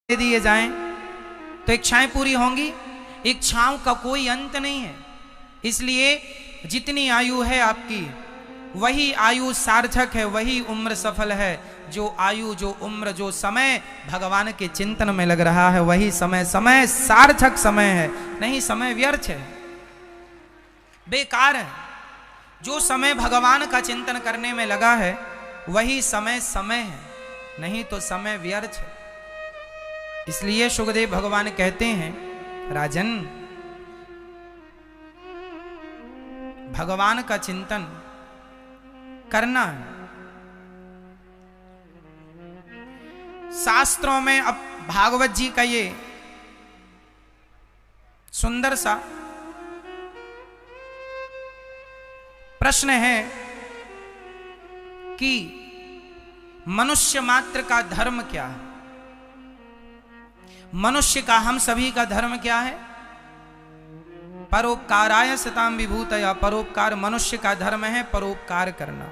दे दिए जाएं तो इच्छाएं पूरी होंगी। इच्छाओं का कोई अंत नहीं है। इसलिए जितनी आयु है आपकी वही आयु सार्थक है, वही उम्र सफल है। जो आयु, जो उम्र, जो समय भगवान के चिंतन में लग रहा है वही समय सार्थक समय है। नहीं समय व्यर्थ है, बेकार है। जो समय भगवान का चिंतन करने में लगा है वही समय है, नहीं तो समय व्यर्थ है। इसलिए सुखदेव भगवान कहते हैं, राजन भगवान का चिंतन करना है। शास्त्रों में अब भागवत जी का ये सुंदर सा प्रश्न है कि मनुष्य मात्र का धर्म क्या है। मनुष्य का, हम सभी का धर्म क्या है? परोपकाराय सताम विभूतया। परोपकार मनुष्य का धर्म है, परोपकार करना,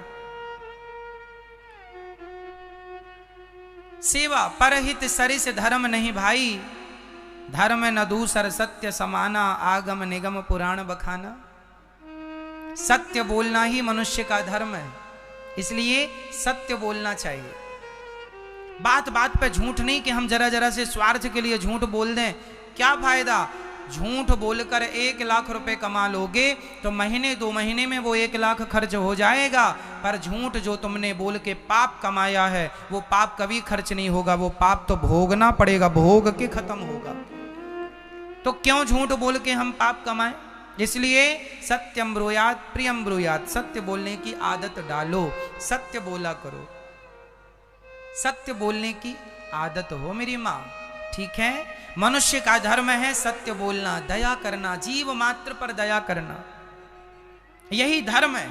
सेवा। परहित सरिस धर्म नहीं भाई, धर्म न दूसर सत्य समाना, आगम निगम पुराण बखाना। सत्य बोलना ही मनुष्य का धर्म है, इसलिए सत्य बोलना चाहिए। बात बात पे झूठ नहीं कि हम जरा जरा से स्वार्थ के लिए झूठ बोल दें, क्या फायदा। झूठ बोलकर 1 लाख रुपए कमा लोगे तो महीने 2 महीने में वो 1 लाख खर्च हो जाएगा, पर झूठ जो तुमने बोल के पाप कमाया है वो पाप कभी खर्च नहीं होगा। वो पाप तो भोगना पड़ेगा, भोग के खत्म होगा। तो क्यों झूठ बोल के हम पाप कमाएं? इसलिए सत्यम ब्रूयात प्रियम ब्रूयात। सत्य बोलने की आदत डालो, सत्य बोला करो, सत्य बोलने की आदत हो मेरी माँ, ठीक है। मनुष्य का धर्म है सत्य बोलना, दया करना, जीव मात्र पर दया करना, यही धर्म है।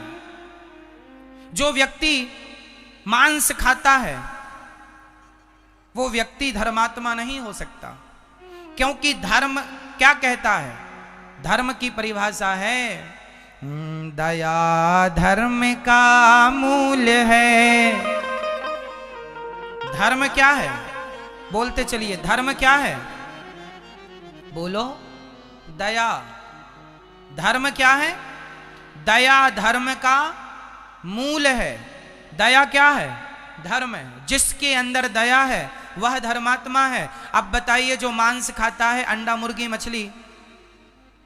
जो व्यक्ति मांस खाता है वो व्यक्ति धर्मात्मा नहीं हो सकता, क्योंकि धर्म क्या कहता है? धर्म की परिभाषा है दया धर्म का मूल है। धर्म क्या है? बोलते चलिए, धर्म क्या है? बोलो, दया। धर्म क्या है? दया धर्म का मूल है। दया क्या है? धर्म है। जिसके अंदर दया है वह धर्मात्मा है। अब बताइए, जो मांस खाता है, अंडा मुर्गी मछली,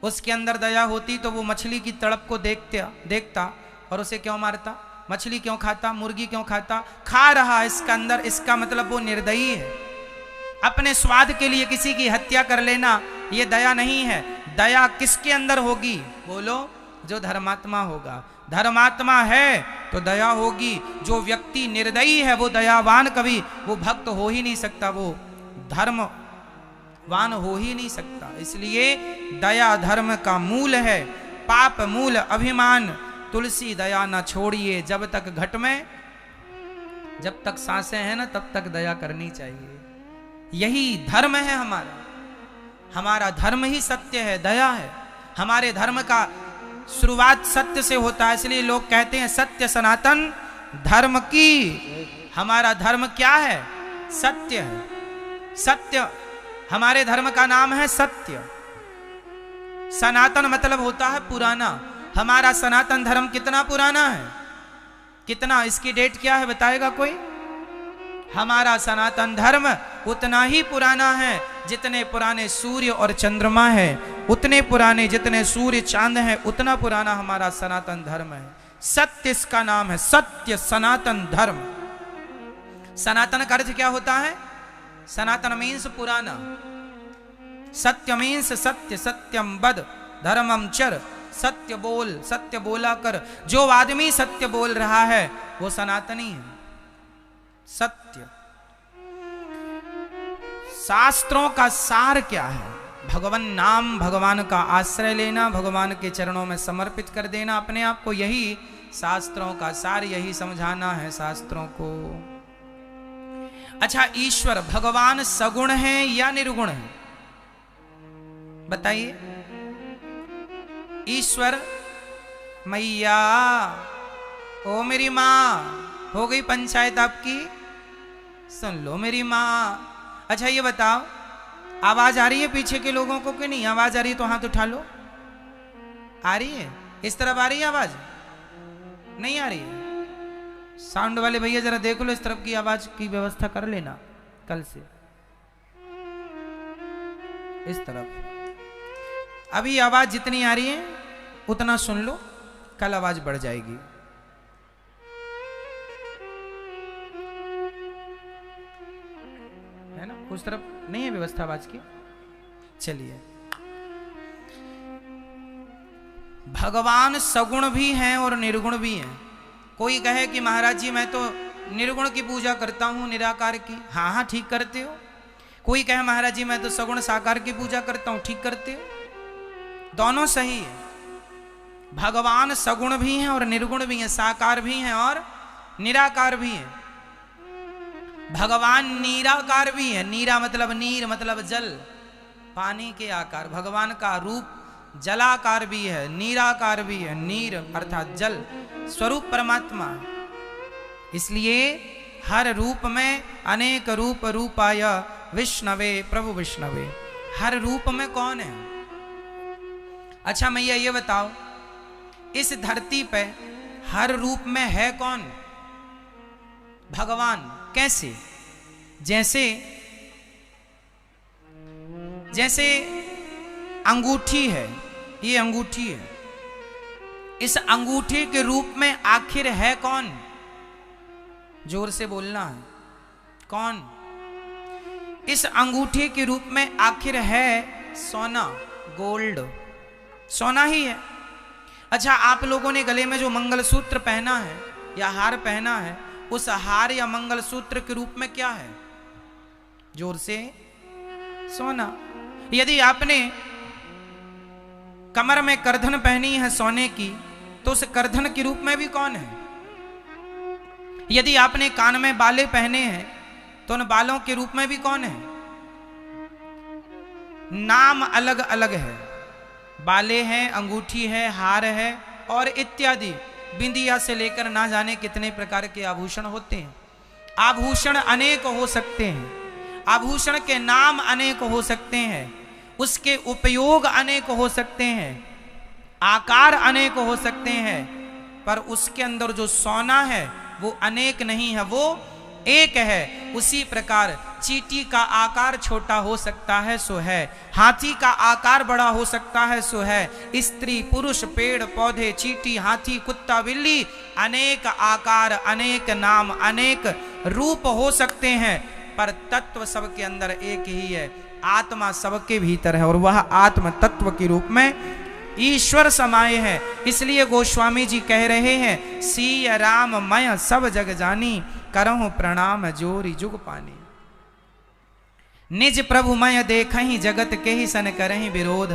उसके अंदर दया होती तो वो मछली की तड़प को देखता और उसे क्यों मारता? मछली क्यों खाता? मुर्गी क्यों खाता? खा रहा इसका अंदर, इसका मतलब वो निर्दयी है। अपने स्वाद के लिए किसी की हत्या कर लेना ये दया नहीं है। दया किसके अंदर होगी? बोलो, जो धर्मात्मा होगा। धर्मात्मा है तो दया होगी। जो व्यक्ति निर्दयी है वो दयावान कभी, वो भक्त हो ही नहीं सकता, वो धर्मवान हो ही नहीं सकता। इसलिए दया धर्म का मूल है। पाप मूल अभिमान, तुलसी दया न छोड़िए। जब तक घट में, जब तक सांसें हैं ना, तब तक दया करनी चाहिए। यही धर्म है हमारा। हमारा धर्म ही सत्य है, दया है। हमारे धर्म का शुरुआत सत्य से होता है, इसलिए लोग कहते हैं सत्य सनातन धर्म की। हमारा धर्म क्या है? सत्य है। सत्य, हमारे धर्म का नाम है सत्य। सनातन मतलब होता है पुराना। हमारा सनातन धर्म कितना पुराना है? कितना? इसकी डेट क्या है बताएगा कोई? हमारा सनातन धर्म उतना ही पुराना है जितने पुराने सूर्य और चंद्रमा है, उतने पुराने जितने सूर्य चांद है, उतना पुराना हमारा सनातन धर्म है। सत्य इसका नाम है, सत्य सनातन धर्म। सनातन का अर्थ क्या होता है? सनातन मीन्स पुराना। सत्य मीन्स सत्य, सत्यम वद धर्मम चर। सत्य बोल, सत्य बोला कर। जो आदमी सत्य बोल रहा है वो सनातनी है। सत्य। शास्त्रों का सार क्या है? भगवान नाम, भगवान का आश्रय लेना, भगवान के चरणों में समर्पित कर देना अपने आप को, यही शास्त्रों का सार, यही समझाना है शास्त्रों को। अच्छा, ईश्वर भगवान सगुण है या निर्गुण है? बताइए। ईश्वर मैया, ओ मेरी माँ, हो गई पंचायत आपकी? सुन लो मेरी माँ। अच्छा ये बताओ, आवाज आ रही है पीछे के लोगों को कि नहीं? आवाज आ रही है तो हाथ उठा लो। आ रही है? इस तरफ आ रही है आवाज? नहीं आ रही है? साउंड वाले भैया जरा देख लो, इस तरफ की आवाज की व्यवस्था कर लेना कल से। इस तरफ अभी आवाज जितनी आ रही है उतना सुन लो, कल आवाज बढ़ जाएगी। है ना? उस तरफ नहीं है व्यवस्था आवाज की? चलिए, भगवान सगुण भी हैं और निर्गुण भी हैं। कोई कहे कि महाराज जी मैं तो निर्गुण की पूजा करता हूं, निराकार की। हाँ हाँ ठीक करते हो। कोई कहे महाराज जी मैं तो सगुण साकार की पूजा करता हूं, ठीक करते हो। दोनों सही है। भगवान सगुण भी हैं और निर्गुण भी हैं, साकार भी हैं और निराकार भी हैं। भगवान निराकार भी है। नीरा मतलब नीर मतलब जल, पानी के आकार। भगवान का रूप जलाकार भी है, नीराकार भी है। नीर अर्थात जल स्वरूप परमात्मा। इसलिए हर रूप में अनेक रूप रूपाय विष्णवे प्रभु विष्णवे। हर रूप में कौन है? अच्छा मैया ये बताओ, इस धरती पे हर रूप में है कौन? भगवान। कैसे? जैसे अंगूठी है, ये अंगूठी है। इस अंगूठी के रूप में आखिर है कौन? जोर से बोलना है, कौन? इस अंगूठी के रूप में आखिर है सोना, गोल्ड। सोना ही है। अच्छा, आप लोगों ने गले में जो मंगलसूत्र पहना है या हार पहना है, उस हार या मंगलसूत्र के रूप में क्या है? जोर से। सोना। यदि आपने कमर में करधन पहनी है सोने की, तो उस करधन के रूप में भी कौन है? यदि आपने कान में बाले पहने हैं, तो उन बालों के रूप में भी कौन है? नाम अलग अलग है। बाले हैं, अंगूठी है, हार है और इत्यादि। बिंदिया से लेकर ना जाने कितने प्रकार के आभूषण होते हैं। आभूषण अनेक हो सकते हैं, आभूषण के नाम अनेक हो सकते हैं, उसके उपयोग अनेक हो सकते हैं, आकार अनेक हो सकते हैं, पर उसके अंदर जो सोना है वो अनेक नहीं है, वो एक है। उसी प्रकार चींटी का आकार छोटा हो सकता है सो है, हाथी का आकार बड़ा हो सकता है सो है। स्त्री पुरुष पेड़ पौधे चींटी हाथी कुत्ता बिल्ली, अनेक आकार अनेक नाम अनेक रूप हो सकते हैं, पर तत्व सबके अंदर एक ही है। आत्मा सबके भीतर है और वह आत्म तत्व के रूप में ईश्वर समाये है। इसलिए गोस्वामी जी कह रहे हैं, सिय राम मय सब जग जानी, करहु प्रणाम जोरी जुग पानी। निज प्रभु मय देखहि जगत के ही सन करहि विरोध।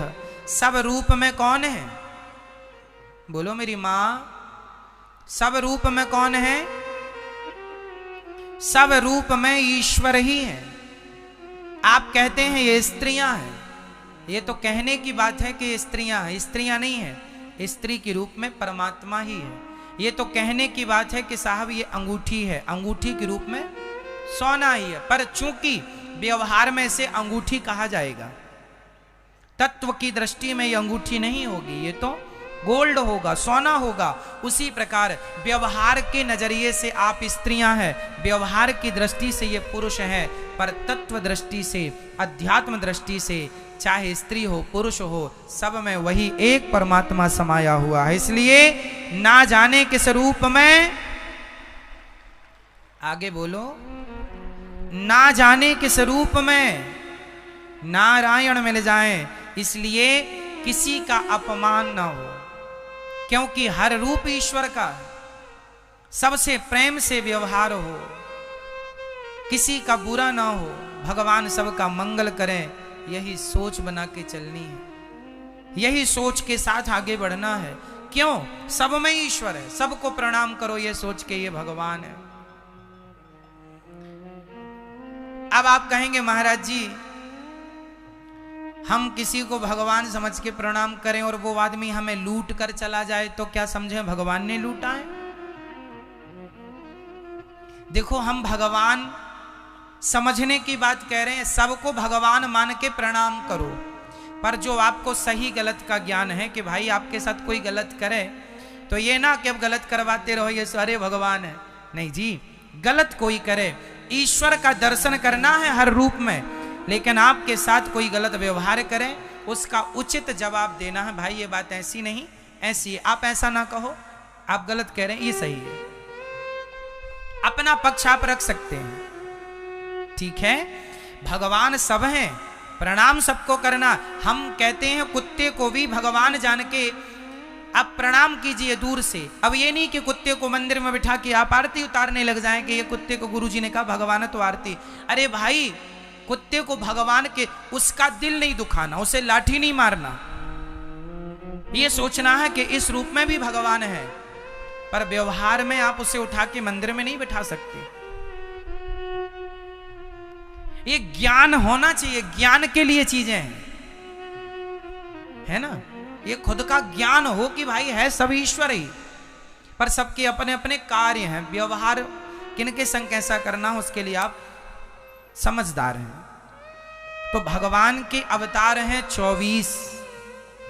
सब रूप में कौन है? बोलो मेरी मां, सब रूप में कौन है? सब रूप में ईश्वर ही है। आप कहते हैं ये स्त्रियां हैं, ये तो कहने की बात है कि स्त्रियां हैं, स्त्रियां नहीं है। स्त्री के रूप में परमात्मा ही है। ये तो कहने की बात है कि साहब ये अंगूठी है, अंगूठी के रूप में सोना ही है, पर चूंकि व्यवहार में से अंगूठी कहा जाएगा, तत्व की दृष्टि में ये अंगूठी नहीं होगी, ये तो गोल्ड होगा, सोना होगा। उसी प्रकार व्यवहार के नजरिए से आप स्त्रियां हैं, व्यवहार की दृष्टि से ये पुरुष हैं, पर तत्व दृष्टि से, अध्यात्म दृष्टि से, चाहे स्त्री हो पुरुष हो, सब में वही एक परमात्मा समाया हुआ है। इसलिए ना जाने किस रूप में, आगे बोलो, ना जाने किस रूप में नारायण मिल जाएं, इसलिए किसी का अपमान ना हो, क्योंकि हर रूप ईश्वर का, सबसे प्रेम से व्यवहार हो, किसी का बुरा ना हो, भगवान सबका मंगल करें, यही सोच बना के चलनी है, यही सोच के साथ आगे बढ़ना है। क्यों? सब में ईश्वर है, सबको प्रणाम करो ये सोच के ये भगवान है। अब आप कहेंगे महाराज जी हम किसी को भगवान समझ के प्रणाम करें और वो आदमी हमें लूट कर चला जाए तो क्या समझे भगवान ने लूटा है? देखो, हम भगवान समझने की बात कह रहे हैं, सबको भगवान मान के प्रणाम करो, पर जो आपको सही गलत का ज्ञान है कि भाई आपके साथ कोई गलत करे तो ये ना कि अब गलत करवाते रहो ये सारे भगवान है, नहीं जी, गलत कोई करे, ईश्वर का दर्शन करना है हर रूप में, लेकिन आपके साथ कोई गलत व्यवहार करे उसका उचित जवाब देना है, भाई ये बात ऐसी नहीं ऐसी है, आप ऐसा ना कहो, आप गलत कह रहे हैं, ये सही है, अपना पक्ष आप रख सकते हैं, ठीक है। भगवान सब हैं, प्रणाम सबको करना, हम कहते हैं कुत्ते को भी भगवान जान के आप प्रणाम कीजिए दूर से। अब ये नहीं कि कुत्ते को मंदिर में बिठा के आप आरती उतारने लग जाएं कि ये कुत्ते को गुरुजी ने कहा भगवान तो आरती, अरे भाई कुत्ते को भगवान के उसका दिल नहीं दुखाना, उसे लाठी नहीं मारना, ये सोचना है कि इस रूप में भी भगवान है, पर व्यवहार में आप उसे उठा के मंदिर में नहीं बिठा सकते। ये ज्ञान होना चाहिए, ज्ञान के लिए चीजें हैं, है ना, ये खुद का ज्ञान हो कि भाई है सब ईश्वर ही, पर सबके अपने अपने कार्य हैं, व्यवहार किनके संग कैसा करना हो उसके लिए आप समझदार हैं। तो भगवान के अवतार हैं 24।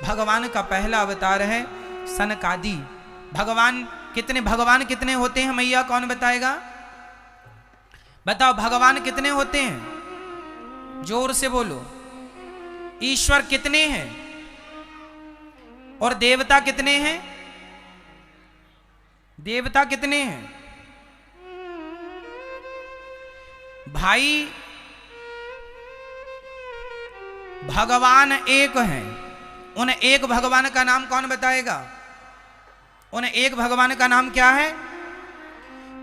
भगवान का पहला अवतार है सनकादि। भगवान कितने होते हैं मैया, कौन बताएगा, बताओ भगवान कितने होते हैं, जोर से बोलो। ईश्वर कितने हैं और देवता कितने हैं, देवता कितने हैं भाई, भगवान एक हैं, उन एक भगवान का नाम कौन बताएगा, उन एक भगवान का नाम क्या है,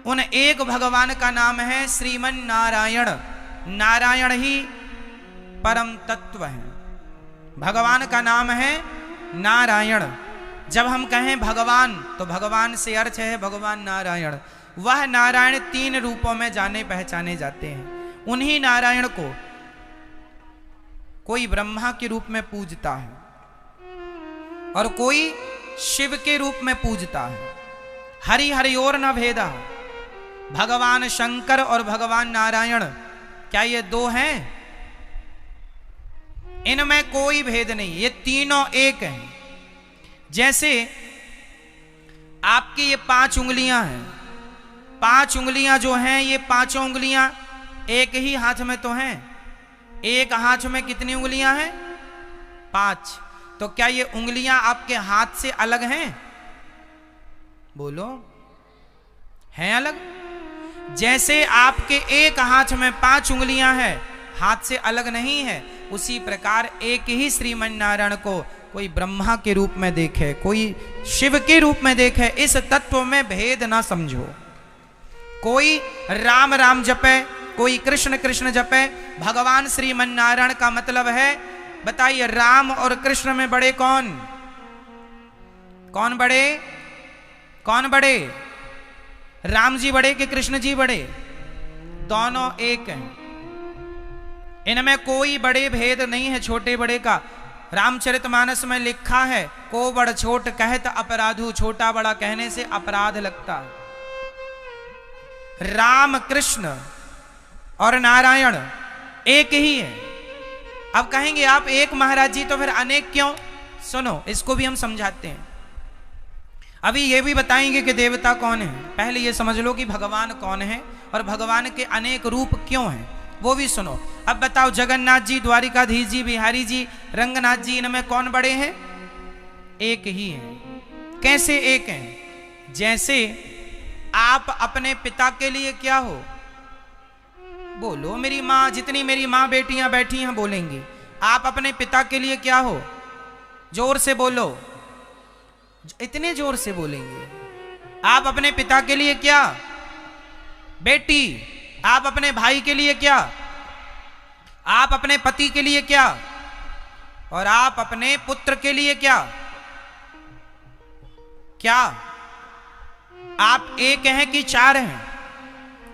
उन एक भगवान का नाम है श्रीमन नारायण। नारायण ही परम तत्व है, भगवान का नाम है नारायण। जब हम कहें भगवान तो भगवान से अर्थ है भगवान नारायण, वह नारायण 3 रूपों में जाने पहचाने जाते हैं। उन्हीं नारायण को कोई ब्रह्मा के रूप में पूजता है और कोई शिव के रूप में पूजता है। हरि हरियोर न भेदा, भगवान शंकर और भगवान नारायण क्या ये 2 हैं, इनमें कोई भेद नहीं, ये तीनों एक हैं। जैसे आपकी ये 5 उंगलियां हैं, 5 उंगलियां जो हैं ये पांचों उंगलियां एक ही हाथ में तो हैं, एक हाथ में कितनी उंगलियां हैं, 5। तो क्या ये उंगलियां आपके हाथ से अलग हैं, बोलो, हैं अलग। जैसे आपके एक हाथ में 5 उंगलियां हैं, हाथ से अलग नहीं है, उसी प्रकार एक ही श्रीमन नारायण को कोई ब्रह्मा के रूप में देखे, कोई शिव के रूप में देखे, इस तत्व में भेद ना समझो। कोई राम राम जपे, कोई कृष्ण कृष्ण जपे, भगवान श्रीमन नारायण का मतलब है, बताइए राम और कृष्ण में बड़े कौन, कौन बड़े, कौन बड़े, राम जी बड़े कि कृष्ण जी बड़े, दोनों एक हैं, इनमें कोई बड़े भेद नहीं है छोटे बड़े का। रामचरितमानस में लिखा है, को बड़ छोट कहत अपराधु, छोटा बड़ा कहने से अपराध लगता है। राम कृष्ण और नारायण एक ही है। अब कहेंगे आप एक महाराज जी तो फिर अनेक क्यों, सुनो इसको भी हम समझाते हैं। अभी ये भी बताएंगे कि देवता कौन है, पहले ये समझ लो कि भगवान कौन है और भगवान के अनेक रूप क्यों हैं, वो भी सुनो। अब बताओ जगन्नाथ जी, द्वारिकाधीश जी, बिहारी जी, रंगनाथ जी, इनमें कौन बड़े हैं, एक ही हैं। कैसे एक हैं, जैसे आप अपने पिता के लिए क्या हो, बोलो, मेरी माँ, जितनी मेरी माँ बेटियां बैठी हैं बोलेंगी, आप अपने पिता के लिए क्या हो, जोर से बोलो, इतने जोर से बोलेंगे। आप अपने पिता के लिए क्या, बेटी, आप अपने भाई के लिए क्या, आप अपने पति के लिए क्या, और आप अपने पुत्र के लिए क्या, क्या आप एक हैं कि 4 हैं,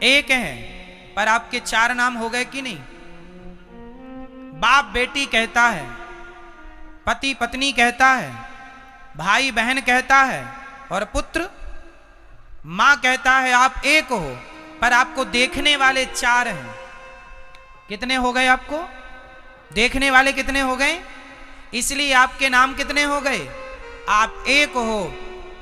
एक हैं, पर आपके 4 नाम हो गए कि नहीं। बाप बेटी कहता है, पति पत्नी कहता है, भाई बहन कहता है, और पुत्र मां कहता है। आप एक हो, पर आपको देखने वाले 4 हैं। कितने हो गए आपको? देखने वाले कितने हो गए? इसलिए आपके नाम कितने हो गए? आप एक हो।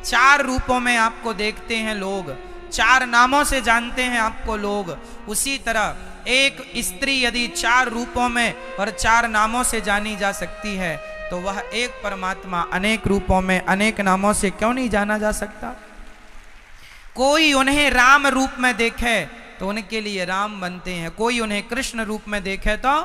4 रूपों में आपको देखते हैं लोग, 4 नामों से जानते हैं आपको लोग। उसी तरह एक स्त्री यदि 4 रूपों में और 4 नामों से जानी जा सकती है, तो वह एक परमात्मा अनेक रूपों में अनेक नामों से क्यों नहीं जाना जा सकता? कोई उन्हें राम रूप में देखे तो उनके लिए राम बनते हैं, कोई उन्हें कृष्ण रूप में देखे तो,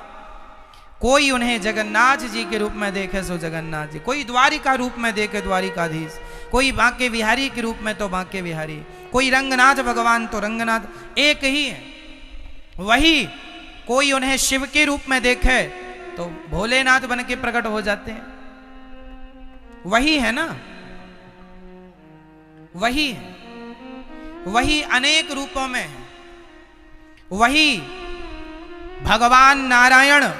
कोई उन्हें जगन्नाथ जी के रूप में देखे सो जगन्नाथ जी, कोई द्वारिका रूप में देखे द्वारिकाधीश, कोई बांके बिहारी के रूप में तो बांके बिहारी, कोई रंगनाथ भगवान तो रंगनाथ, एक ही है वही। कोई उन्हें शिव के रूप में देखे तो भोलेनाथ बन के प्रकट हो जाते हैं, वही है ना, वही है, वही अनेक रूपों में है, वही भगवान नारायण।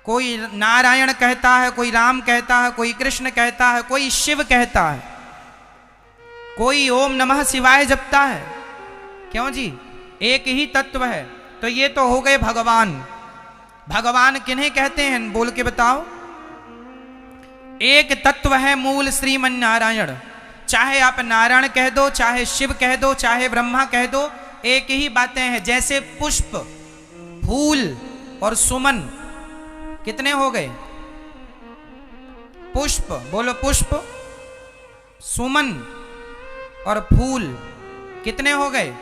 कोई नारायण कहता है, कोई राम कहता है, कोई कृष्ण कहता है, कोई शिव कहता है, कोई ओम नमः शिवाय जपता है। क्यों जी? एक ही तत्व है। तो ये तो हो गए भगवान। भगवान किन्हें कहते हैं बोल के बताओ? एक तत्व है मूल श्रीमन नारायण। चाहे आप नारायण कह दो, चाहे शिव कह दो, चाहे ब्रह्मा कह दो, एक ही बातें हैं। जैसे पुष्प, फूल और सुमन कितने हो गए? पुष्प बोलो, पुष्प, सुमन और फूल कितने हो गए?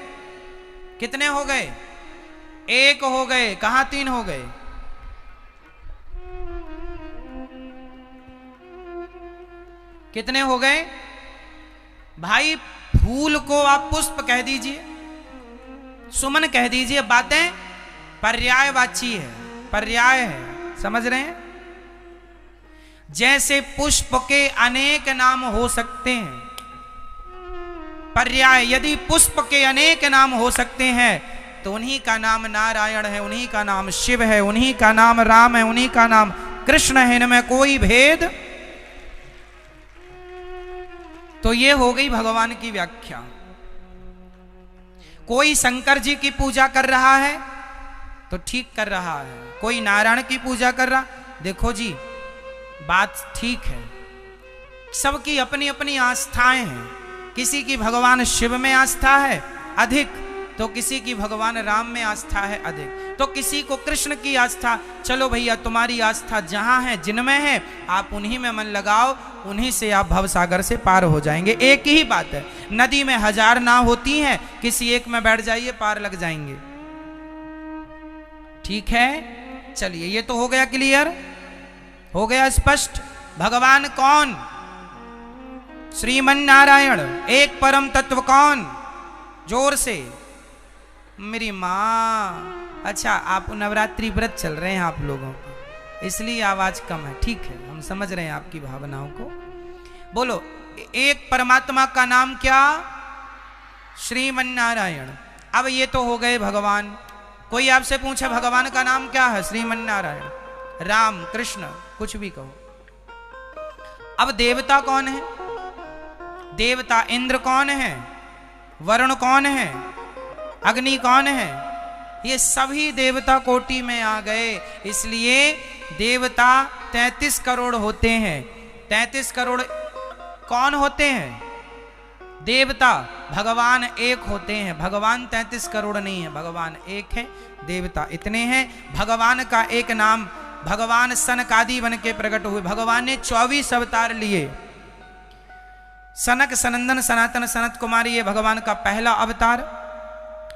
कितने हो गए? एक हो गए। कहां 3 हो गए? कितने हो गए भाई? फूल को आप पुष्प कह दीजिए, सुमन कह दीजिए, बातें पर्यायवाची है, पर्याय है, समझ रहे हैं? जैसे पुष्प के अनेक नाम हो सकते हैं, पर्याय, यदि पुष्प के अनेक नाम हो सकते हैं तो उन्हीं का नाम नारायण है, उन्हीं का नाम शिव है, उन्हीं का नाम राम है, उन्हीं का नाम कृष्ण है, इनमें कोई भेद। तो ये हो गई भगवान की व्याख्या। कोई शंकर जी की पूजा कर रहा है तो ठीक कर रहा है, कोई नारायण की पूजा कर रहा, देखो जी बात ठीक है, सबकी अपनी अपनी आस्थाएं हैं। किसी की भगवान शिव में आस्था है अधिक, तो किसी की भगवान राम में आस्था है अधिक, तो किसी को कृष्ण की आस्था। चलो भैया, तुम्हारी आस्था जहां है, जिनमें है, आप उन्हीं में मन लगाओ, उन्हीं से आप भवसागर से पार हो जाएंगे। एक ही बात है, नदी में 1000 नाव होती हैं, किसी एक में बैठ जाइए, पार लग जाएंगे। ठीक है, चलिए, ये तो हो गया क्लियर, हो गया स्पष्ट। भगवान कौन? श्रीमन नारायण। एक परम तत्व कौन? जोर से, मेरी माँ। अच्छा, आप नवरात्रि व्रत चल रहे हैं आप लोगों को, इसलिए आवाज कम है। ठीक है, हम समझ रहे हैं आपकी भावनाओं को। बोलो, एक परमात्मा का नाम क्या? श्रीमन नारायण। अब ये तो हो गए भगवान। कोई आपसे पूछे भगवान का नाम क्या है? श्रीमन नारायण, राम, कृष्ण, कुछ भी कहो। अब देवता कौन है? देवता इंद्र कौन है? वरुण कौन है? अग्नि कौन है? ये सभी देवता कोटि में आ गए। इसलिए देवता 33 करोड़ होते हैं। 33 करोड़ कौन होते हैं? देवता। भगवान एक होते हैं। भगवान 33 करोड़ नहीं है, भगवान एक है, देवता इतने हैं। भगवान का एक नाम, भगवान सनकादि बन के प्रकट हुए। भगवान ने 24 अवतार लिए। सनक, सनंदन, सनातन, सनत कुमारी, ये भगवान का पहला अवतार।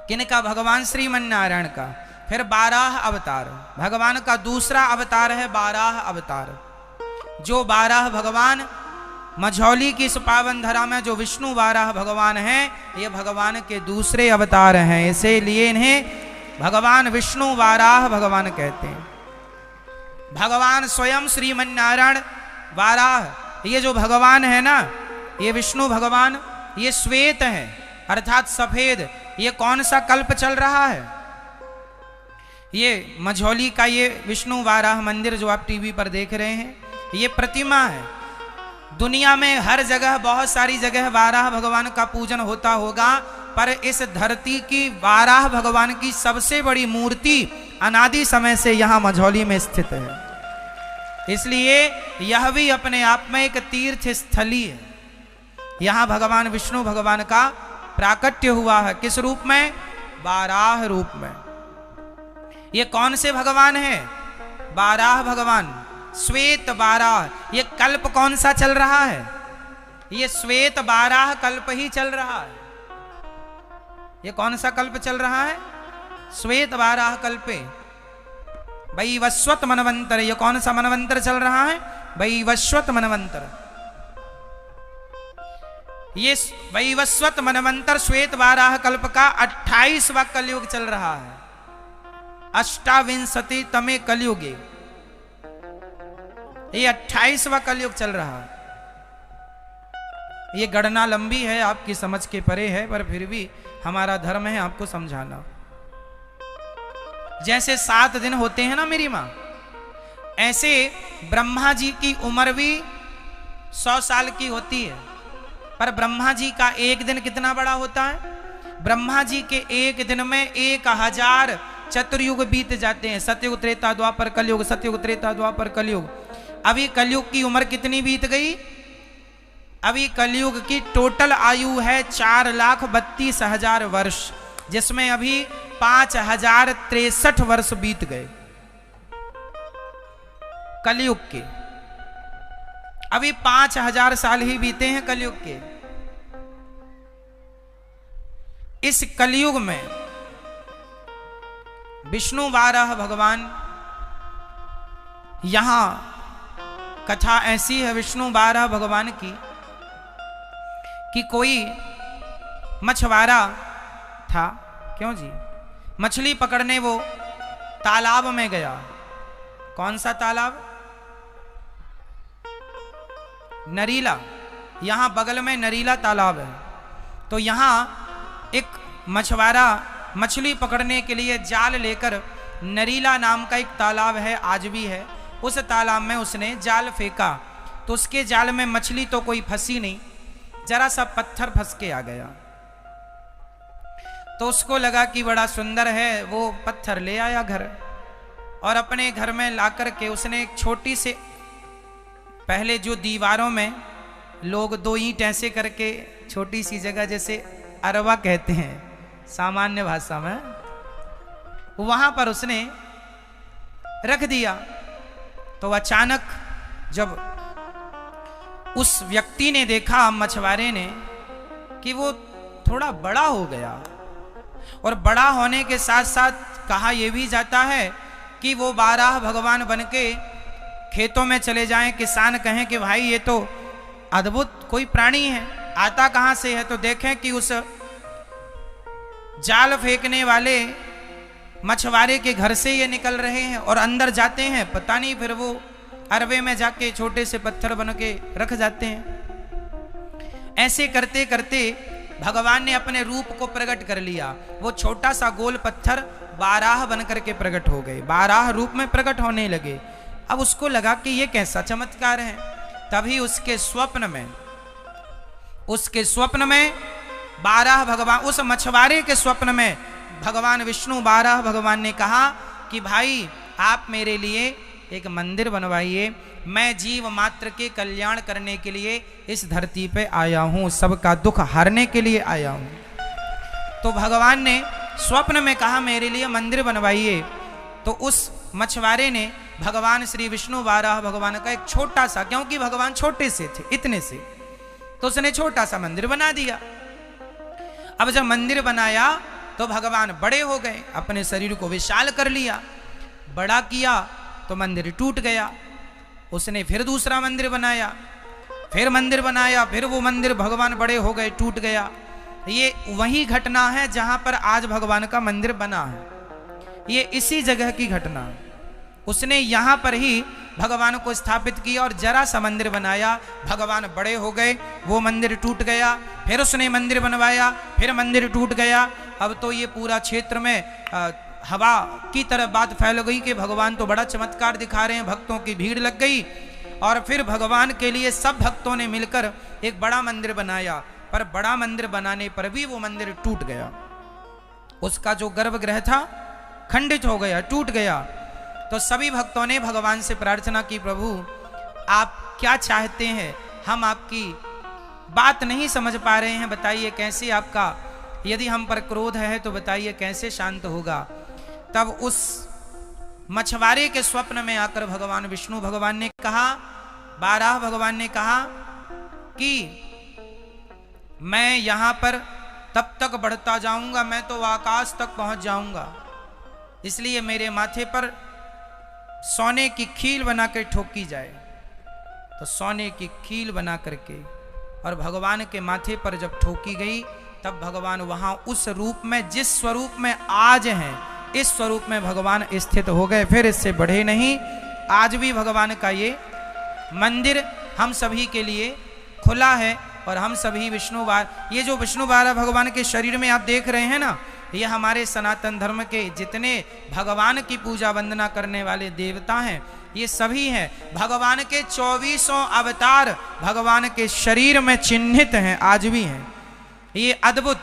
किनका? भगवान श्रीमन नारायण का। फिर 12 अवतार। भगवान का दूसरा अवतार है 12 अवतार। जो 12 भगवान मझौली की इस पावन धरा में जो विष्णु 12 भगवान हैं, ये भगवान के दूसरे अवतार हैं। इसीलिए इन्हें भगवान विष्णु 12 भगवान कहते हैं। भगवान स्वयं श्रीमन नारायण 12। ये जो भगवान है ना, ये विष्णु भगवान, ये श्वेत है अर्थात सफेद। ये कौन सा कल्प चल रहा है? ये मझौली का ये विष्णु 12 मंदिर जो आप टीवी पर देख रहे हैं, ये प्रतिमा है। दुनिया में हर जगह, बहुत सारी जगह 12 भगवान का पूजन होता होगा, पर इस धरती की 12 भगवान की सबसे बड़ी मूर्ति अनादि समय से यहाँ मझौली में स्थित है। इसलिए यह भी अपने आप में एक तीर्थ स्थली है। यहाँ भगवान विष्णु भगवान का प्राकट्य हुआ है। किस रूप में? बाराह रूप में। ये कौन से भगवान है? बाराह भगवान, श्वेत बाराह। ये कल्प कौन सा चल रहा है? ये श्वेत बाराह कल्प ही चल रहा है। ये कौन सा कल्प चल रहा है? श्वेत बाराह कल्पे वैवस्वत मनवंतर। ये कौन सा मनवंतर चल रहा है? वैवस्वत मनवंतर। ये वैवस्वत मनवंतर श्वेत बाराह कल्प का 28वां कलयुग चल रहा है। अष्टाविंशति तमे कलयुगे ये 28वां कलयुग चल रहा है। ये गणना लंबी है, आपकी समझ के परे है, पर फिर भी हमारा धर्म है आपको समझाना। जैसे 7 दिन होते हैं ना मेरी मां, ऐसे ब्रह्मा जी की उम्र भी 100 साल की होती है। पर ब्रह्मा जी का एक दिन कितना बड़ा होता है? ब्रह्मा जी के एक दिन में 1000 चतुर्युग बीत जाते हैं। सतयुग त्रेता द्वापर कलयुग, सतयुग त्रेता द्वापर कलयुग। अभी कलयुग की उम्र कितनी बीत गई? अभी कलयुग की टोटल आयु है 4,32,000 वर्ष, जिसमें अभी 5,063 वर्ष बीत गए कलयुग के। अभी 5,000 साल ही बीते हैं कलयुग के। इस कलयुग में विष्णु बाराह भगवान, यहां कथा ऐसी है विष्णु बाराह भगवान की कि कोई मछुआरा था। क्यों जी? मछली पकड़ने वो तालाब में गया। कौन सा तालाब? नरीला। यहां बगल में नरीला तालाब है। तो यहां एक मछुआरा मछली पकड़ने के लिए जाल लेकर, नरीला नाम का एक तालाब है, आज भी है, उस तालाब में उसने जाल फेंका। तो उसके जाल में मछली तो कोई फंसी नहीं, जरा सा पत्थर फंस के आ गया। तो उसको लगा कि बड़ा सुंदर है, वो पत्थर ले आया घर और अपने घर में लाकर के उसने एक छोटी से, पहले जो दीवारों में लोग 2 ईंट ऐसे करके छोटी सी जगह, जैसे अरवा कहते हैं सामान्य भाषा में, वहां पर उसने रख दिया। तो अचानक जब उस व्यक्ति ने देखा, मछुआरे ने, कि वो थोड़ा बड़ा हो गया, और बड़ा होने के साथ साथ कहा यह भी जाता है कि वो बाराह भगवान बनके खेतों में चले जाएं, किसान कहें कि भाई ये तो अद्भुत कोई प्राणी है, आता कहां से है? तो देखें कि उस जाल फेंकने वाले मछुआरे के घर से ये निकल रहे हैं और अंदर जाते हैं, पता नहीं फिर वो अरवे में जाके छोटे से पत्थर बन के रख जाते हैं। ऐसे करते करते भगवान ने अपने रूप को प्रकट कर लिया। वो छोटा सा गोल पत्थर बाराह बन करके प्रकट हो गए, बाराह रूप में प्रकट होने लगे। अब उसको लगा कि ये कैसा चमत्कार है। तभी उसके स्वप्न में बाराह भगवान, उस मछुआरे के स्वप्न में भगवान विष्णु बाराह भगवान ने कहा कि भाई आप मेरे लिए एक मंदिर बनवाइए, मैं जीव मात्र के कल्याण करने के लिए इस धरती पे आया हूं, सबका दुख हरने के लिए आया हूं। तो भगवान ने स्वप्न में कहा मेरे लिए मंदिर बनवाइए। तो उस मछुआरे ने भगवान श्री विष्णु बाराह भगवान का एक छोटा सा, क्योंकि भगवान छोटे से थे, इतने से, तो उसने छोटा सा मंदिर बना दिया। अब जब मंदिर बनाया तो भगवान बड़े हो गए, अपने शरीर को विशाल कर लिया, बड़ा किया तो मंदिर टूट गया। उसने फिर दूसरा मंदिर बनाया, फिर मंदिर बनाया, फिर वो मंदिर भगवान बड़े हो गए, टूट गया। ये वही घटना है जहां पर आज भगवान का मंदिर बना है, ये इसी जगह की घटना है। उसने यहां पर ही भगवान को स्थापित किया और जरा सा मंदिर बनाया, भगवान बड़े हो गए, वो मंदिर टूट गया, फिर उसने मंदिर बनवाया, फिर मंदिर टूट गया। अब तो ये पूरा क्षेत्र में हवा की तरह बात फैल गई कि भगवान तो बड़ा चमत्कार दिखा रहे हैं, भक्तों की भीड़ लग गई। और फिर भगवान के लिए सब भक्तों ने मिलकर एक बड़ा मंदिर बनाया, पर बड़ा मंदिर बनाने पर भी वो मंदिर टूट गया। उसका जो गर्भगृह था खंडित हो गया, टूट गया। तो सभी भक्तों ने भगवान से प्रार्थना की, प्रभु आप क्या चाहते हैं, हम आपकी बात नहीं समझ पा रहे हैं, बताइए कैसे आपका, यदि हम पर क्रोध है तो बताइए कैसे शांत होगा। तब उस मछुआरे के स्वप्न में आकर भगवान विष्णु भगवान ने कहा, बारह भगवान ने कहा कि मैं यहां पर तब तक बढ़ता जाऊंगा, मैं तो आकाश तक पहुंच जाऊंगा, इसलिए मेरे माथे पर सोने की खील बना कर ठोकी जाए। तो सोने की खील बना करके और भगवान के माथे पर जब ठोकी गई, तब भगवान वहां उस रूप में, जिस स्वरूप में आज हैं, इस स्वरूप में भगवान स्थित हो गए, फिर इससे बढ़े नहीं। आज भी भगवान का ये मंदिर हम सभी के लिए खुला है और हम सभी विष्णु बार, ये जो विष्णु बारह भगवान के शरीर में आप देख रहे हैं ना, ये हमारे सनातन धर्म के जितने भगवान की पूजा वंदना करने वाले देवता हैं, ये सभी हैं भगवान के 2400 अवतार भगवान के शरीर में चिन्हित हैं, आज भी हैं। ये अद्भुत,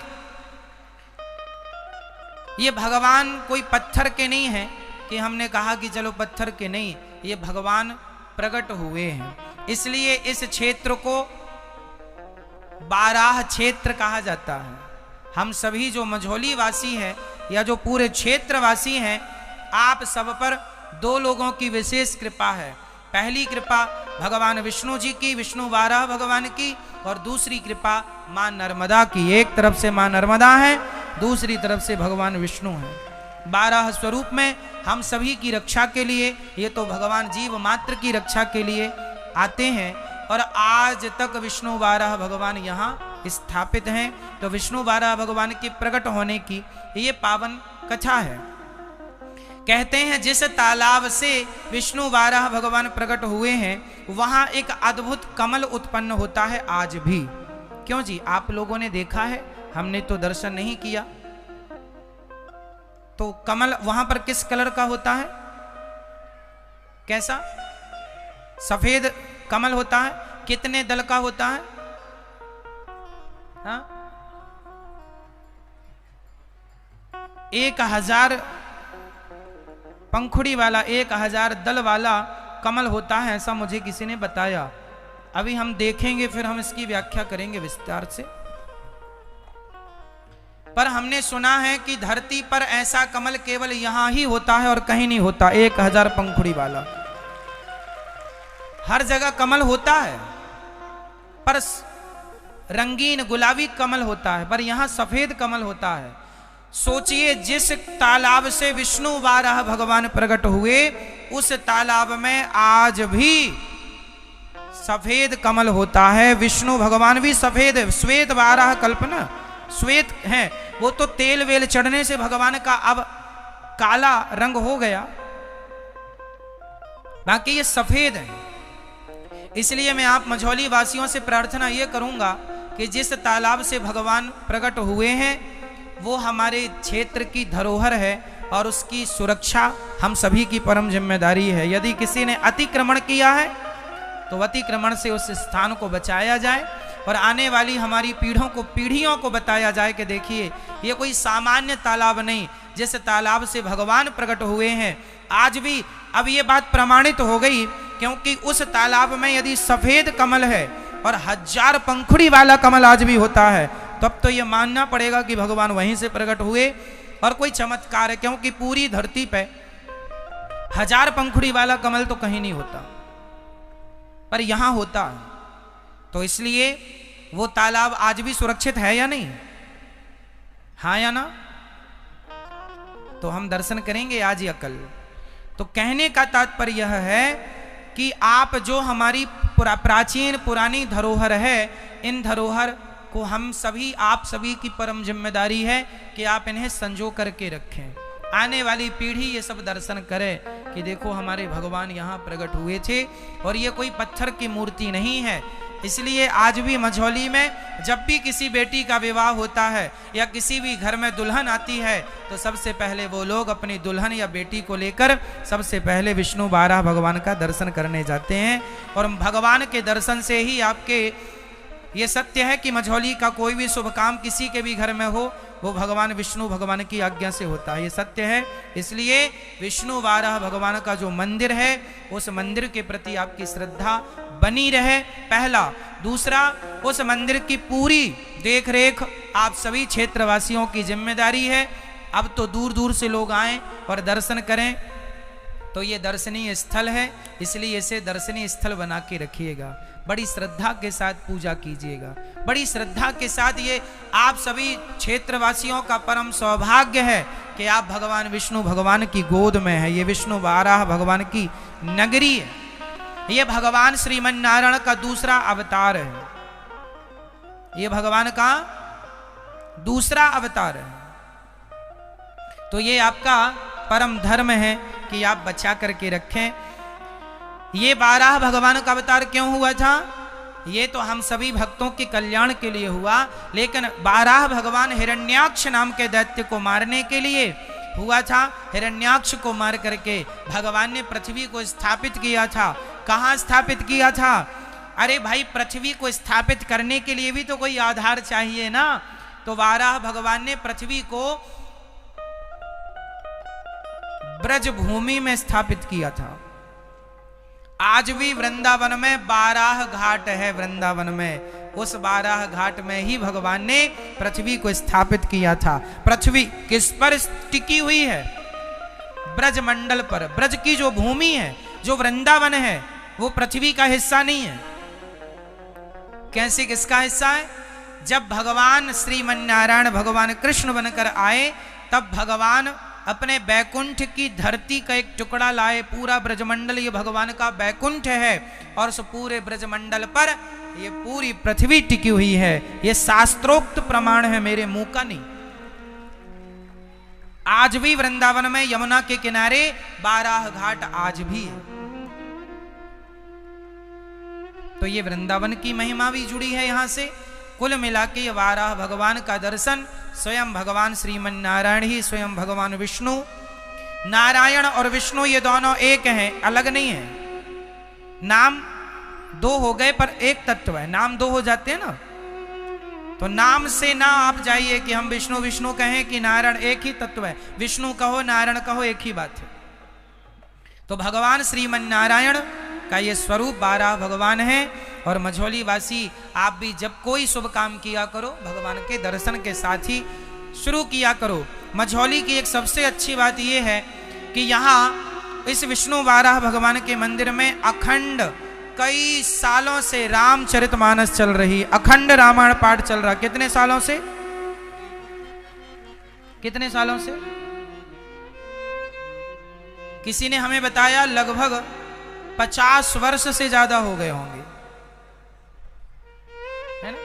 ये भगवान कोई पत्थर के नहीं है कि हमने कहा कि चलो पत्थर के, नहीं, ये भगवान प्रकट हुए हैं। इसलिए इस क्षेत्र को बाराह क्षेत्र कहा जाता है। हम सभी जो मझौली वासी हैं या जो पूरे क्षेत्र वासी हैं, आप सब पर दो लोगों की विशेष कृपा है। पहली कृपा भगवान विष्णु जी की, विष्णु बारह भगवान की, और दूसरी कृपा मां नर्मदा की। एक तरफ से मां नर्मदा है, दूसरी तरफ से भगवान विष्णु है। 12 स्वरूप में हम सभी की रक्षा के लिए, ये तो भगवान जीव मात्र की रक्षा के लिए आते हैं, और आज तक विष्णु बारह भगवान यहाँ स्थापित हैं। तो विष्णु बारह भगवान के प्रकट होने की ये पावन कथा है। कहते हैं जिस तालाब से विष्णु बारह भगवान प्रकट हुए हैं, वहां एक अद्भुत कमल उत्पन्न होता है आज भी। क्यों जी, आप लोगों ने देखा है, हमने तो दर्शन नहीं किया। तो कमल वहां पर किस कलर का होता है, कैसा? सफेद कमल होता है। कितने दल का होता है? हाँ? 1000 पंखुड़ी वाला, 1000 दल वाला कमल होता है, ऐसा मुझे किसी ने बताया। अभी हम देखेंगे, फिर हम इसकी व्याख्या करेंगे विस्तार से। पर हमने सुना है कि धरती पर ऐसा कमल केवल यहां ही होता है और कहीं नहीं होता। 1000 पंखुड़ी वाला, हर जगह कमल होता है, पर रंगीन गुलाबी कमल होता है, पर यहां सफेद कमल होता है। सोचिए, जिस तालाब से विष्णु बारह भगवान प्रकट हुए, उस तालाब में आज भी सफेद कमल होता है। विष्णु भगवान भी सफेद है, श्वेत बारह कल्पना श्वेत है। वो तो तेल वेल चढ़ने से भगवान का अब काला रंग हो गया, बाकी ये सफेद है। इसलिए मैं आप मझौली वासियों से प्रार्थना ये करूंगा कि जिस तालाब से भगवान प्रकट हुए हैं, वो हमारे क्षेत्र की धरोहर है और उसकी सुरक्षा हम सभी की परम जिम्मेदारी है। यदि किसी ने अतिक्रमण किया है, तो अतिक्रमण से उस स्थान को बचाया जाए और आने वाली हमारी पीढ़ियों को बताया जाए कि देखिए, ये कोई सामान्य तालाब नहीं, जिस तालाब से भगवान प्रकट हुए हैं आज भी। अब ये बात प्रमाणित हो गई, क्योंकि उस तालाब में यदि सफेद कमल है और 1000 पंखुड़ी वाला कमल आज भी होता है, तब तो ये मानना पड़ेगा कि भगवान वहीं से प्रकट हुए और कोई चमत्कार है। क्योंकि पूरी धरती पे 1000 पंखुड़ी वाला कमल तो कहीं नहीं होता, पर यहां होता है। तो इसलिए वो तालाब आज भी सुरक्षित है या नहीं, हाँ या ना? तो हम दर्शन करेंगे आज या कल। तो कहने का तात्पर्य यह है कि आप जो हमारी प्राचीन पुरानी धरोहर है, इन धरोहर को हम सभी, आप सभी की परम जिम्मेदारी है कि आप इन्हें संजो करके रखें। आने वाली पीढ़ी ये सब दर्शन करे कि देखो हमारे भगवान यहाँ प्रकट हुए थे, और ये कोई पत्थर की मूर्ति नहीं है। इसलिए आज भी मझौली में जब भी किसी बेटी का विवाह होता है या किसी भी घर में दुल्हन आती है, तो सबसे पहले वो लोग अपनी दुल्हन या बेटी को लेकर सबसे पहले विष्णु बारह भगवान का दर्शन करने जाते हैं। और भगवान के दर्शन से ही आपके ये सत्य है कि मझौली का कोई भी शुभ काम किसी के भी घर में हो वो भगवान विष्णु भगवान की आज्ञा से होता है, ये सत्य है। इसलिए विष्णु वाराह भगवान का जो मंदिर है उस मंदिर के प्रति आपकी श्रद्धा बनी रहे, पहला। दूसरा, उस मंदिर की पूरी देख रेख आप सभी क्षेत्रवासियों की जिम्मेदारी है। अब तो दूर दूर से लोग आएं और दर्शन करें, तो ये दर्शनीय स्थल है, इसलिए इसे दर्शनीय स्थल बना के रखिएगा। बड़ी श्रद्धा के साथ पूजा कीजिएगा, बड़ी श्रद्धा के साथ। ये आप सभी क्षेत्रवासियों का परम सौभाग्य है कि आप भगवान विष्णु भगवान की गोद में है। ये विष्णु वाराह भगवान की नगरी है, ये भगवान श्रीमन नारायण का दूसरा अवतार है, ये भगवान का दूसरा अवतार है। तो ये आपका परम धर्म है कि आप बचा करके रखें। ये वाराह भगवान का अवतार क्यों हुआ था? ये तो हम सभी भक्तों के कल्याण के लिए हुआ, लेकिन वाराह भगवान हिरण्याक्ष नाम के दैत्य को मारने के लिए हुआ था। हिरण्याक्ष को मार करके भगवान ने पृथ्वी को स्थापित किया था। कहाँ स्थापित किया था? अरे भाई, पृथ्वी को स्थापित करने के लिए भी तो कोई आधार चाहिए ना। तो वाराह भगवान ने पृथ्वी को ब्रज भूमि में स्थापित किया था। आज भी वृंदावन में बाराह घाट है, वृंदावन में उस बाराह घाट में ही भगवान ने पृथ्वी को स्थापित किया था। पृथ्वी किस पर टिकी हुई है? ब्रज मंडल पर। ब्रज की जो भूमि है, जो वृंदावन है, वो पृथ्वी का हिस्सा नहीं है। कैसे किसका हिस्सा है? जब भगवान श्रीमन नारायण भगवान कृष्ण बनकर आए, तब भगवान अपने बैकुंठ की धरती का एक टुकड़ा लाए। पूरा ब्रजमंडल ये भगवान का बैकुंठ है, और उस पूरे ब्रजमंडल पर ये पूरी पृथ्वी टिकी हुई है। ये शास्त्रोक्त प्रमाण है, मेरे मुंह का नहीं। आज भी वृंदावन में यमुना के किनारे बाराह घाट आज भी है। तो ये वृंदावन की महिमा भी जुड़ी है यहां से। कुल मिला के वाराह भगवान का दर्शन स्वयं भगवान श्रीमन नारायण ही, स्वयं भगवान विष्णु। नारायण और विष्णु ये दोनों एक हैं, अलग नहीं है। नाम दो हो गए पर एक तत्व है। नाम दो हो जाते हैं ना, तो नाम से ना आप जाइए कि हम विष्णु विष्णु कहें कि नारायण, एक ही तत्व है। विष्णु कहो नारायण कहो, एक ही बात है। तो भगवान श्रीमन नारायण का ये स्वरूप बाराह भगवान है। और मझौली वासी, आप भी जब कोई शुभ काम किया करो, भगवान के दर्शन के साथ ही शुरू किया करो। मझौली की एक सबसे अच्छी बात यह है कि यहाँ इस विष्णु वाराह भगवान के मंदिर में अखंड कई सालों से रामचरितमानस चल रही, अखंड रामायण पाठ चल रहा। कितने सालों से? कितने सालों से? किसी ने हमें बताया लगभग 50 वर्ष से ज्यादा हो गए होंगे, है ना?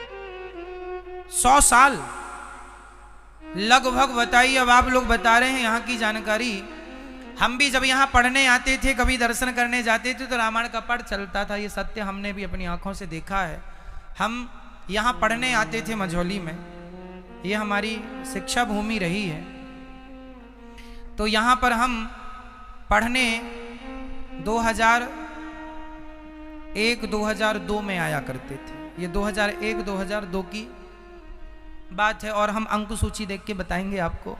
100 साल लगभग। बताइए, अब आप लोग बता रहे हैं यहाँ की जानकारी। हम भी जब यहाँ पढ़ने आते थे, कभी दर्शन करने जाते थे, तो रामायण का पाठ चलता था। ये सत्य हमने भी अपनी आंखों से देखा है। हम यहाँ पढ़ने आते थे मझौली में, ये हमारी शिक्षा भूमि रही है। तो यहाँ पर हम पढ़ने 2001-2002 में आया करते थे। ये 2001-2002 की बात है, और हम अंक सूची देख के बताएंगे आपको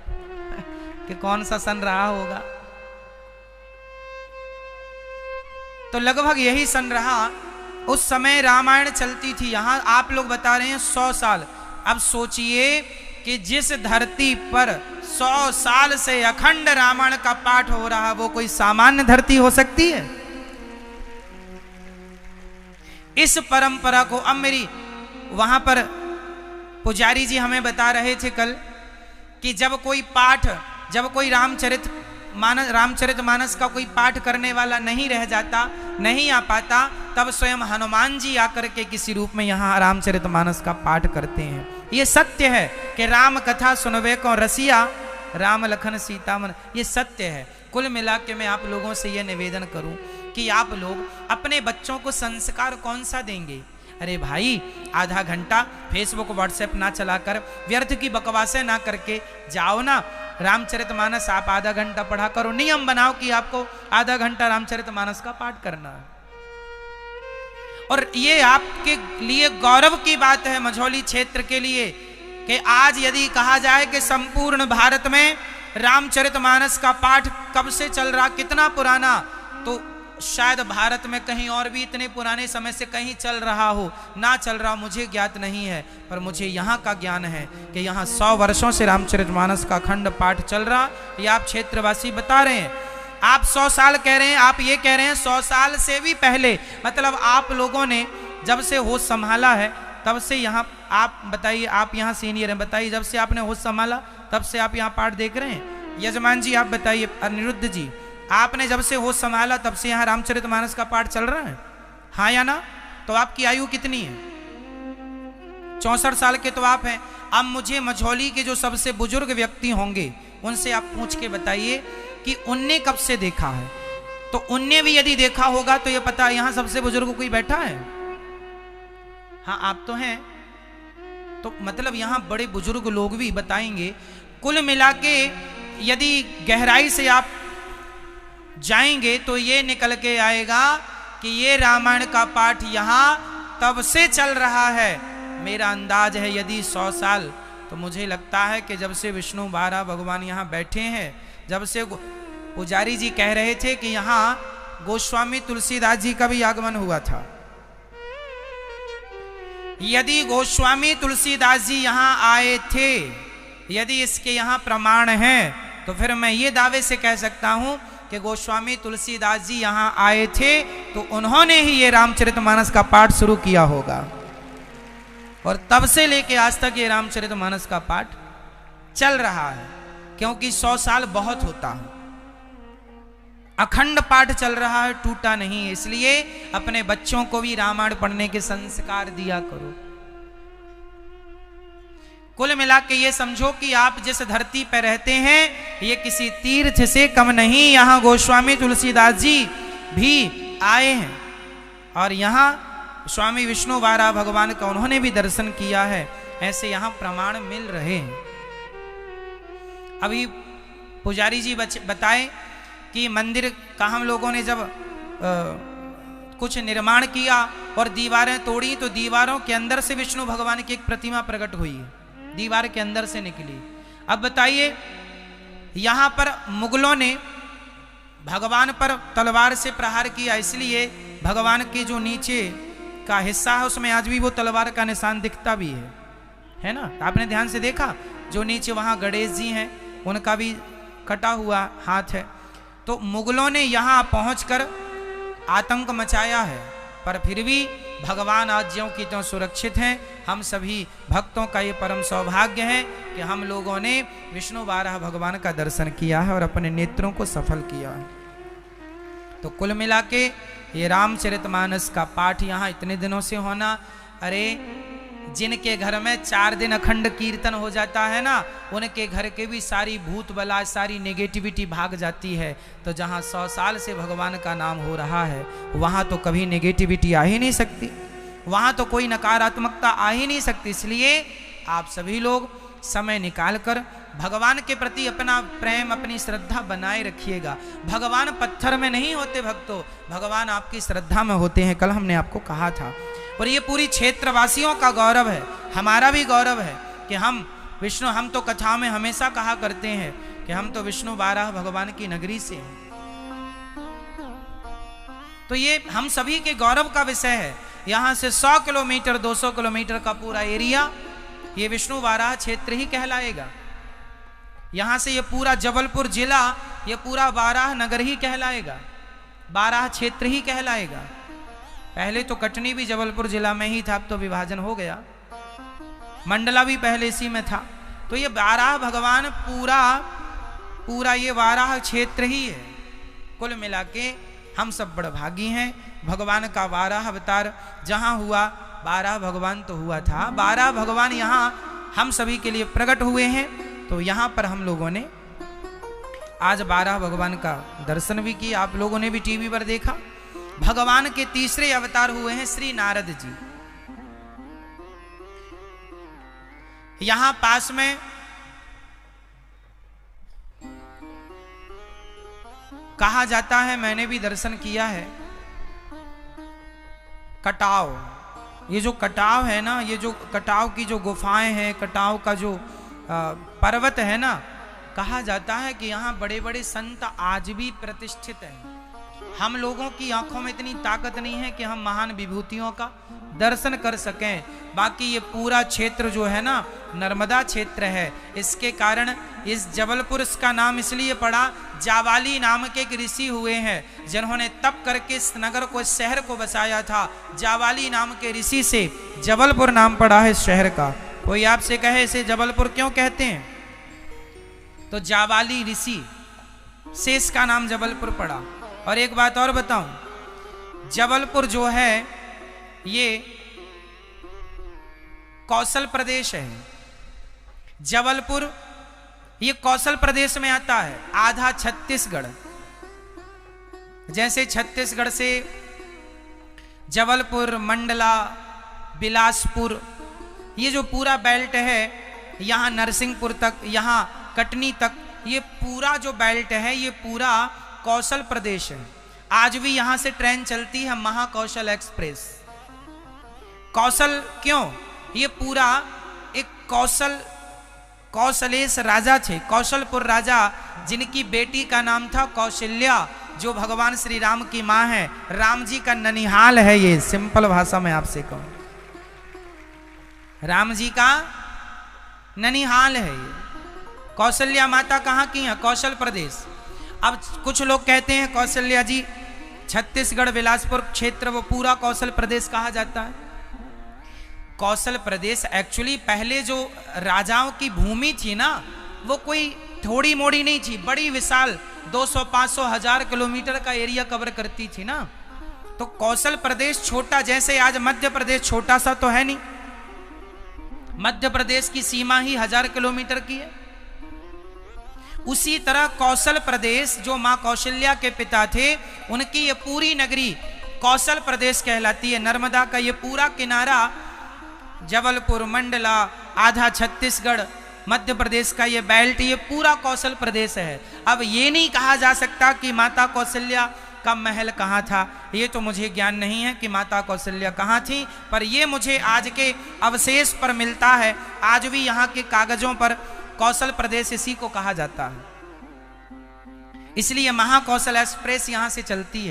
कि कौन सा सन रहा होगा। तो लगभग यही सन रहा। उस समय रामायण चलती थी। यहां आप लोग बता रहे हैं 100 साल। अब सोचिए कि जिस धरती पर 100 साल से अखंड रामायण का पाठ हो रहा, वो कोई सामान्य धरती हो सकती है? इस परंपरा को, अब मेरी वहां पर पुजारी जी हमें बता रहे थे कल कि जब कोई पाठ, जब कोई रामचरितमानस का कोई पाठ करने वाला नहीं रह जाता, नहीं आ पाता, तब स्वयं हनुमान जी आकर के किसी रूप में यहाँ रामचरितमानस का पाठ करते हैं। ये सत्य है कि राम कथा सुनवे को रसिया, राम लखन सीता मन, ये सत्य है। कुल मिला के मैं आप लोगों से यह निवेदन करूं कि आप लोग अपने बच्चों को संस्कार कौन सा देंगे? अरे भाई, आधा घंटा फेसबुक व्हाट्सएप ना चलाकर, व्यर्थ की बकवासें ना करके जाओ ना, रामचरितमानस आप आधा घंटा पढ़ा करो। नियम बनाओ कि आपको आधा घंटा रामचरितमानस का पाठ करना है। और ये आपके लिए गौरव की बात है मझौली क्षेत्र के लिए कि आज यदि कहा जाए कि संपूर्ण भारत में रामचरितमानस का पाठ कब से चल रहा, कितना पुराना, तो शायद भारत में कहीं और भी इतने पुराने समय से कहीं चल रहा हो, ना चल रहा मुझे ज्ञात नहीं है, पर मुझे यहाँ का ज्ञान है कि यहाँ 100 वर्षों से रामचरितमानस का अखंड पाठ चल रहा। ये आप क्षेत्रवासी बता रहे हैं। आप 100 साल कह रहे हैं, आप ये कह रहे हैं 100 साल से भी पहले, मतलब आप लोगों ने जब से होश संभाला है तब से यहाँ, आप बताइए, आप यहाँ सीनियर हैं, बताइए जब से आपने होश संभाला तब से आप यहाँ पाठ देख रहे हैं। यजमान जी आप बताइए, अनिरुद्ध जी आपने जब से होश संभाला तब से यहाँ रामचरितमानस का पाठ चल रहा है, हाँ या ना? तो आपकी आयु कितनी है? 64 साल के तो आप हैं। अब मुझे मझौली के जो सबसे बुजुर्ग व्यक्ति होंगे उनसे आप पूछ के बताइए कि उनने कब से देखा है। तो उनने भी यदि देखा होगा तो ये पता, यहाँ सबसे बुजुर्ग कोई बैठा है? हाँ आप तो हैं, तो मतलब यहाँ बड़े बुजुर्ग लोग भी बताएंगे। कुल मिला के यदि गहराई से आप जाएंगे तो ये निकल के आएगा कि ये रामायण का पाठ यहाँ तब से चल रहा है। मेरा अंदाज है यदि 100 साल, तो मुझे लगता है कि जब से विष्णु बारह भगवान यहाँ बैठे हैं, जब से पुजारी जी कह रहे थे कि यहाँ गोस्वामी तुलसीदास जी का भी आगमन हुआ था। यदि गोस्वामी तुलसीदास जी यहाँ आए थे, यदि इसके यहाँ प्रमाण है, तो फिर मैं ये दावे से कह सकता हूं कि गोस्वामी तुलसीदास जी यहाँ आए थे तो उन्होंने ही ये रामचरितमानस का पाठ शुरू किया होगा, और तब से लेके आज तक ये रामचरितमानस का पाठ चल रहा है। क्योंकि 100 साल बहुत होता है, अखंड पाठ चल रहा है, टूटा नहीं है। इसलिए अपने बच्चों को भी रामायण पढ़ने के संस्कार दिया करो। कुल मिला के ये समझो कि आप जिस धरती पर रहते हैं ये किसी तीर्थ से कम नहीं। यहाँ गोस्वामी तुलसीदास जी भी आए हैं और यहाँ स्वामी विष्णु बारह भगवान का उन्होंने भी दर्शन किया है, ऐसे यहाँ प्रमाण मिल रहे हैं। अभी पुजारी जी बताए कि मंदिर का हम लोगों ने जब कुछ निर्माण किया और दीवारें तोड़ी तो दीवारों के अंदर से विष्णु भगवान की एक प्रतिमा प्रकट हुई है, दीवार के अंदर से निकली। अब बताइए, यहां पर मुगलों ने भगवान पर तलवार से प्रहार किया, इसलिए भगवान के जो नीचे का हिस्सा है उसमें आज भी वो तलवार का निशान दिखता भी है ना? आपने ध्यान से देखा, जो नीचे वहां गणेश जी हैं उनका भी कटा हुआ हाथ है। तो मुगलों ने यहां पहुंचकर आतंक मचाया है, पर फिर भी भगवान आज ज्यों की त्यों सुरक्षित हैं। हम सभी भक्तों का ये परम सौभाग्य है कि हम लोगों ने विष्णु बारह भगवान का दर्शन किया है और अपने नेत्रों को सफल किया है। तो कुल मिला के ये रामचरितमानस का पाठ यहाँ इतने दिनों से होना, अरे जिनके घर में 4 दिन अखंड कीर्तन हो जाता है ना, उनके घर के भी सारी भूत बला, सारी नेगेटिविटी भाग जाती है। तो जहाँ 100 साल से भगवान का नाम हो रहा है वहाँ तो कभी नेगेटिविटी आ ही नहीं सकती, वहाँ तो कोई नकारात्मकता आ ही नहीं सकती। इसलिए आप सभी लोग समय निकाल कर भगवान के प्रति अपना प्रेम, अपनी श्रद्धा बनाए रखिएगा। भगवान पत्थर में नहीं होते भक्तों, भगवान आपकी श्रद्धा में होते हैं। कल हमने आपको कहा था, और ये पूरी क्षेत्रवासियों का गौरव है, हमारा भी गौरव है कि हम तो कथा में हमेशा कहा करते हैं कि हम तो विष्णु बारह भगवान की नगरी से हैं। तो ये हम सभी के गौरव का विषय है। यहाँ से 100 किलोमीटर 200 किलोमीटर का पूरा एरिया ये विष्णु बारह क्षेत्र ही कहलाएगा। यहाँ से ये पूरा जबलपुर जिला, ये पूरा बारह नगर ही कहलाएगा, बारह क्षेत्र ही कहलाएगा। पहले तो कटनी भी जबलपुर जिला में ही था, अब तो विभाजन हो गया। मंडला भी पहले इसी में था। तो ये बारह भगवान पूरा ये बारह क्षेत्र ही है। कुल मिला के हम सब बड़ भागी हैं। भगवान का 12 अवतार जहाँ हुआ, 12 भगवान तो हुआ था, 12 भगवान यहाँ हम सभी के लिए प्रकट हुए हैं। तो यहाँ पर हम लोगों ने आज 12 भगवान का दर्शन भी किया, आप लोगों ने भी टीवी पर देखा। भगवान के तीसरे अवतार हुए हैं श्री नारद जी। यहां पास में कहा जाता है, मैंने भी दर्शन किया है, कटाव, ये जो कटाव है ना, ये जो कटाव की जो गुफाएं हैं, कटाव का जो पर्वत है ना, कहा जाता है कि यहाँ बड़े बड़े संत आज भी प्रतिष्ठित हैं। हम लोगों की आंखों में इतनी ताकत नहीं है कि हम महान विभूतियों का दर्शन कर सकें। बाकी ये पूरा क्षेत्र जो है ना नर्मदा क्षेत्र है, इसके कारण इस जबलपुर का नाम इसलिए पड़ा, जावाली नाम के एक ऋषि हुए हैं जिन्होंने तप करके इस नगर को, इस शहर को बसाया था। जावाली नाम के ऋषि से जबलपुर नाम पड़ा है इस शहर का। कोई आपसे कहे इसे जबलपुर क्यों कहते हैं, तो जावाली ऋषि से इसका नाम जबलपुर पड़ा। और एक बात और बताऊं, जबलपुर जो है ये कौशल प्रदेश है। जबलपुर ये कौशल प्रदेश में आता है, आधा छत्तीसगढ़। जैसे छत्तीसगढ़ से जबलपुर, मंडला, बिलासपुर, ये जो पूरा बेल्ट है, यहाँ नरसिंहपुर तक, यहाँ कटनी तक, ये पूरा जो बेल्ट है ये पूरा कौशल प्रदेश है। आज भी यहां से ट्रेन चलती है, महाकौशल एक्सप्रेस। कौशल क्यों, ये पूरा एक कौशलेश राजा थे, कौशलपुर राजा, जिनकी बेटी का नाम था कौशल्या, जो भगवान श्री राम की मां है। राम जी का ननिहाल है ये, सिंपल भाषा में आपसे कहूं, राम जी का ननिहाल है ये। कौशल्या माता कहाँ की है, कौशल प्रदेश। अब कुछ लोग कहते हैं कौशल्या जी छत्तीसगढ़ बिलासपुर क्षेत्र वो पूरा कौशल प्रदेश कहा जाता है। कौशल प्रदेश एक्चुअली पहले जो राजाओं की भूमि थी ना, वो कोई थोड़ी मोड़ी नहीं थी, बड़ी विशाल 200, 500, 1000 किलोमीटर का एरिया कवर करती थी ना। तो कौशल प्रदेश छोटा, जैसे आज मध्य प्रदेश छोटा सा तो है नहीं, मध्य प्रदेश की सीमा ही 1000 किलोमीटर की है। उसी तरह कौशल प्रदेश जो मां कौशल्या के पिता थे, उनकी ये पूरी नगरी कौशल प्रदेश कहलाती है। नर्मदा का ये पूरा किनारा, जबलपुर, मंडला, आधा छत्तीसगढ़, मध्य प्रदेश का ये बेल्ट, ये पूरा कौशल प्रदेश है। अब ये नहीं कहा जा सकता कि माता कौशल्या का महल कहाँ था, ये तो मुझे ज्ञान नहीं है कि माता कौशल्या कहाँ थी, पर ये मुझे आज के अवशेष पर मिलता है। आज भी यहाँ के कागजों पर कौशल प्रदेश इसी को कहा जाता है, इसलिए महाकौशल एक्सप्रेस यहाँ से चलती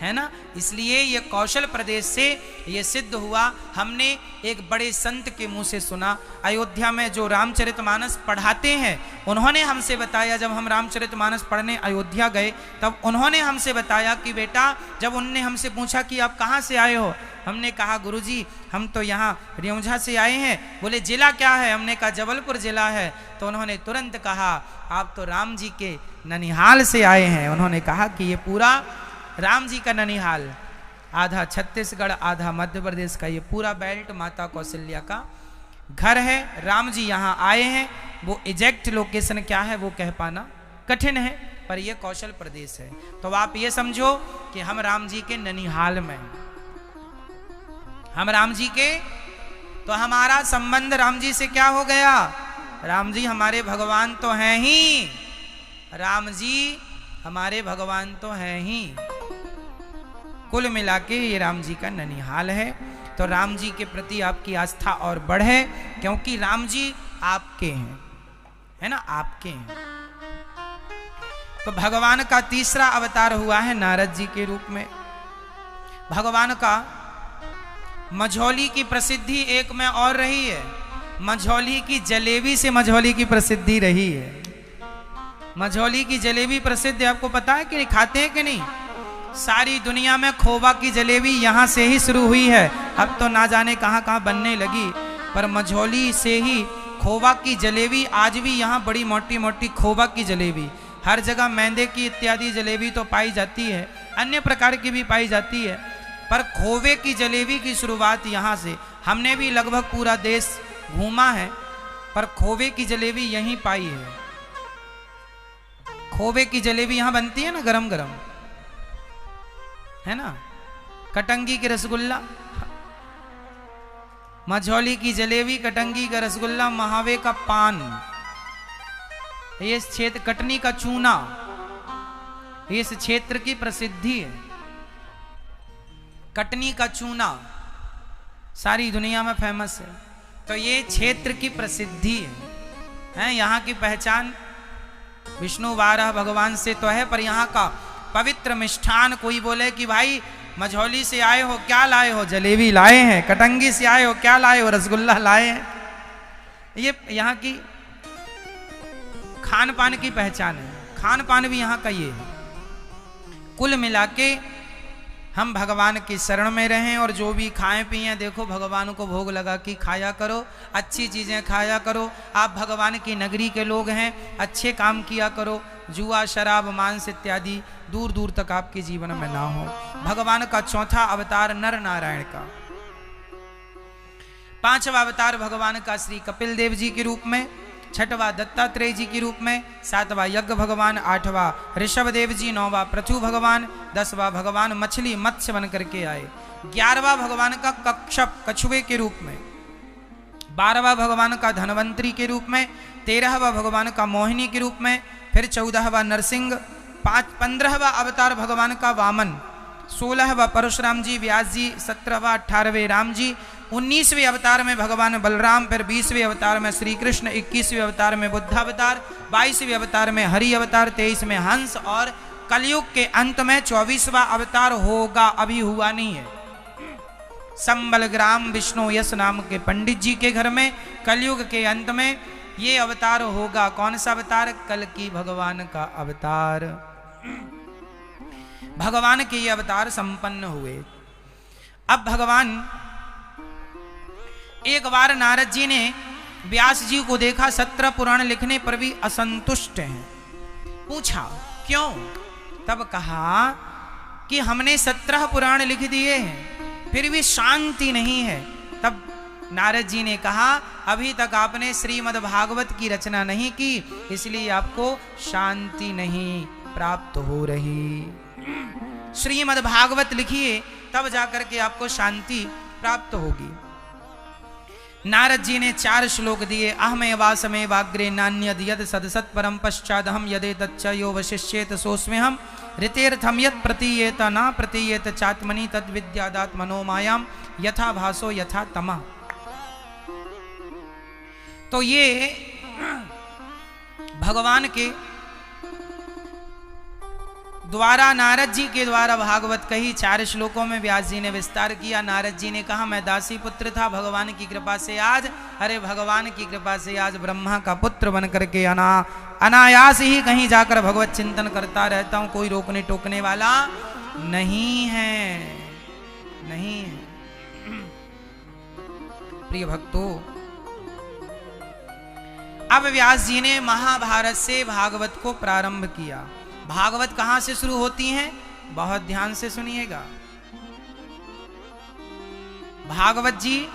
है ना। इसलिए ये कौशल प्रदेश से ये सिद्ध हुआ। हमने एक बड़े संत के मुंह से सुना, अयोध्या में जो रामचरितमानस पढ़ाते हैं, उन्होंने हमसे बताया, जब हम रामचरितमानस पढ़ने अयोध्या गए तब उन्होंने हमसे बताया कि बेटा, जब उनने हमसे पूछा कि आप कहाँ से आए हो, हमने कहा गुरुजी हम तो यहाँ रियौंझा से आए हैं। बोले जिला क्या है, हमने कहा जबलपुर जिला है। तो उन्होंने तुरंत कहा आप तो राम जी के ननिहाल से आए हैं। उन्होंने कहा कि ये पूरा राम जी का ननिहाल, आधा छत्तीसगढ़, आधा मध्य प्रदेश का ये पूरा बेल्ट माता कौशल्या का घर है। राम जी यहाँ आए हैं, वो एग्जैक्ट लोकेशन क्या है वो कह पाना कठिन है, पर ये कौशल प्रदेश है। तो आप ये समझो कि हम राम जी के ननिहाल में, हम राम जी के, तो हमारा संबंध राम जी से क्या हो गया, राम जी हमारे भगवान तो हैं ही, राम जी हमारे भगवान तो हैं ही। कुल मिला के ये राम जी का ननिहाल है। तो राम जी के प्रति आपकी आस्था और बढ़े, क्योंकि राम जी आपके हैं, है ना, आपके हैं। तो भगवान का तीसरा अवतार हुआ है नारद जी के रूप में। भगवान का मझौली की प्रसिद्धि एक में और रही है, मझौली की जलेबी से मझौली की प्रसिद्धि रही है। मझौली की जलेबी प्रसिद्ध है, आपको पता है कि नहीं, खाते हैं कि नहीं? सारी दुनिया में खोवा की जलेबी यहाँ से ही शुरू हुई है, अब तो ना जाने कहाँ कहाँ बनने लगी, पर मझौली से ही खोवा की जलेबी आज भी यहाँ बड़ी मोटी मोटी खोवा की जलेबी, हर जगह मैदे की इत्यादि जलेबी तो पाई जाती है, अन्य प्रकार की भी पाई जाती है, पर खोवे की जलेबी की शुरुआत यहाँ से। हमने भी लगभग पूरा देश घूमा है, पर खोवे की जलेबी यहीं पाई है। खोवे की जलेबी यहाँ बनती है ना, गरम गरम, है ना। कटंगी के रसगुल्ला, मझौली की जलेबी, कटंगी का रसगुल्ला, महावे का पान, ये इस क्षेत्र, कटनी का चूना, ये इस क्षेत्र की प्रसिद्धि है। कटनी का चूना सारी दुनिया में फेमस है। तो ये क्षेत्र की प्रसिद्धि है, यहाँ की पहचान विष्णु 12 भगवान से तो है, पर यहाँ का पवित्र मिष्ठान, कोई बोले कि भाई मझौली से आए हो, क्या लाए हो? जलेबी लाए हैं। कटंगी से आए हो, क्या लाए हो? रसगुल्ला लाए हैं। ये यहाँ की खान पान की पहचान है। खान पान भी यहाँ का ये है। कुल मिला के हम भगवान की शरण में रहें और जो भी खाएं पिएं, देखो भगवान को भोग लगा के खाया करो, अच्छी चीज़ें खाया करो। आप भगवान की नगरी के लोग हैं, अच्छे काम किया करो। जुआ, शराब, मांस इत्यादि दूर दूर तक आपके जीवन में ना हो। भगवान का चौथा अवतार नर नारायण का, पांचवा अवतार भगवान का श्री कपिल देव जी के रूप में, छठवां दत्तात्रेय जी के रूप में, सातवां यज्ञ भगवान, आठवां ऋषभ देव जी, नौवां पृथु भगवान, 10वां भगवान मछली मत्स्य बन करके आए, 11वां भगवान का कक्षप कछुए के रूप में, 12वां भगवान का धनवंतरी के रूप में, 13वां भगवान का मोहिनी के रूप में, फिर 14वां नरसिंह, 15वां अवतार भगवान का वामन, 16वां परशुराम जी व्यास जी, 17वां 18वें राम जी, 19वें अवतार में भगवान बलराम, फिर 20वें अवतार में श्री कृष्ण, 21वें अवतार में बुद्ध अवतार, 22वें अवतार में हरि अवतार, 23 में हंस, और कलयुग के अंत में 24वां अवतार होगा, अभी हुआ नहीं है। संबलग्राम विष्णु यश नाम के पंडित जी के घर में कलयुग के अंत में ये अवतार होगा। कौन सा अवतार? कल की भगवान का अवतार। भगवान के ये अवतार संपन्न हुए। अब भगवान एक बार नारद जी ने व्यास जी को देखा, 17 पुराण लिखने पर भी असंतुष्ट हैं। पूछा क्यों? तब कहा कि हमने 17 पुराण लिख दिए हैं, फिर भी शांति नहीं है। तब नारद जी ने कहा, अभी तक आपने श्रीमद् भागवत की रचना नहीं की, इसलिए आपको शांति नहीं प्राप्त हो रही। श्रीमद् भागवत लिखिए, तब जाकर के आपको शांति प्राप्त होगी। नारद जी ने 4 श्लोक दिए। अहमेवासमे वाग्रे नान्यद यद सदसत् परम पश्चादहम यदे तच्च यो वशिष्येत सोऽस्म्यहम् ऋतेर्थम यत् प्रतीयेत न प्रतीयेत चात्मनि तद् विद्यादात् मनोमायाम यथा भासो यथा तमः। तो ये भगवान के द्वारा, नारद जी के द्वारा भागवत कही। 4 श्लोकों में व्यास जी ने विस्तार किया। नारद जी ने कहा, मैं दासी पुत्र था, भगवान की कृपा से आज, भगवान की कृपा से आज ब्रह्मा का पुत्र बन करके अनायास ही कहीं जाकर भगवत चिंतन करता रहता हूं। कोई रोकने टोकने वाला नहीं है, नहीं है। प्रिय भक्तों, अब व्यास जी ने महाभारत से भागवत को प्रारंभ किया। भागवत कहां से शुरू होती हैं? बहुत ध्यान से सुनिएगा। भागवत जी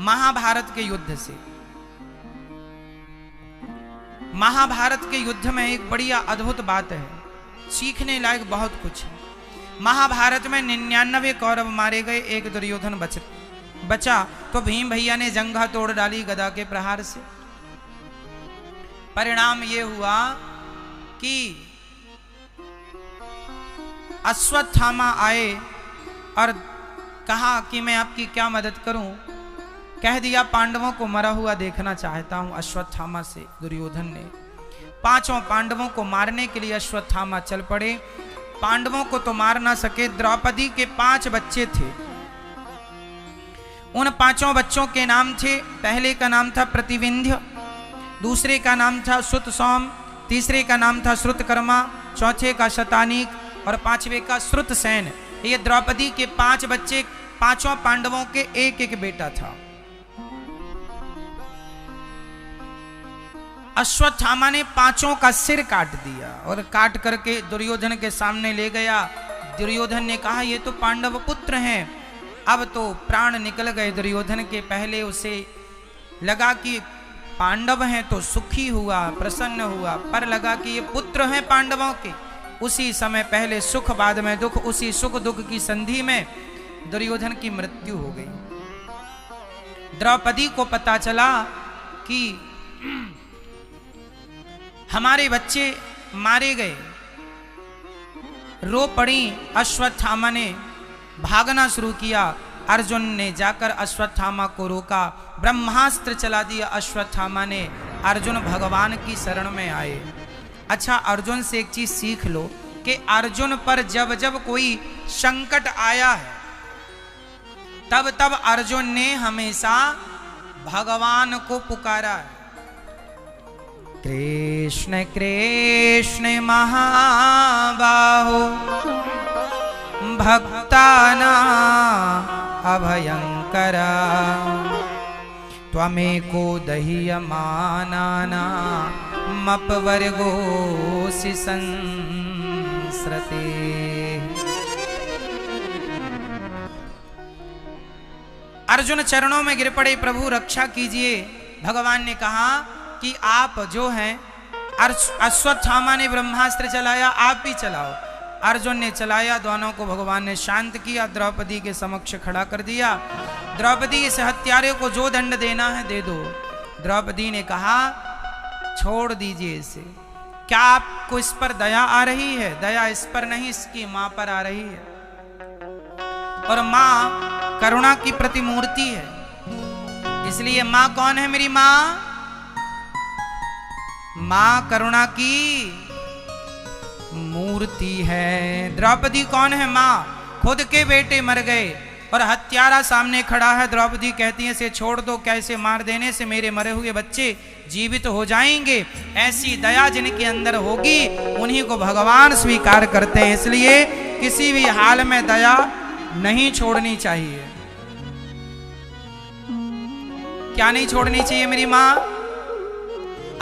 महाभारत के युद्ध से। महाभारत के युद्ध में एक बढ़िया अद्भुत बात है, सीखने लायक बहुत कुछ है। महाभारत में 99 कौरव मारे गए, एक दुर्योधन बचा। तो भीम भैया ने जंघा तोड़ डाली गदा के प्रहार से। परिणाम ये हुआ कि अश्वत्थामा आए और कहा कि मैं आपकी क्या मदद करूं। कह दिया, पांडवों को मरा हुआ देखना चाहता हूं। अश्वत्थामा से दुर्योधन ने 5 पांडवों को मारने के लिए अश्वत्थामा चल पड़े। पांडवों को तो मार ना सके। द्रौपदी के 5 बच्चे थे। उन 5 बच्चों के नाम थे, पहले का नाम था प्रतिविंध्य, दूसरे का नाम था सुत सौम, तीसरे का नाम था श्रुतकर्मा, चौथे का शतानीक और 5वें का श्रुतसेन। ये द्रौपदी के 5 बच्चे, 5 पांडवों के एक एक बेटा था। अश्वत्थामा ने 5 का सिर काट दिया और काट करके दुर्योधन के सामने ले गया। दुर्योधन ने कहा, ये तो पांडव पुत्र हैं। अब तो प्राण निकल गए दुर्योधन के। पहले उसे लगा कि पांडव हैं तो सुखी हुआ, प्रसन्न हुआ, पर लगा कि ये पुत्र हैं पांडवों के। उसी समय पहले सुख, बाद में दुख, उसी सुख दुख की संधि में दुर्योधन की मृत्यु हो गई। द्रौपदी को पता चला कि हमारे बच्चे मारे गए, रो पड़ी। अश्वत्थामा ने भागना शुरू किया। अर्जुन ने जाकर अश्वत्थामा को रोका, ब्रह्मास्त्र चला दिया अश्वत्थामा ने। अर्जुन भगवान की शरण में आए। अच्छा, अर्जुन से एक चीज सीख लो कि अर्जुन पर जब जब कोई संकट आया है तब तब अर्जुन ने हमेशा भगवान को पुकारा है। कृष्ण कृष्ण महाबाहो भक्ताना अभयंकरा त्वमेको दह्यमानाना मपवर्गोऽसि संस्रते। अर्जुन चरणों में गिर पड़े, प्रभु रक्षा कीजिए। भगवान ने कहा कि आप जो हैं, अश्वत्थामा ने ब्रह्मास्त्र चलाया, आप भी चलाओ। अर्जुन ने चलाया, दोनों को भगवान ने शांत किया, द्रौपदी के समक्ष खड़ा कर दिया। द्रौपदी, इस हत्यारे को जो दंड देना है दे दो। द्रौपदी ने कहा छोड़ दीजिए इसे। क्या आपको इस पर दया आ रही है? दया इस पर नहीं, इसकी मां पर आ रही है। और मां करुणा की प्रतिमूर्ति है, इसलिए मां कौन है? मेरी मां, मां करुणा की मूर्ति है। द्रौपदी कौन है? मां। खुद के बेटे मर गए और हत्यारा सामने खड़ा है। द्रौपदी कहती है इसे छोड़ दो, क्या इसे मार देने से मेरे मरे हुए बच्चे जीवित हो जाएंगे? ऐसी दया जिनके अंदर होगी उन्हीं को भगवान स्वीकार करते हैं। इसलिए किसी भी हाल में दया नहीं छोड़नी चाहिए। क्या नहीं छोड़नी चाहिए मेरी मां?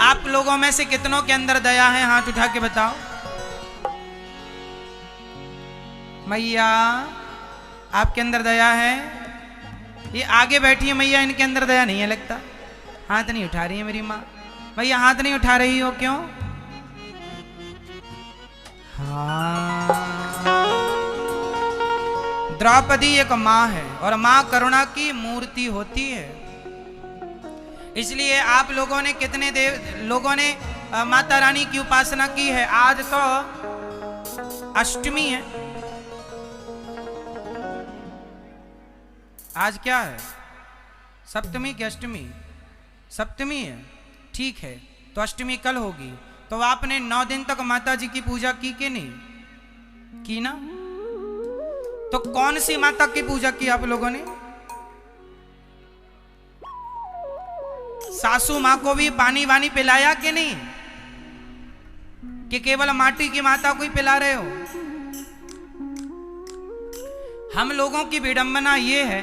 आप लोगों में से कितनों के अंदर दया है? हाथ उठा के बताओ। मैया, आपके अंदर दया है? ये आगे बैठी है मैया, इनके अंदर दया नहीं है लगता। हाथ नहीं उठा रही है मेरी माँ। भैया हाथ नहीं उठा रही हो, क्यों? हाँ, द्रौपदी एक माँ है और माँ करुणा की मूर्ति होती है। इसलिए आप लोगों ने कितने लोगों ने माता रानी की उपासना की है। आज तो अष्टमी है। आज क्या है? सप्तमी की अष्टमी? सप्तमी है, ठीक है। तो अष्टमी कल होगी। तो आपने 9 दिन तक माता जी की पूजा की कि नहीं की? ना। तो कौन सी माता की पूजा की आप लोगों ने? सासू माँ को भी पानी वानी पिलाया कि नहीं? कि केवल माटी की माता को ही पिला रहे हो? हम लोगों की विडंबना ये है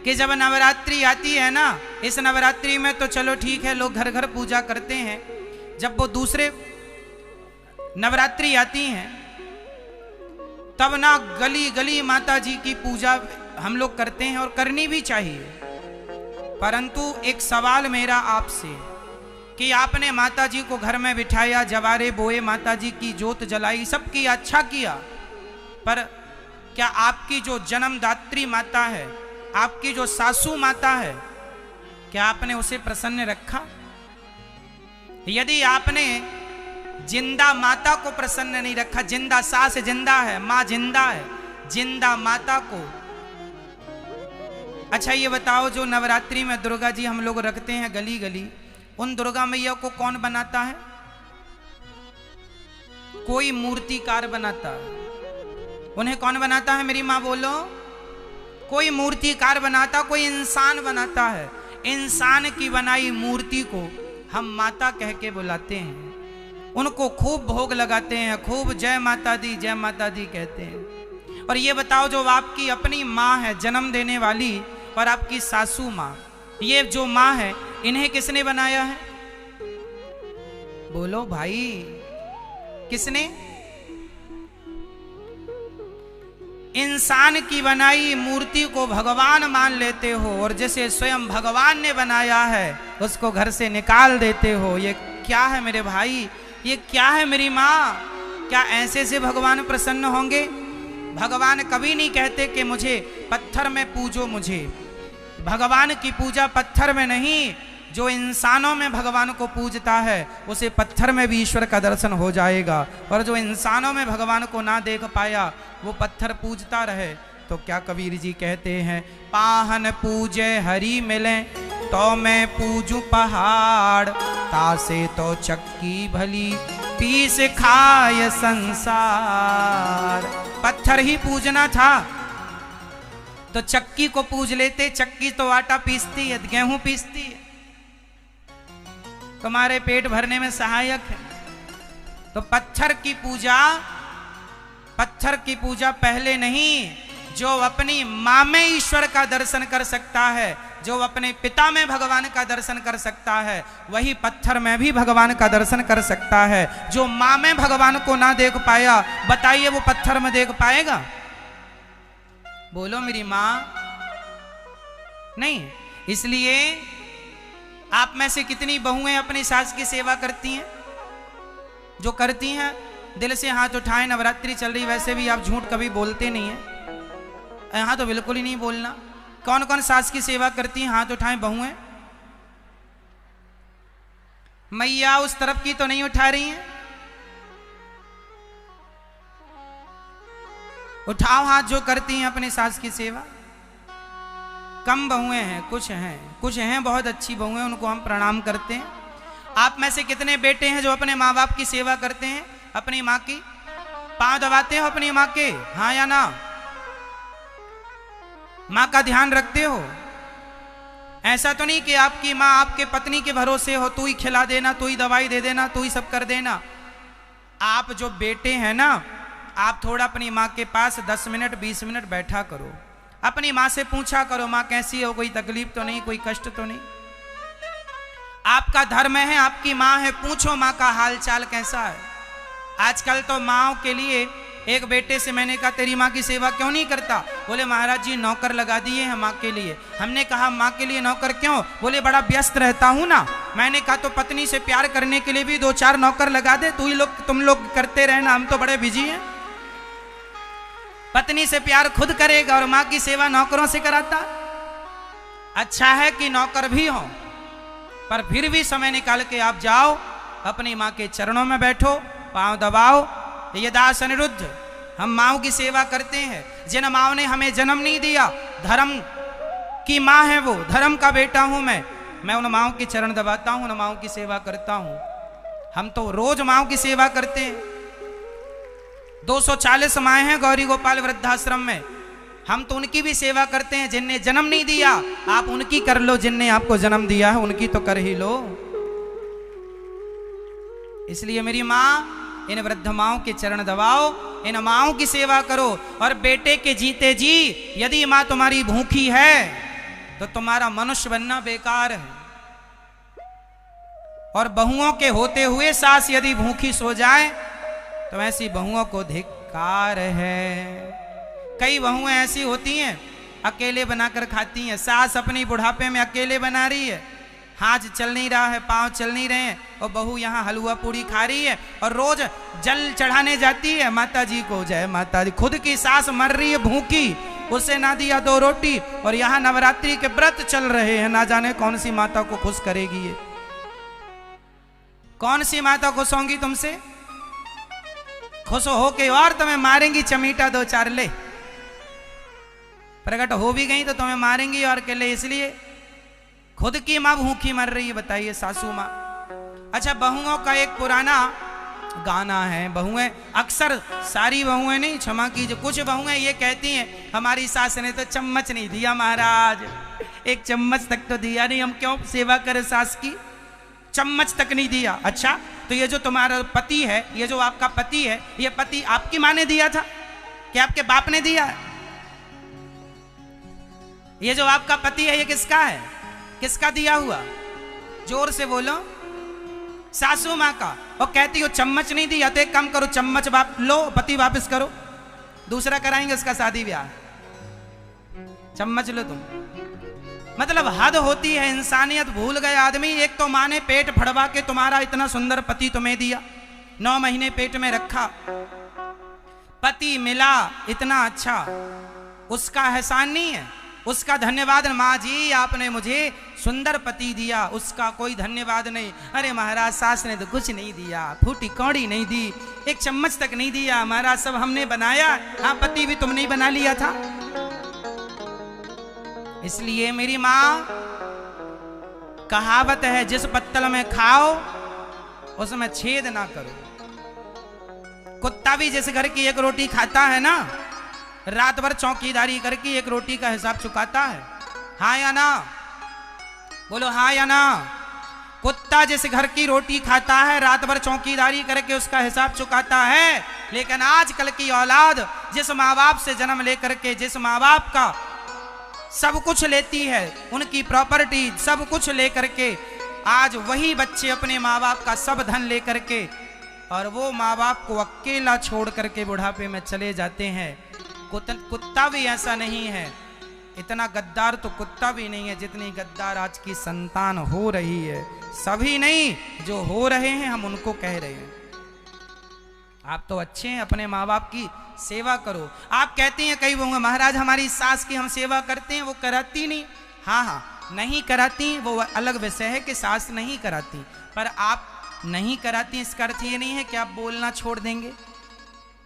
कि जब नवरात्रि आती है ना, इस नवरात्रि में तो चलो ठीक है, लोग घर घर पूजा करते हैं। जब वो दूसरे नवरात्रि आती हैं तब ना गली गली माता जी की पूजा हम लोग करते हैं और करनी भी चाहिए। परंतु एक सवाल मेरा आपसे कि आपने माता जी को घर में बिठाया, जवारे बोए, माता जी की जोत जलाई, सब किया, अच्छा किया, पर क्या आपकी जो जन्मदात्री माता है, आपकी जो सासू माता है, क्या आपने उसे प्रसन्न रखा? यदि आपने जिंदा माता को प्रसन्न नहीं रखा, जिंदा सास जिंदा है, माँ जिंदा है, जिंदा माता को। अच्छा ये बताओ, जो नवरात्रि में दुर्गा जी हम लोग रखते हैं गली गली, उन दुर्गा मैया को कौन बनाता है? कोई मूर्तिकार बनाता है। उन्हें कौन बनाता है मेरी माँ? बोलो। कोई मूर्तिकार बनाता, कोई इंसान बनाता है। इंसान की बनाई मूर्ति को हम माता कह के बुलाते हैं, उनको खूब भोग लगाते हैं, खूब जय माता दी कहते हैं। और ये बताओ, जो आपकी अपनी माँ है जन्म देने वाली और आपकी सासू माँ, ये जो माँ है, इन्हें किसने बनाया है? बोलो भाई, किसने? इंसान की बनाई मूर्ति को भगवान मान लेते हो और जैसे स्वयं भगवान ने बनाया है उसको घर से निकाल देते हो। ये क्या है मेरे भाई? ये क्या है मेरी माँ? क्या ऐसे से भगवान प्रसन्न होंगे? भगवान कभी नहीं कहते कि मुझे पत्थर में पूजो मुझे। भगवान की पूजा पत्थर में नहीं, जो इंसानों में भगवान को पूजता है उसे पत्थर में भी ईश्वर का दर्शन हो जाएगा। और जो इंसानों में भगवान को ना देख पाया वो पत्थर पूजता रहे, तो क्या कबीर जी कहते हैं, पाहन पूजे हरि मिले तो मैं पूजू पहाड़, तासे तो चक्की भली पीस खाय संसार। पत्थर ही पूजना था तो चक्की को पूज लेते, चक्की तो आटा पीसती है, गेहूं पीसती है, तुम्हारे पेट भरने में सहायक है। तो पत्थर की पूजा पहले नहीं, जो अपनी मां में ईश्वर का दर्शन कर सकता है, जो अपने पिता में भगवान का दर्शन कर सकता है, वही पत्थर में भी भगवान का दर्शन कर सकता है। जो मां में भगवान को ना देख पाया, बताइए वो पत्थर में देख पाएगा? बोलो मेरी मां नहीं। इसलिए आप में से कितनी बहुएं अपनी सास की सेवा करती हैं? जो करती हैं दिल से हाथ उठाएं। नवरात्रि चल रही, वैसे भी आप झूठ कभी बोलते नहीं हैं, यहां तो बिल्कुल ही नहीं बोलना। कौन कौन सास की सेवा करती हैं? हाथ उठाएं बहुएं। मैया उस तरफ की तो नहीं उठा रही हैं? उठाओ हाथ जो करती हैं अपनी सास की सेवा। कम बहुएं हैं, कुछ हैं बहुत अच्छी बहुएं, उनको हम प्रणाम करते हैं। आप में से कितने बेटे हैं जो अपने माँ बाप की सेवा करते हैं? अपनी माँ की पांव दबाते हो अपनी माँ के, हाँ या ना? माँ का ध्यान रखते हो? ऐसा तो नहीं कि आपकी माँ आपके पत्नी के भरोसे हो, तू ही खिला देना, तू ही दवाई दे देना, तू ही सब कर देना। आप जो बेटे हैं ना, आप थोड़ा अपनी माँ के पास 10 मिनट 20 मिनट बैठा करो, अपनी माँ से पूछा करो, माँ कैसी हो, कोई तकलीफ तो नहीं, कोई कष्ट तो नहीं? आपका धर्म है, आपकी माँ है, पूछो माँ का हाल चाल कैसा है। आजकल तो माँओं के लिए, एक बेटे से मैंने कहा तेरी माँ की सेवा क्यों नहीं करता? बोले महाराज जी नौकर लगा दिए हैं माँ के लिए। हमने कहा माँ के लिए नौकर क्यों? बोले बड़ा व्यस्त रहता हूँ ना। मैंने कहा तो पत्नी से प्यार करने के लिए भी 2-4 नौकर लगा दे, तुम लोग करते रहना, हम तो बड़े बिजी हैं। पत्नी से प्यार खुद करेगा और माँ की सेवा नौकरों से कराता। अच्छा है कि नौकर भी हो, पर फिर भी समय निकाल के आप जाओ, अपनी माँ के चरणों में बैठो, पांव दबाओ। ये दास अनिरुद्ध, हम माँओं की सेवा करते हैं। जिन माँओं ने हमें जन्म नहीं दिया, धर्म की माँ है वो, धर्म का बेटा हूं मैं उन माँओं के चरण दबाता हूं, उन माँओं की सेवा करता हूं। हम तो रोज माँओं की सेवा करते हैं। 240 माएँ हैं गौरी गोपाल वृद्धाश्रम में, हम तो उनकी भी सेवा करते हैं। जिनने जन्म नहीं दिया आप उनकी कर लो, जिनने आपको जन्म दिया है उनकी तो कर ही लो। इसलिए मेरी माँ, इन वृद्ध माओं के चरण दबाओ, इन माओं की सेवा करो। और बेटे के जीते जी यदि माँ तुम्हारी भूखी है तो तुम्हारा मनुष्य बनना बेकार है। और बहुओं के होते हुए सास यदि भूखी सो जाए तो ऐसी बहुओं को धिक्कार है। कई बहुएं ऐसी होती हैं अकेले बनाकर खाती हैं। सास अपनी बुढ़ापे में अकेले बना रही है, हाथ चल नहीं रहा है, पांव चल नहीं रहे हैं, और बहू यहाँ हलवा पूड़ी खा रही है और रोज जल चढ़ाने जाती है माता जी को, जय माता दी। खुद की सास मर रही है भूखी, उसे ना दिया 2 रोटी, और यहाँ नवरात्रि के व्रत चल रहे हैं। ना जाने कौन सी माता को खुश करेगी ये। कौन सी माता खुश होंगी तुमसे? खुश हो के और तुम्हें मारेंगी चमीटा 2-4 ले। प्रकट हो भी गई तो तुम्हें मारेंगी और के ले। इसलिए खुद की माँ भूखी मर रही है, बताइए सासू माँ। अच्छा, बहुओं का एक पुराना गाना है। बहुएं अक्सर, सारी बहुएं नहीं, क्षमा कीजिए, कुछ बहुएं ये कहती हैं हमारी सास ने तो चम्मच नहीं दिया महाराज, एक चम्मच तक तो दिया नहीं, हम क्यों सेवा करें सास की, चम्मच तक नहीं दिया। अच्छा, तो ये जो तुम्हारा पति है, ये जो आपका पति है, ये पति आपकी माँ ने दिया था कि आपके बाप ने दिया? ये जो आपका पति है ये किसका है? किसका दिया हुआ? जोर से बोलो। सासू माँ का। और कहती हो चम्मच नहीं दिया, तो एक काम करो, चम्मच लो, पति वापस करो, दूसरा कराएंगे उसका शादी ब्याह। चम्मच लो तुम। मतलब हद होती है, इंसानियत भूल गए आदमी। एक तो माँ ने पेट फड़वा के तुम्हारा इतना सुंदर पति तुम्हें दिया, 9 महीने पेट में रखा, पति मिला इतना अच्छा, उसका एहसान नहीं है, उसका धन्यवाद माँ जी आपने मुझे सुंदर पति दिया, उसका कोई धन्यवाद नहीं। अरे महाराज सास ने तो कुछ नहीं दिया, फूटी कौड़ी नहीं दी, एक चम्मच तक नहीं दिया महाराज, सब हमने बनाया। हाँ, पति भी तुमने ही बना लिया था। इसलिए मेरी माँ, कहावत है, जिस पत्तल में खाओ उसमें छेद ना करो। कुत्ता भी जिस घर की एक रोटी खाता है ना, रात भर चौकीदारी करके एक रोटी का हिसाब चुकाता है। हाँ या ना? बोलो हाँ या ना? कुत्ता जिस घर की रोटी खाता है, रात भर चौकीदारी करके उसका हिसाब चुकाता है। लेकिन आजकल की औलाद जिस माँ बाप से जन्म लेकर के, जिस माँ बाप का सब कुछ लेती है, उनकी प्रॉपर्टी सब कुछ लेकर के, आज वही बच्चे अपने माँ बाप का सब धन लेकर के और वो माँ बाप को अकेला छोड़ करके बुढ़ापे में चले जाते हैं। कुत्ता भी ऐसा नहीं है, इतना गद्दार तो कुत्ता भी नहीं है जितनी गद्दार आज की संतान हो रही है। सभी नहीं, जो हो रहे हैं हम उनको कह रहे हैं। आप तो अच्छे हैं, अपने माँ बाप की सेवा करो। आप कहते हैं कई होंगे, महाराज हमारी सास की हम सेवा करते हैं, वो कराती नहीं। हाँ हाँ, नहीं कराती, वो अलग विषय है कि सास नहीं कराती, पर आप नहीं कराती इसका अर्थ ये नहीं है कि आप बोलना छोड़ देंगे।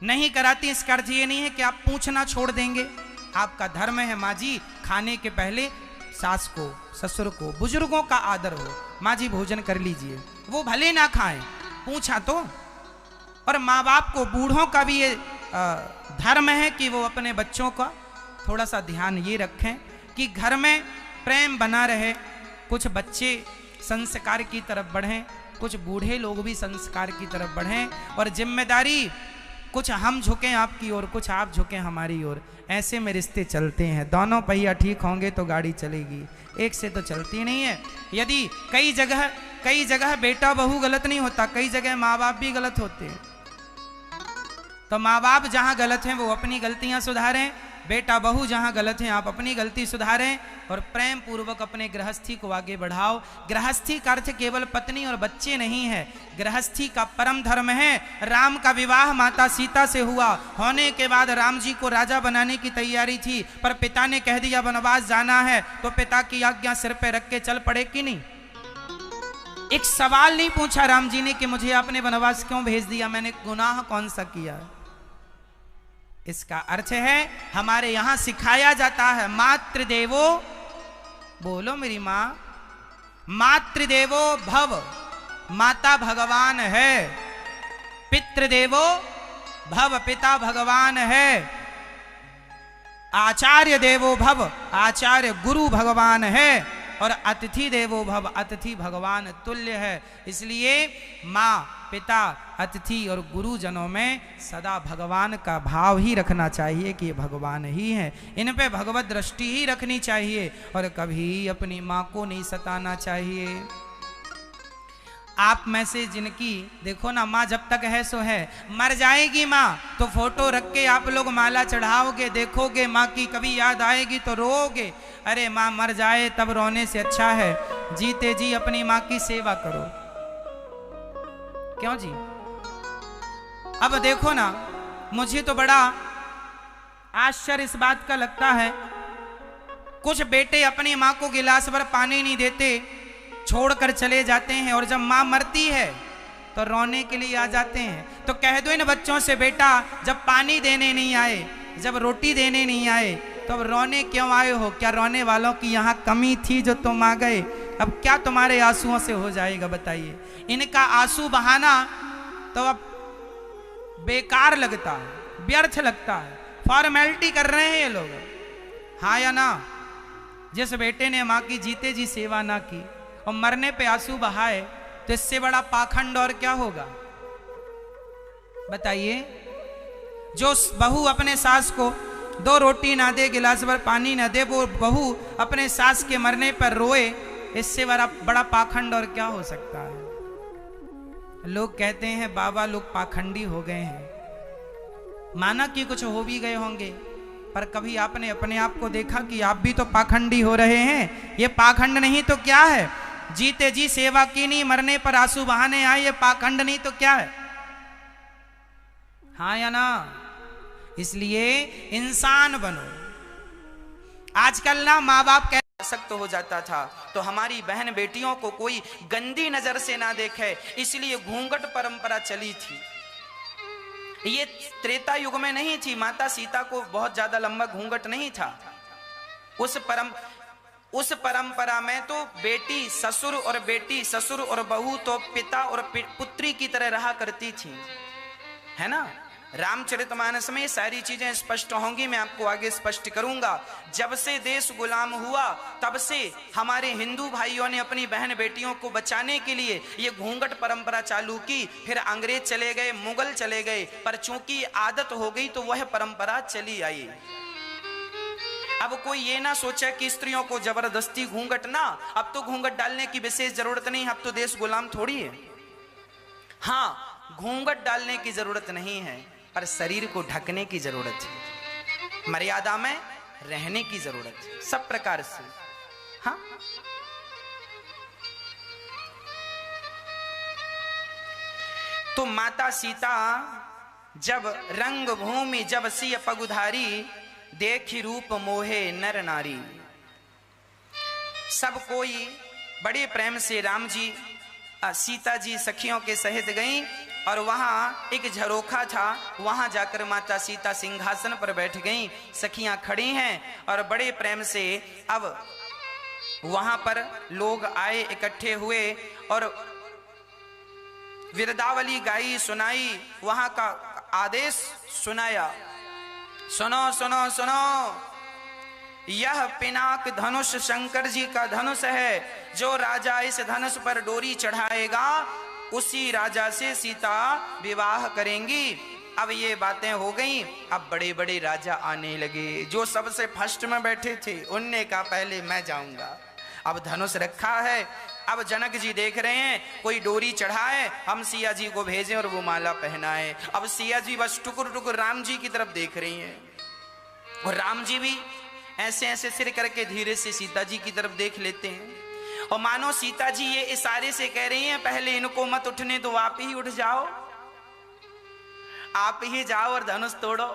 नहीं कराती इसका अर्थ ये नहीं है कि आप पूछना छोड़ देंगे। आपका धर्म है माँ जी, खाने के पहले सास को, ससुर को, बुजुर्गों का आदर हो। माँ जी भोजन कर लीजिए, वो भले ना खाएं, पूछा तो। और माँ बाप को, बूढ़ों का भी ये धर्म है कि वो अपने बच्चों का थोड़ा सा ध्यान ये रखें कि घर में प्रेम बना रहे। कुछ बच्चे संस्कार की तरफ बढ़ें, कुछ बूढ़े लोग भी संस्कार की तरफ बढ़ें, और जिम्मेदारी कुछ हम झुकें आपकी ओर, कुछ आप झुकें हमारी ओर। ऐसे में रिश्ते चलते हैं। दोनों पहिया ठीक होंगे तो गाड़ी चलेगी, एक से तो चलती नहीं है। यदि कई जगह बेटा बहू गलत नहीं होता, कई जगह माँ बाप भी गलत होते हैं। तो माँ बाप जहाँ गलत हैं वो अपनी गलतियाँ सुधारें, बेटा बहू जहाँ गलत हैं आप अपनी गलती सुधारें, और प्रेम पूर्वक अपने गृहस्थी को आगे बढ़ाओ। गृहस्थी का अर्थ केवल पत्नी और बच्चे नहीं है, गृहस्थी का परम धर्म है। राम का विवाह माता सीता से हुआ, होने के बाद राम जी को राजा बनाने की तैयारी थी, पर पिता ने कह दिया वनवास जाना है, तो पिता की आज्ञा सिर पे रख के चल पड़े कि नहीं? एक सवाल नहीं पूछा राम जी ने कि मुझे आपने वनवास क्यों भेज दिया, मैंने गुनाह कौन सा किया? इसका अर्थ है हमारे यहां सिखाया जाता है मातृदेवो, बोलो मेरी मां, मातृदेवो भव, माता भगवान है। पितृदेवो भव, पिता भगवान है। आचार्य देवो भव, आचार्य गुरु भगवान है। और अतिथि देवो भव, अतिथि भगवान तुल्य है। इसलिए माँ, पिता, अतिथि और गुरुजनों में सदा भगवान का भाव ही रखना चाहिए कि ये भगवान ही हैं। इन पे भगवत दृष्टि ही रखनी चाहिए और कभी अपनी माँ को नहीं सताना चाहिए। आप में से जिनकी देखो ना माँ जब तक है सो है, मर जाएगी माँ तो फोटो रख के आप लोग माला चढ़ाओगे, देखोगे माँ की, कभी याद आएगी तो रोओगे। अरे माँ मर जाए तब रोने से अच्छा है जीते जी अपनी माँ की सेवा करो। क्यों जी? अब देखो ना, मुझे तो बड़ा आश्चर्य इस बात का लगता है, कुछ बेटे अपनी माँ को गिलास भर पानी नहीं देते, छोड़कर चले जाते हैं, और जब माँ मरती है तो रोने के लिए आ जाते हैं। तो कह दो इन बच्चों से, बेटा जब पानी देने नहीं आए, जब रोटी देने नहीं आए, तो अब रोने क्यों आए हो? क्या रोने वालों की यहाँ कमी थी जो तुम आ गए? अब क्या तुम्हारे आंसुओं से हो जाएगा बताइए? इनका आंसू बहाना तो अब बेकार लगता है, व्यर्थ लगता है, फॉर्मेलिटी कर रहे हैं ये लोग। हाँ या ना? जिस बेटे ने माँ की जीते जी सेवा ना की और मरने पे आंसू बहाए, तो इससे बड़ा पाखंड और क्या होगा बताइए? जो बहू अपने सास को 2 रोटी ना दे, गिलास भर पानी ना दे, वो बहू अपने सास के मरने पर रोए, इससे बड़ा पाखंड और क्या हो सकता है? लोग कहते हैं बाबा लोग पाखंडी हो गए हैं। माना कि कुछ हो भी गए होंगे, पर कभी आपने अपने आप को देखा कि आप भी तो पाखंडी हो रहे हैं? ये पाखंड नहीं तो क्या है? जीते जी सेवा की नहीं, मरने पर आंसू बहाने आए, ये पाखंड नहीं तो क्या है? हाँ या ना? इसलिए इंसान बनो। आजकल ना माँ बाप कैसे सख्त हो जाता था तो हमारी बहन बेटियों को कोई गंदी नजर से ना देखे, इसलिए घूंघट परंपरा चली थी। ये त्रेता युग में नहीं थी, माता सीता को बहुत ज्यादा लंबा घूंघट नहीं था। उस परंपरा में तो बेटी ससुर और बेटी ससुर और बहू तो पिता और पुत्री की तरह रहा करती थी, है ना। रामचरितमानस में ये सारी चीजें स्पष्ट होंगी, मैं आपको आगे स्पष्ट करूंगा। जब से देश गुलाम हुआ तब से हमारे हिंदू भाइयों ने अपनी बहन बेटियों को बचाने के लिए ये घूंघट परंपरा चालू की। फिर अंग्रेज चले गए, मुगल चले गए, पर चूंकि आदत हो गई तो वह परंपरा चली आई। अब कोई ये ना सोचा कि स्त्रियों को जबरदस्ती घूंघट ना, अब तो घूंघट डालने की विशेष जरूरत नहीं, अब तो देश गुलाम थोड़ी है। हाँ, घूंघट डालने की जरूरत नहीं है, पर शरीर को ढकने की जरूरत है, मर्यादा में रहने की जरूरत है, सब प्रकार से। हाँ, तो माता सीता जब रंग भूमि जब सिय पगुधारी, देखी रूप मोहे नर नारी। सब कोई बड़े प्रेम से राम जी सीता जी सखियों के सहित गईं, और वहां एक झरोखा था, वहां जाकर माता सीता सिंहासन पर बैठ गईं। सखियां खड़ी हैं और बड़े प्रेम से अब वहां पर लोग आए, इकट्ठे हुए और विरदावली गाई, सुनाई, वहां का आदेश सुनाया। सुनो सुनो सुनो, यह पिनाक धनुष शंकर जी का धनुष है, जो राजा इस धनुष पर डोरी चढ़ाएगा उसी राजा से सीता विवाह करेंगी। अब ये बातें हो गई, अब बड़े बड़े राजा आने लगे। जो सबसे फर्स्ट में बैठे थे उनने कहा पहले मैं जाऊंगा। अब धनुष रखा है, अब जनक जी देख रहे हैं कोई डोरी चढ़ाए, हम सिया जी को भेजें और वो माला पहनाए। अब सिया जी बस टुकुर टुकुर राम जी की तरफ देख रही हैं, और राम जी भी ऐसे ऐसे सिर करके धीरे से सीता जी की तरफ देख लेते हैं, और मानो सीता जी ये इशारे से कह रही हैं पहले इनको मत उठने दो, आप ही उठ जाओ, आप ही जाओ और धनुष तोड़ो।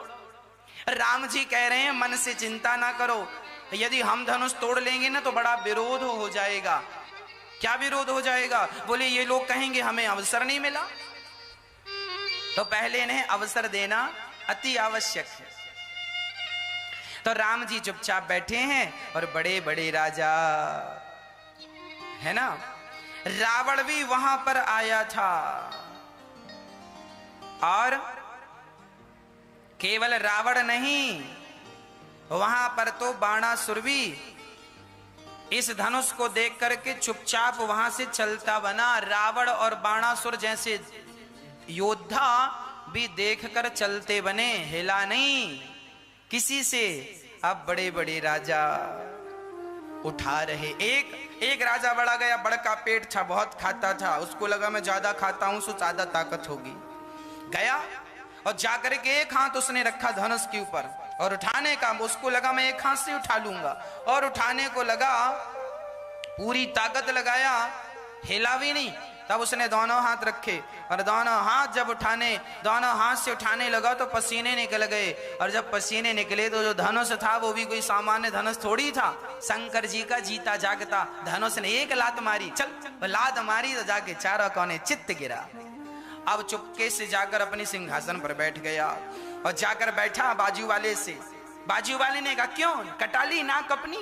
राम जी कह रहे हैं मन से चिंता ना करो, यदि हम धनुष तोड़ लेंगे ना तो बड़ा विरोध हो जाएगा। क्या विरोध हो जाएगा? बोले ये लोग कहेंगे हमें अवसर नहीं मिला, तो पहले इन्हें अवसर देना अति आवश्यक है। तो राम जी चुपचाप बैठे हैं और बड़े बड़े राजा, है ना। रावण भी वहां पर आया था, और केवल रावण नहीं, वहां पर तो बाणासुर भी इस धनुष को देख करके चुपचाप वहां से चलता बना। रावण और बाणासुर जैसे योद्धा भी देखकर चलते बने, हिला नहीं किसी से। अब बड़े बड़े राजा उठा रहे, एक राजा बड़ा गया, बड़का पेट था, बहुत खाता था, उसको लगा मैं ज्यादा खाता हूं तो ज्यादा ताकत होगी। गया और जाकर के एक हाथ उसने रखा धनुष के ऊपर, और उठाने का उसको लगा मैं एक हाथ से उठा लूंगा, और उठाने को लगा, पूरी ताकत लगाया, हिला भी नहीं। तब उसने दोनों हाथ रखे, और दोनों हाथ जब उठाने, दोनों हाथ से उठाने लगा तो पसीने निकल गए, और जब पसीने निकले तो जो धनुष था वो भी कोई सामान्य धनुष थोड़ी था, शंकर जी का जीता जागता धनुष ने एक लात मारी, चल लात मारी तो जाके चारों कोने चित्त गिरा। अब चुपके से जाकर अपने सिंहासन पर बैठ गया, और जाकर बैठा बाजू वाले से। बाजू वाले ने कहा क्यों कटाली नाक अपनी,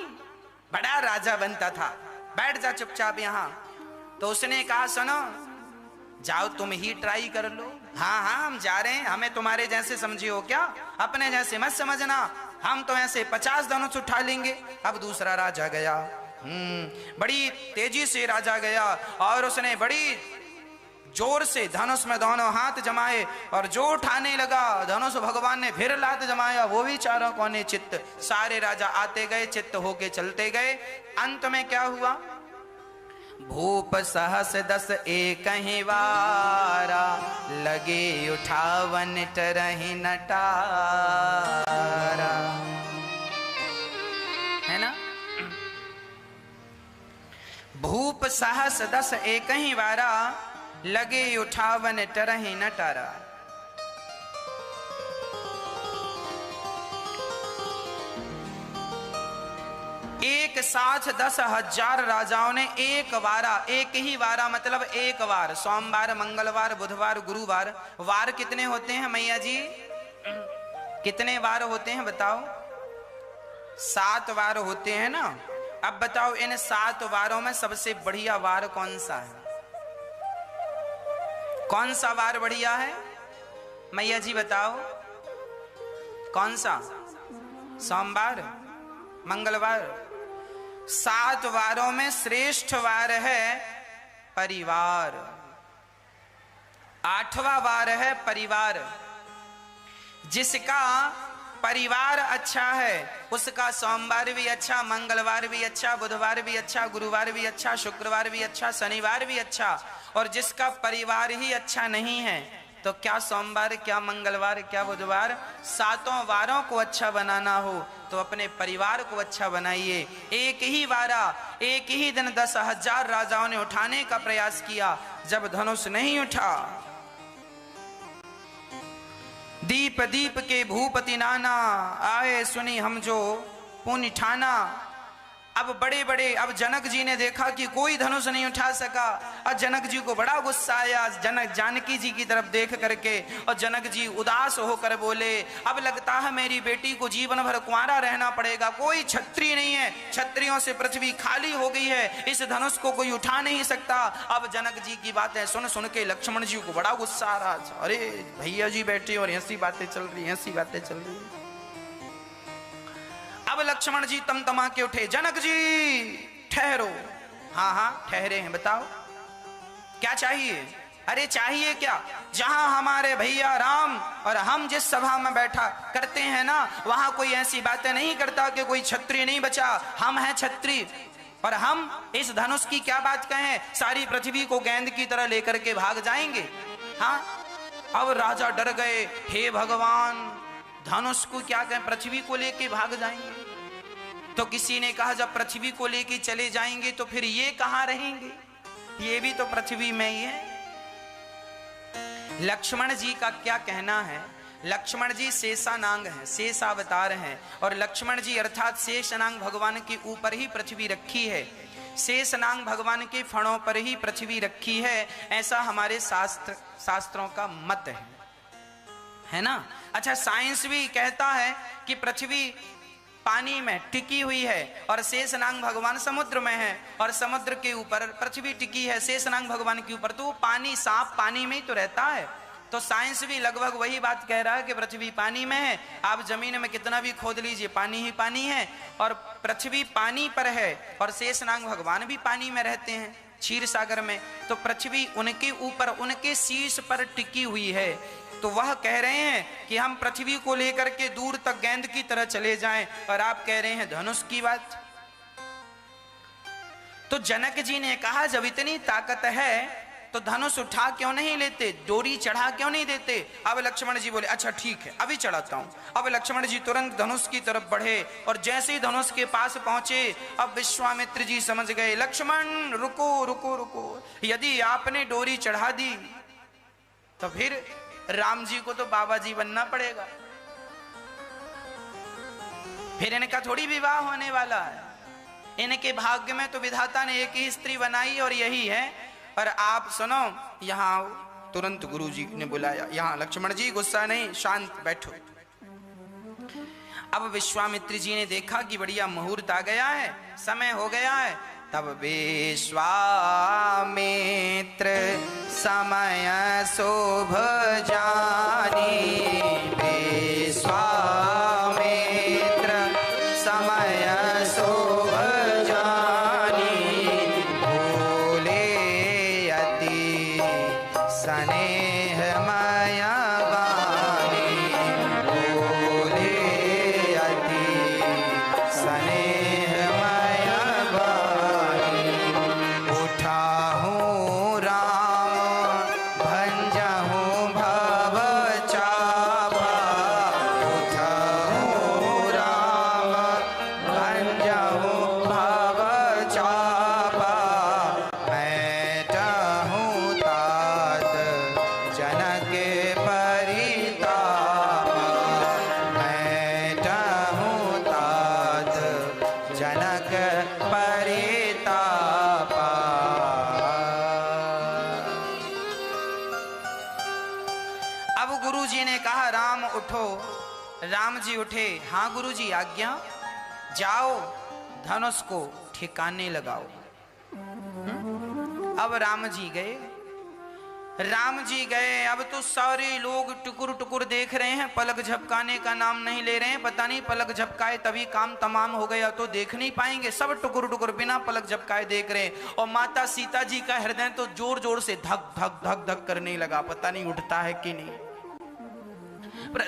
बड़ा राजा बनता था, बैठ जा चुपचाप यहाँ। तो उसने कहा सुनो, जाओ तुम ही ट्राई कर लो। हाँ हाँ हम जा रहे हैं, हमें तुम्हारे जैसे समझे हो क्या, अपने जैसे मत समझना, हम तो ऐसे 50 धनुष उठा लेंगे। अब दूसरा राजा गया, बड़ी तेजी से राजा गया, और उसने बड़ी जोर से धनुष में दोनों हाथ जमाए, और जो उठाने लगा धनुष भगवान ने फिर लात जमाया, वो भी चारों कोने चित्त। सारे राजा आते गए, चित्त होके चलते गए। अंत में क्या हुआ? भूप सहस 10 एक ही वारा, लगे उठावन टरहि नटारा, है ना। भूप सहस 10 एक ही वारा, लगे उठावन टरहि नटारा। एक साथ 10,000 राजाओं ने एक वारा, एक ही वारा मतलब एक वार, सोमवार मंगलवार बुधवार गुरुवार, वार कितने होते हैं मैया जी, कितने वार होते हैं बताओ? 7 वार होते हैं ना। अब बताओ इन 7 वारों में सबसे बढ़िया वार कौन सा है? कौन सा वार बढ़िया है? मैया जी बताओ कौन सा? सोमवार, मंगलवार। 7 वारों में श्रेष्ठ वार है परिवार। 8वां वार है परिवार। जिसका परिवार अच्छा है उसका सोमवार भी अच्छा, मंगलवार भी अच्छा, बुधवार भी अच्छा, गुरुवार भी अच्छा, शुक्रवार भी अच्छा, शनिवार भी अच्छा। और जिसका परिवार ही अच्छा नहीं है तो क्या सोमवार, क्या मंगलवार, क्या बुधवार? 7 वारों को अच्छा बनाना हो तो अपने परिवार को अच्छा बनाइए। एक ही वारा, एक ही दिन 10,000 राजाओं ने उठाने का प्रयास किया, जब धनुष नहीं उठा। दीप दीप के भूपति नाना, आए सुनी हम जो पुण्य ठाना। अब बड़े बड़े, अब जनक जी ने देखा कि कोई धनुष नहीं उठा सका, और जनक जी को बड़ा गुस्सा आया जानकी जी की तरफ देख करके, और जनक जी उदास होकर बोले, अब लगता है मेरी बेटी को जीवन भर कुंवारा रहना पड़ेगा। कोई क्षत्रिय नहीं है, क्षत्रियों से पृथ्वी खाली हो गई है, इस धनुष को कोई उठा नहीं सकता। अब जनक जी की बातें सुन सुन के लक्ष्मण जी को बड़ा गुस्सा आ रहा। अरे भैया जी बैठे और ऐसी बातें चल रही, ऐसी बातें चल रही। अब लक्ष्मण जी तमतमा के उठे, जनक जी ठहरो। हाँ हाँ ठहरे हैं, बताओ क्या चाहिए? अरे चाहिए क्या? जहां हमारे भैया राम और हम जिस सभा में बैठा करते हैं ना, वहां कोई ऐसी बातें नहीं करता कि कोई क्षत्रिय नहीं बचा। हम हैं क्षत्रिय और हम इस धनुष की क्या बात कहें, सारी पृथ्वी को गेंद की तरह लेकर के भाग जाएंगे। हाँ, अब राजा डर गए, हे भगवान धनुष को क्या कहें, पृथ्वी को लेके भाग जाएंगे। तो किसी ने कहा जब पृथ्वी को लेके चले जाएंगे तो फिर ये कहां रहेंगे, ये भी तो पृथ्वी में ही है। लक्ष्मण जी का क्या कहना है? लक्ष्मण जी शेषानांग हैं, शेषावतार हैं, और लक्ष्मण जी अर्थात शेषनांग भगवान के ऊपर ही पृथ्वी रखी है। शेषनांग भगवान के फणों पर ही पृथ्वी रखी है, ऐसा हमारे शास्त्रों का मत है ना। अच्छा, साइंस भी कहता है कि पृथ्वी पानी में टिकी हुई है और शेषनांग भगवान समुद्र में है, और समुद्र के ऊपर पृथ्वी टिकी है शेषनांग भगवान के ऊपर, तो पानी, सांप पानी में ही तो रहता है। तो साइंस भी लगभग वही बात कह रहा है कि पृथ्वी पानी में है। आप जमीन में कितना भी खोद लीजिए, पानी ही पानी है, और पृथ्वी पानी पर है, और शेषनांग भगवान भी पानी में रहते हैं क्षीर सागर में। तो पृथ्वी उनके ऊपर, उनके शीर्ष पर टिकी हुई है। तो वह कह रहे हैं कि हम पृथ्वी को लेकर के दूर तक गेंद की तरह चले जाएं, और आप कह रहे हैं धनुष की बात। तो जनक जी ने कहा जब इतनी ताकत है तो धनुष उठा क्यों नहीं लेते, डोरी चढ़ा क्यों नहीं देते? अब लक्ष्मण जी बोले अच्छा ठीक है अभी चढ़ाता हूं। अब लक्ष्मण जी तुरंत धनुष की तरफ बढ़े, और जैसे ही धनुष के पास पहुंचे, अब विश्वामित्र जी समझ गए, लक्ष्मण रुको रुको रुको, यदि आपने डोरी चढ़ा दी तो फिर राम जी को तो बाबा जी बनना पड़ेगा, फिर इनका थोड़ी विवाह होने वाला है। इनके भाग्य में तो विधाता ने एक ही स्त्री बनाई और यही है। और आप सुनो, यहाँ आओ। तुरंत गुरु जी ने बुलाया, यहाँ लक्ष्मण जी गुस्सा नहीं, शांत बैठो। अब विश्वामित्र जी ने देखा कि बढ़िया मुहूर्त आ गया है, समय हो गया है। तब विश्वामित्र समय शोभ जानी, विश्वामित्र समय शोभ जानी, भोले अति स्नेह माया वाणी, भोले अति स्नेह माया वाणी, उठाहूँ राम भंजहूँ भव चाभा, उठाहूँ राम भंजहूँ भव चाभा, बैठहूँ तात जनक परितापा, बैठहूँ तात जनक परितापा। अब गुरु जी ने कहा राम उठो। राम जी उठे, हाँ गुरु जी आज्ञा। जाओ धनुष को ठिकाने लगाओ। अब राम जी गए, अब तो सारे लोग टुकुर टुकुर देख रहे हैं, पलक झपकाने का नाम नहीं ले रहे हैं। पता नहीं पलक झपकाए तभी काम तमाम हो गया तो देख नहीं पाएंगे। सब टुकुर टुकुर बिना पलक झपकाए देख रहे हैं। और माता सीता जी का हृदय तो जोर जोर से धक धक धक धक करने लगा, पता नहीं उठता है कि नहीं।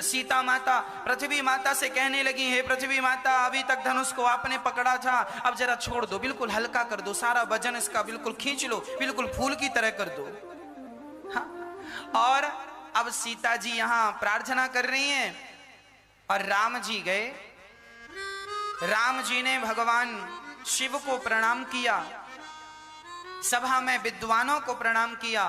सीता माता पृथ्वी माता से कहने लगी, हे पृथ्वी माता, अभी तक धनुष को आपने पकड़ा था, अब जरा छोड़ दो, बिल्कुल हल्का कर दो, सारा वजन इसका बिल्कुल खींच लो, बिल्कुल फूल की तरह कर दो। हाँ? और अब सीता जी यहां प्रार्थना कर रही हैं और राम जी गए। राम जी ने भगवान शिव को प्रणाम किया, सभा में विद्वानों को प्रणाम किया,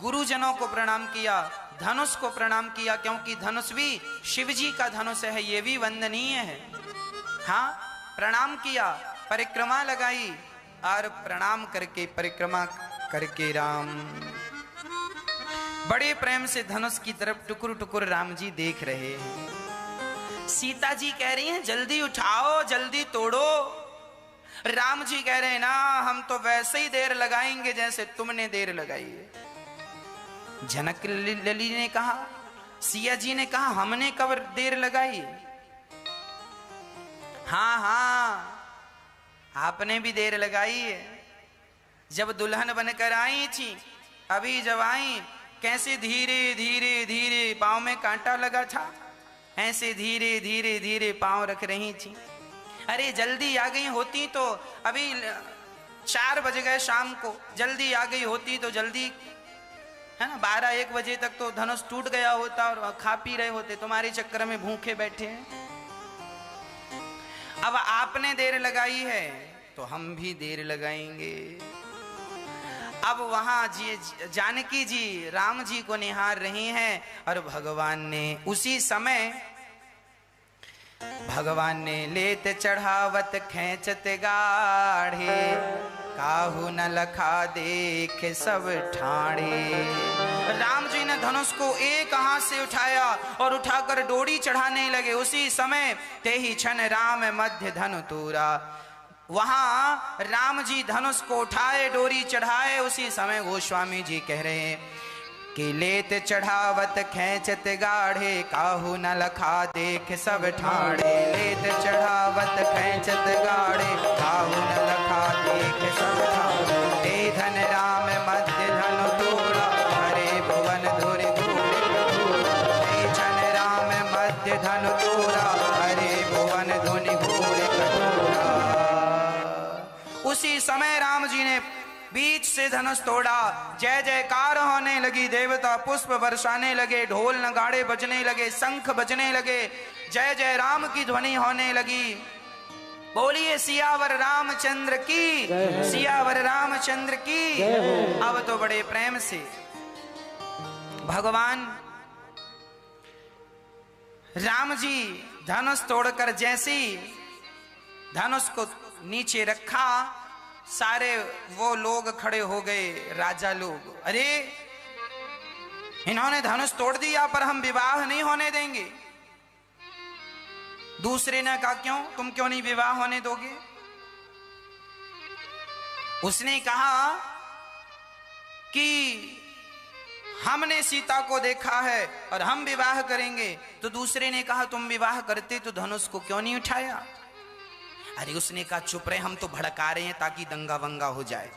गुरुजनों को प्रणाम किया, धनुष को प्रणाम किया, क्योंकि धनुष भी शिव जी का धनुष है, ये भी वंदनीय है। हाँ, प्रणाम किया, परिक्रमा लगाई और प्रणाम करके परिक्रमा करके राम बड़े प्रेम से धनुष की तरफ टुकुर टुकुर राम जी देख रहे हैं। सीता जी कह रही हैं जल्दी उठाओ, जल्दी तोड़ो। राम जी कह रहे हैं ना, हम तो वैसे ही देर लगाएंगे जैसे तुमने देर लगाई है। जनक लली ने कहा, सिया जी ने कहा, हमने कब देर लगाई? हाँ हाँ, आपने भी देर लगाई है। जब दुल्हन बनकर आई थी, अभी जब आई, कैसे धीरे धीरे धीरे पांव में कांटा लगा था, ऐसे धीरे धीरे धीरे पांव रख रही थी। अरे जल्दी आ गई होती तो अभी 4 बज गए शाम को, जल्दी आ गई होती तो जल्दी, है ना, 12-1 बजे तक तो धनुष टूट गया होता और खा पी रहे होते। तुम्हारे चक्कर में भूखे बैठे हैं। अब आपने देर लगाई है तो हम भी देर लगाएंगे। अब वहां जी जानकी जी राम जी को निहार रही हैं और भगवान ने उसी समय भगवान ने लेत चढ़ावत खेचत गाढ़े, काहू न लखा देख सब ठाणे। राम जी ने धनुष को एक हाथ से उठाया और उठाकर डोरी चढ़ाने लगे। उसी समय ते ही क्षण राम मध्य धनु तूरा। वहां राम जी धनुष को उठाए, डोरी चढ़ाए। उसी समय गोस्वामी जी कह रहे हैं कि लेत चढ़ावत खेचत गाढ़े, काहू न लखा देख सब ठाणे। लेत चढ़ावत खेचत गाढ़े, काहू न लखा देख सब ठाणे। ते धन राम मध्य धनु तोड़ा, हरे भुवन धुरि धूरि कठोरा। ते धन राम मध्य धनु तोड़ा, हरे भुवन धुनि घूरि कठोरा। उसी समय राम जी ने बीच से धनुष तोड़ा। जय जयकार होने लगी, देवता पुष्प बरसाने लगे, ढोल नगाड़े बजने लगे, शंख बजने लगे, जय जय राम की ध्वनि होने लगी। बोलिए सियावर रामचंद्र की, सियावर रामचंद्र की। अब तो बड़े प्रेम से भगवान राम जी धनुष तोड़कर जैसी धनुष को नीचे रखा, सारे वो लोग खड़े हो गए, राजा लोग। अरे इन्होंने धनुष तोड़ दिया पर हम विवाह नहीं होने देंगे। दूसरे ने कहा क्यों, तुम क्यों नहीं विवाह होने दोगे? उसने कहा कि हमने सीता को देखा है और हम विवाह करेंगे। तो दूसरे ने कहा तुम विवाह करते तो धनुष को क्यों नहीं उठाया? अरे उसने कहा चुप रहे, हम तो भड़का रहे हैं ताकि दंगा वंगा हो जाए।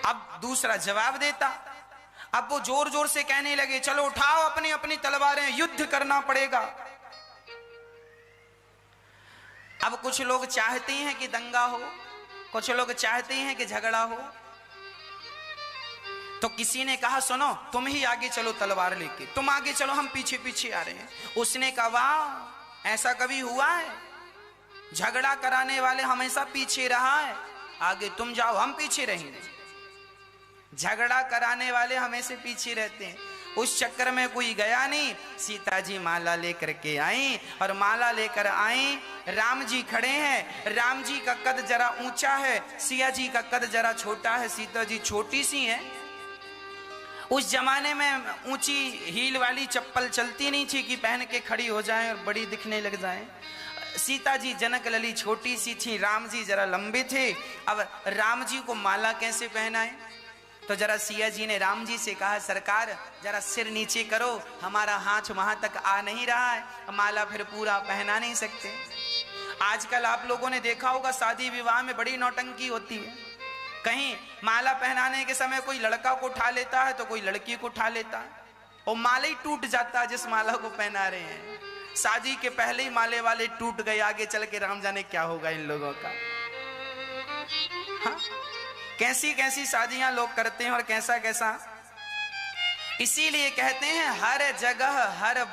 अब दूसरा जवाब देता। अब वो जोर जोर से कहने लगे चलो उठाओ अपनी अपनी तलवारें, युद्ध करना पड़ेगा। अब कुछ लोग चाहते हैं कि दंगा हो, कुछ लोग चाहते हैं कि झगड़ा हो। तो किसी ने कहा सुनो तुम ही आगे चलो तलवार लेके, तुम आगे चलो हम पीछे पीछे आ रहे हैं। उसने कहा वाह, ऐसा कभी हुआ है? झगड़ा कराने वाले हमेशा पीछे रहा है, आगे तुम जाओ हम पीछे रहेंगे। झगड़ा कराने वाले हमेशा पीछे रहते हैं। उस चक्कर में कोई गया नहीं। सीता जी माला लेकर के आई और माला लेकर आई। राम जी खड़े हैं। राम जी का कद जरा ऊंचा है, सिया जी का कद जरा छोटा है, सीता जी छोटी सी है। उस जमाने में ऊंची हील वाली चप्पल चलती नहीं थी कि पहन के खड़ी हो जाएं और बड़ी दिखने लग जाएं। सीता जी जनक लली छोटी सी थी, राम जी जरा लंबे थे। अब राम जी को माला कैसे पहनाए? तो जरा सिया जी ने राम जी से कहा, सरकार जरा सिर नीचे करो, हमारा हाथ वहां तक आ नहीं रहा है, माला फिर पूरा पहना नहीं सकते। आजकल आप लोगों ने देखा होगा शादी विवाह में बड़ी नौटंकी होती है। कहीं माला पहनाने के समय कोई लड़का को उठा लेता है तो कोई लड़की को उठा लेता है, और माला ही टूट जाता है जिस माला को पहना रहे हैं। शादी के पहले ही माले वाले टूट गए, आगे चल के राम जाने क्या होगा इन लोगों का। हाँ? कैसी कैसी शादियां लोग करते हैं और कैसा कैसा। इसीलिए कहते हैं हर जगह हर,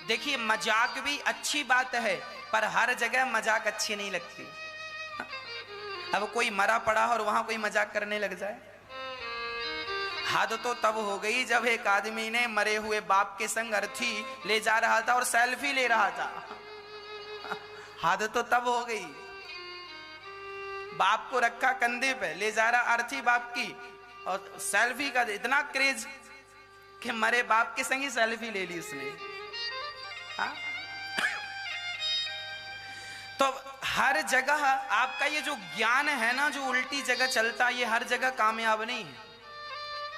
देखिए मजाक भी अच्छी बात है पर हर जगह मजाक अच्छी नहीं लगती। अब कोई मरा पड़ा और वहां कोई मजाक करने लग जाए, हद तो तब हो गई जब एक आदमी ने मरे हुए बाप के संग अर्थी ले जा रहा था और सेल्फी ले रहा था। हद तो तब हो गई, बाप को रखा कंधे पे, ले जा रहा अर्थी बाप की, और सेल्फी का इतना क्रेज कि मरे बाप के संग ही सेल्फी ले ली उसने। हाँ? तो हर जगह आपका ये जो ज्ञान है ना, जो उल्टी जगह चलता है, ये हर जगह कामयाब नहीं है।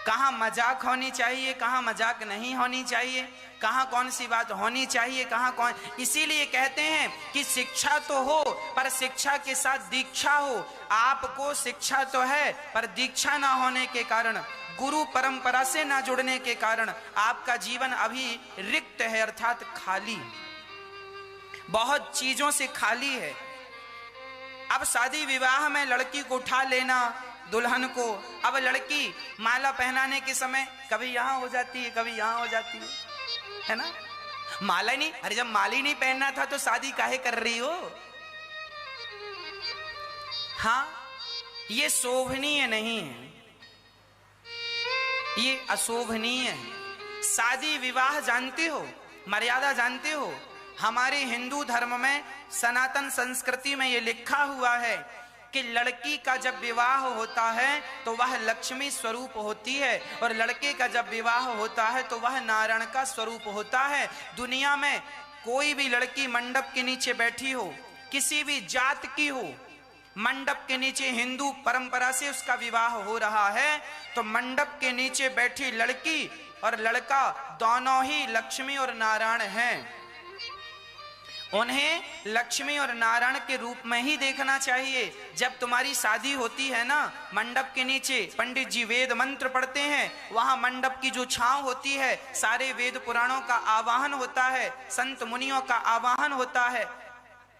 कहाँ मजाक होनी चाहिए, कहाँ मजाक नहीं होनी चाहिए, कहाँ कौन सी बात होनी चाहिए, कहाँ कौन। इसीलिए कहते हैं कि शिक्षा तो हो पर शिक्षा के साथ दीक्षा हो। आपको शिक्षा तो है पर दीक्षा ना होने के कारण, गुरु परंपरा से ना जुड़ने के कारण आपका जीवन अभी रिक्त है, अर्थात खाली, बहुत चीजों से खाली है। अब शादी विवाह में लड़की को उठा लेना, दुल्हन को, अब लड़की माला पहनाने के समय कभी यहां हो जाती है, कभी यहां हो जाती है ना। माला नहीं, अरे जब माला ही नहीं पहनना था तो शादी काहे कर रही हो। हाँ, ये शोभनीय नहीं है, ये अशोभनीय है। शादी विवाह जानते हो, मर्यादा जानते हो। हमारे हिंदू धर्म में सनातन संस्कृति में यह लिखा हुआ है कि लड़की का जब विवाह होता है तो वह लक्ष्मी स्वरूप होती है, और लड़के का जब विवाह होता है तो वह नारायण का स्वरूप होता है। दुनिया में कोई भी लड़की मंडप के नीचे बैठी हो, किसी भी जात की हो, मंडप के नीचे हिंदू परंपरा से उसका विवाह हो रहा है, तो मंडप के नीचे बैठी लड़की और लड़का दोनों ही लक्ष्मी और नारायण हैं। उन्हें लक्ष्मी और नारायण के रूप में ही देखना चाहिए। जब तुम्हारी शादी होती है ना, मंडप के नीचे पंडित जी वेद मंत्र पढ़ते हैं, वहां मंडप की जो छांव होती है, सारे वेद पुराणों का आवाहन होता है, संत मुनियों का आवाहन होता है,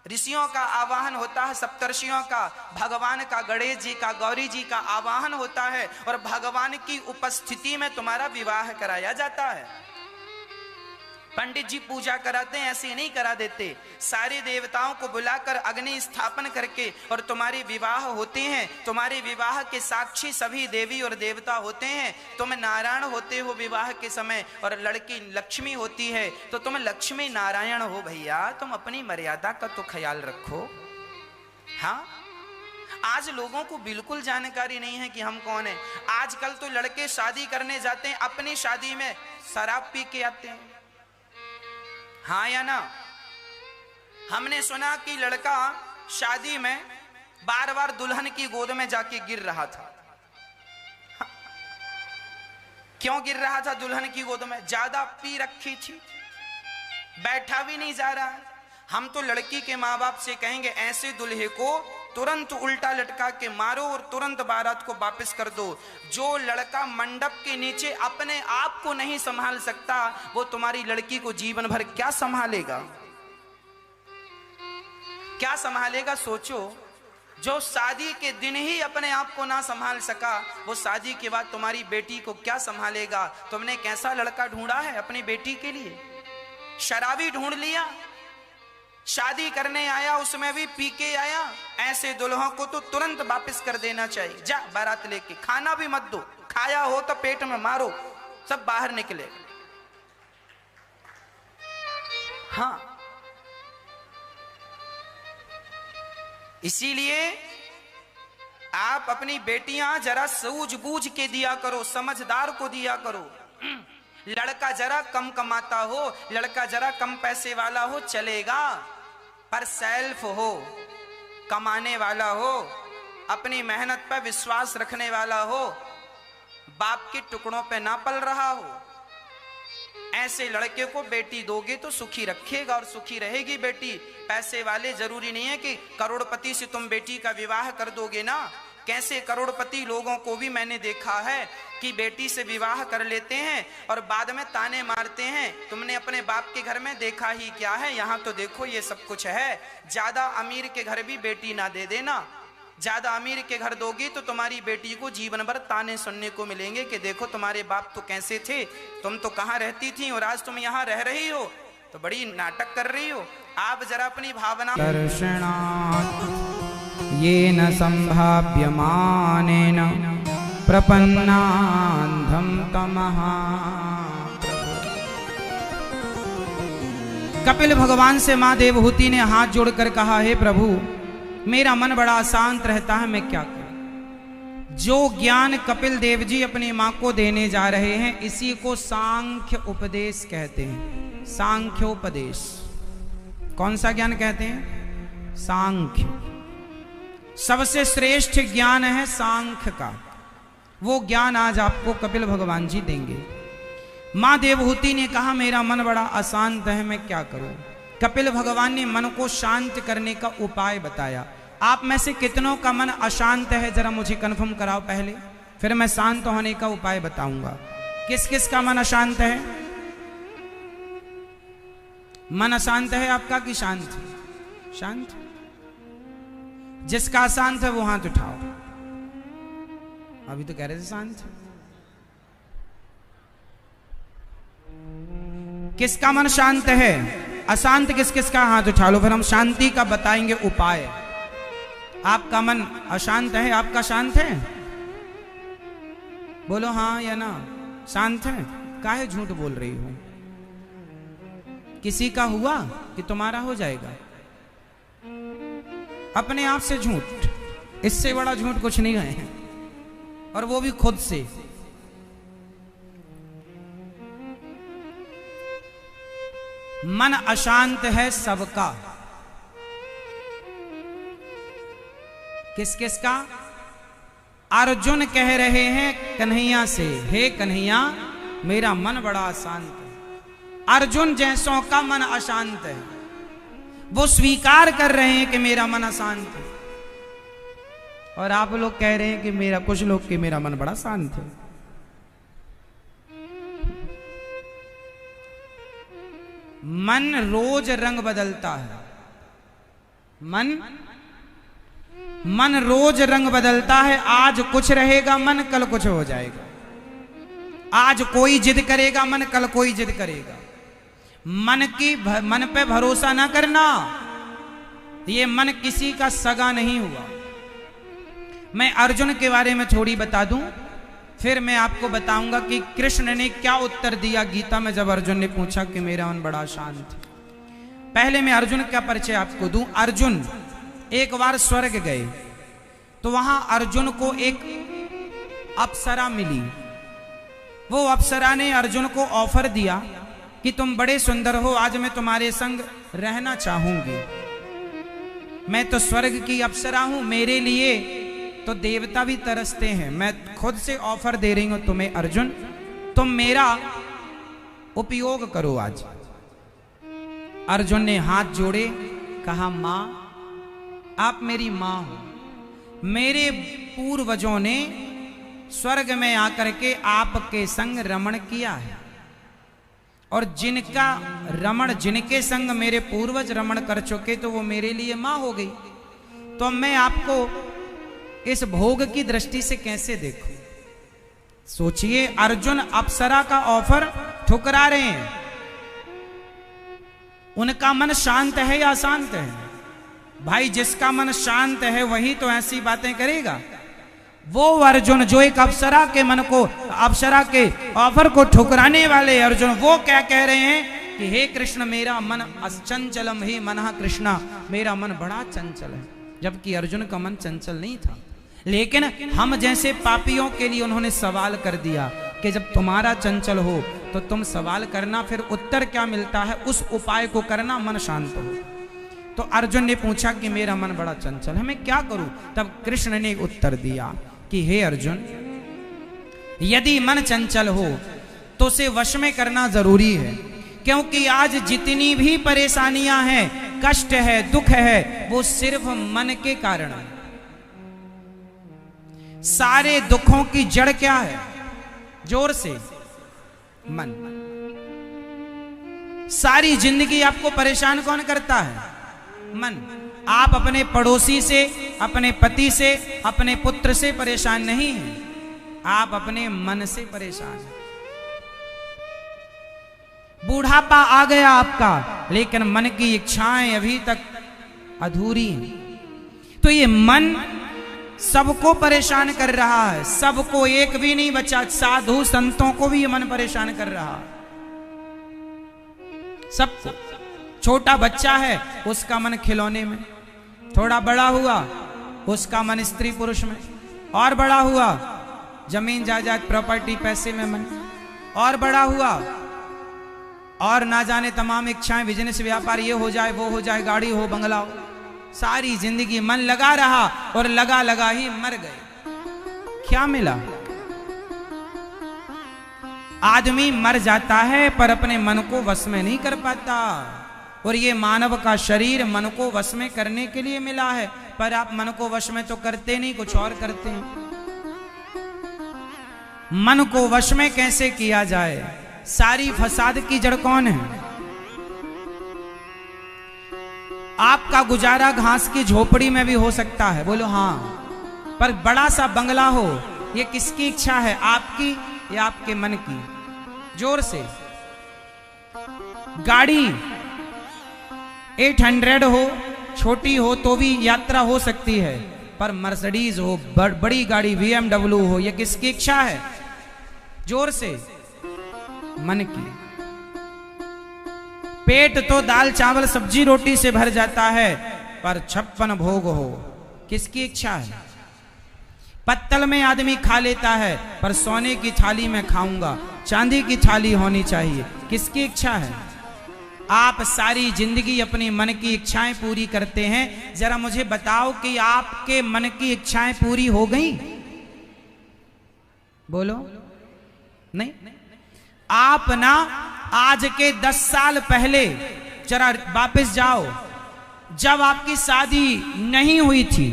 ऋषियों का आवाहन होता है, सप्तर्षियों का, भगवान का, गणेश जी का, गौरी जी का आवाहन होता है, और भगवान की उपस्थिति में तुम्हारा विवाह कराया जाता है। पंडित जी पूजा कराते हैं, ऐसे नहीं करा देते। सारे देवताओं को बुलाकर अग्नि स्थापन करके और तुम्हारे विवाह होते हैं। तुम्हारे विवाह के साक्षी सभी देवी और देवता होते हैं। तुम नारायण होते हो विवाह के समय और लड़की लक्ष्मी होती है, तो तुम लक्ष्मी नारायण हो भैया। तुम अपनी मर्यादा का तो ख्याल रखो। हाँ, आज लोगों को बिल्कुल जानकारी नहीं है कि हम कौन है। आजकल तो लड़के शादी करने जाते हैं, अपनी शादी में शराब पी के आते हैं। हाँ या ना? हमने सुना कि लड़का शादी में बार बार दुल्हन की गोद में जाके गिर रहा था। क्यों गिर रहा था दुल्हन की गोद में? ज्यादा पी रखी थी, बैठा भी नहीं जा रहा है। हम तो लड़की के माँ बाप से कहेंगे ऐसे दुल्हे को तुरंत उल्टा लटका के मारो और तुरंत बारात को वापस कर दो। जो लड़का मंडप के नीचे अपने आप को नहीं संभाल सकता, वो तुम्हारी लड़की को जीवन भर क्या संभालेगा? क्या संभालेगा? सोचो। जो शादी के दिन ही अपने आप को ना संभाल सका, वो शादी के बाद तुम्हारी बेटी को क्या संभालेगा? तुमने कैसा लड़का ढूंढा है अपनी बेटी के लिए? शराबी ढूंढ लिया, शादी करने आया उसमें भी पी के आया। ऐसे दुल्हों को तो तुरंत वापस कर देना चाहिए। जा बारात लेके, खाना भी मत दो, खाया हो तो पेट में मारो, सब बाहर निकले। हाँ, इसीलिए आप अपनी बेटियां जरा सूझबूझ के दिया करो, समझदार को दिया करो। लड़का जरा कम कमाता हो, लड़का जरा कम पैसे वाला हो, चलेगा। पर सेल्फ हो, कमाने वाला हो, अपनी मेहनत पर विश्वास रखने वाला हो, बाप के टुकड़ों पे ना पल रहा हो, ऐसे लड़के को बेटी दोगे तो सुखी रखेगा और सुखी रहेगी बेटी। पैसे वाले जरूरी नहीं है कि करोड़पति से तुम बेटी का विवाह कर दोगे ना। कैसे करोड़पति लोगों को भी मैंने देखा है कि बेटी से विवाह कर लेते हैं और बाद में ताने मारते हैं, तुमने अपने बाप के घर में देखा ही क्या है, यहाँ तो देखो ये सब कुछ है। ज्यादा अमीर के घर भी बेटी ना दे देना, ज्यादा अमीर के घर दोगी तो तुम्हारी बेटी को जीवन भर ताने सुनने को मिलेंगे कि देखो तुम्हारे बाप तो कैसे थे, तुम तो कहाँ रहती थी और आज तुम यहाँ रह रही हो, तो बड़ी नाटक कर रही हो। आप जरा अपनी भावना ये न संभाव्यमानेन प्रपन्नान्धं तमः। कपिल भगवान से मां देवहूति ने हाथ जोड़कर कहा, हे प्रभु मेरा मन बड़ा अशांत रहता है, मैं क्या करूं। जो ज्ञान कपिल देव जी अपनी मां को देने जा रहे हैं इसी को सांख्य उपदेश कहते हैं। सांख्योपदेश। कौन सा ज्ञान कहते हैं? सांख्य। सबसे श्रेष्ठ ज्ञान है सांख्य का। वो ज्ञान आज आपको कपिल भगवान जी देंगे। मां देवहूति ने कहा मेरा मन बड़ा अशांत है, मैं क्या करूं। कपिल भगवान ने मन को शांत करने का उपाय बताया। आप में से कितनों का मन अशांत है जरा मुझे कंफर्म कराओ पहले, फिर मैं शांत होने का उपाय बताऊंगा। किस किस का मन अशांत है? मन अशांत है आपका कि शांत? शांत। जिसका अशांत है वो हाथ उठाओ। अभी तो कह रहे थे शांत। किसका मन शांत है? अशांत किस किस का? हाथ उठा लो, फिर हम शांति का बताएंगे उपाय। आपका मन अशांत है, आपका शांत है? बोलो हाँ या ना। शांत है? काहे झूठ बोल रही हो? किसी का हुआ कि तुम्हारा हो जाएगा? अपने आप से झूठ, इससे बड़ा झूठ कुछ नहीं है, और वो भी खुद से। मन अशांत है सबका। किस किस का? अर्जुन कह रहे हैं कन्हैया से, हे कन्हैया मेरा मन बड़ा अशांत है। अर्जुन जैसों का मन अशांत है, वो स्वीकार कर रहे हैं कि मेरा मन अशांत है। और आप लोग कह रहे हैं कि मेरा, कुछ लोग कि मेरा मन बड़ा शांत है। मन रोज रंग बदलता है। मन रोज रंग बदलता है। आज कुछ रहेगा मन, कल कुछ हो जाएगा। आज कोई जिद करेगा मन, कल कोई जिद करेगा। मन पे भरोसा ना करना। ये मन किसी का सगा नहीं हुआ। मैं अर्जुन के बारे में थोड़ी बता दूं, फिर मैं आपको बताऊंगा कि कृष्ण ने क्या उत्तर दिया गीता में जब अर्जुन ने पूछा कि मेरा मन बड़ा शांत है। पहले मैं अर्जुन का परिचय आपको दूं। अर्जुन एक बार स्वर्ग गए तो वहां अर्जुन को एक अप्सरा मिली। वो अप्सरा ने अर्जुन को ऑफर दिया कि तुम बड़े सुंदर हो, आज मैं तुम्हारे संग रहना चाहूंगी। मैं तो स्वर्ग की अप्सरा हूं, मेरे लिए तो देवता भी तरसते हैं। मैं खुद से ऑफर दे रही हूं तुम्हें अर्जुन, तुम मेरा उपयोग करो आज। अर्जुन ने हाथ जोड़े, कहा मां आप मेरी मां हो। मेरे पूर्वजों ने स्वर्ग में आकर के आपके संग रमण किया है, और जिनका रमण, जिनके संग मेरे पूर्वज रमण कर चुके तो वो मेरे लिए मां हो गई। तो मैं आपको इस भोग की दृष्टि से कैसे देखूं? सोचिए, अर्जुन अप्सरा का ऑफर ठुकरा रहे हैं। उनका मन शांत है या अशांत है? भाई जिसका मन शांत है वही तो ऐसी बातें करेगा। वो अर्जुन जो एक अप्सरा के मन को, अप्सरा के ऑफर को ठुकराने वाले अर्जुन, वो क्या कह रहे हैं कि हे कृष्ण मेरा मन अचंचलम ही मनः कृष्णा, मेरा मन बड़ा चंचल है। जबकि अर्जुन का मन चंचल नहीं था। लेकिन हम जैसे पापियों के लिए उन्होंने सवाल कर दिया कि जब तुम्हारा चंचल हो तो तुम सवाल करना, फिर उत्तर क्या मिलता है उस उपाय को करना, मन शांत हो। तो अर्जुन ने पूछा कि मेरा मन बड़ा चंचल है, मैं क्या करूं? तब कृष्ण ने उत्तर दिया कि हे अर्जुन, यदि मन चंचल हो तो उसे वश में करना जरूरी है, क्योंकि आज जितनी भी परेशानियां हैं, कष्ट है, दुख है, वो सिर्फ मन के कारण है। सारे दुखों की जड़ क्या है? जोर से, मन। सारी जिंदगी आपको परेशान कौन करता है? मन। आप अपने पड़ोसी से, अपने पति से, अपने पुत्र से परेशान नहीं हैं, आप अपने मन से परेशान हैं। बूढ़ापा आ गया आपका, लेकिन मन की इच्छाएं अभी तक अधूरी हैं। तो ये मन सबको परेशान कर रहा है, सबको, एक भी नहीं बचा। साधु संतों को भी ये मन परेशान कर रहा है, सबको। छोटा बच्चा है, उसका मन खिलौने में, थोड़ा बड़ा हुआ उसका मन स्त्री पुरुष में, और बड़ा हुआ जमीन जायदाद प्रॉपर्टी पैसे में मन, और बड़ा हुआ और ना जाने तमाम इच्छाएं, बिजनेस व्यापार, ये हो जाए वो हो जाए, गाड़ी हो बंगला हो। सारी जिंदगी मन लगा रहा और लगा लगा ही मर गए। क्या मिला? आदमी मर जाता है पर अपने मन को वश में नहीं कर पाता। और ये मानव का शरीर मन को वश में करने के लिए मिला है, पर आप मन को वश में तो करते नहीं, कुछ और करते हैं। मन को वश में कैसे किया जाए? सारी फसाद की जड़ कौन है? आपका गुजारा घास की झोपड़ी में भी हो सकता है, बोलो हाँ, पर बड़ा सा बंगला हो, ये किसकी इच्छा है? आपकी या आपके मन की? जोर से। गाड़ी 800 हो, छोटी हो तो भी यात्रा हो सकती है, पर मर्सिडीज हो, बड़ी गाड़ी BMW हो, ये किसकी इच्छा है? जोर से। मन की। पेट तो दाल चावल सब्जी रोटी से भर जाता है, पर 56 भोग हो, किसकी इच्छा है? पत्तल में आदमी खा लेता है, पर सोने की थाली में खाऊंगा, चांदी की थाली होनी चाहिए, किसकी इच्छा है? आप सारी जिंदगी अपनी मन की इच्छाएं पूरी करते हैं। जरा मुझे बताओ कि आपके मन की इच्छाएं पूरी हो गई? बोलो नहीं। आप ना आज के 10 साल पहले जरा वापस जाओ, जब आपकी शादी नहीं हुई थी,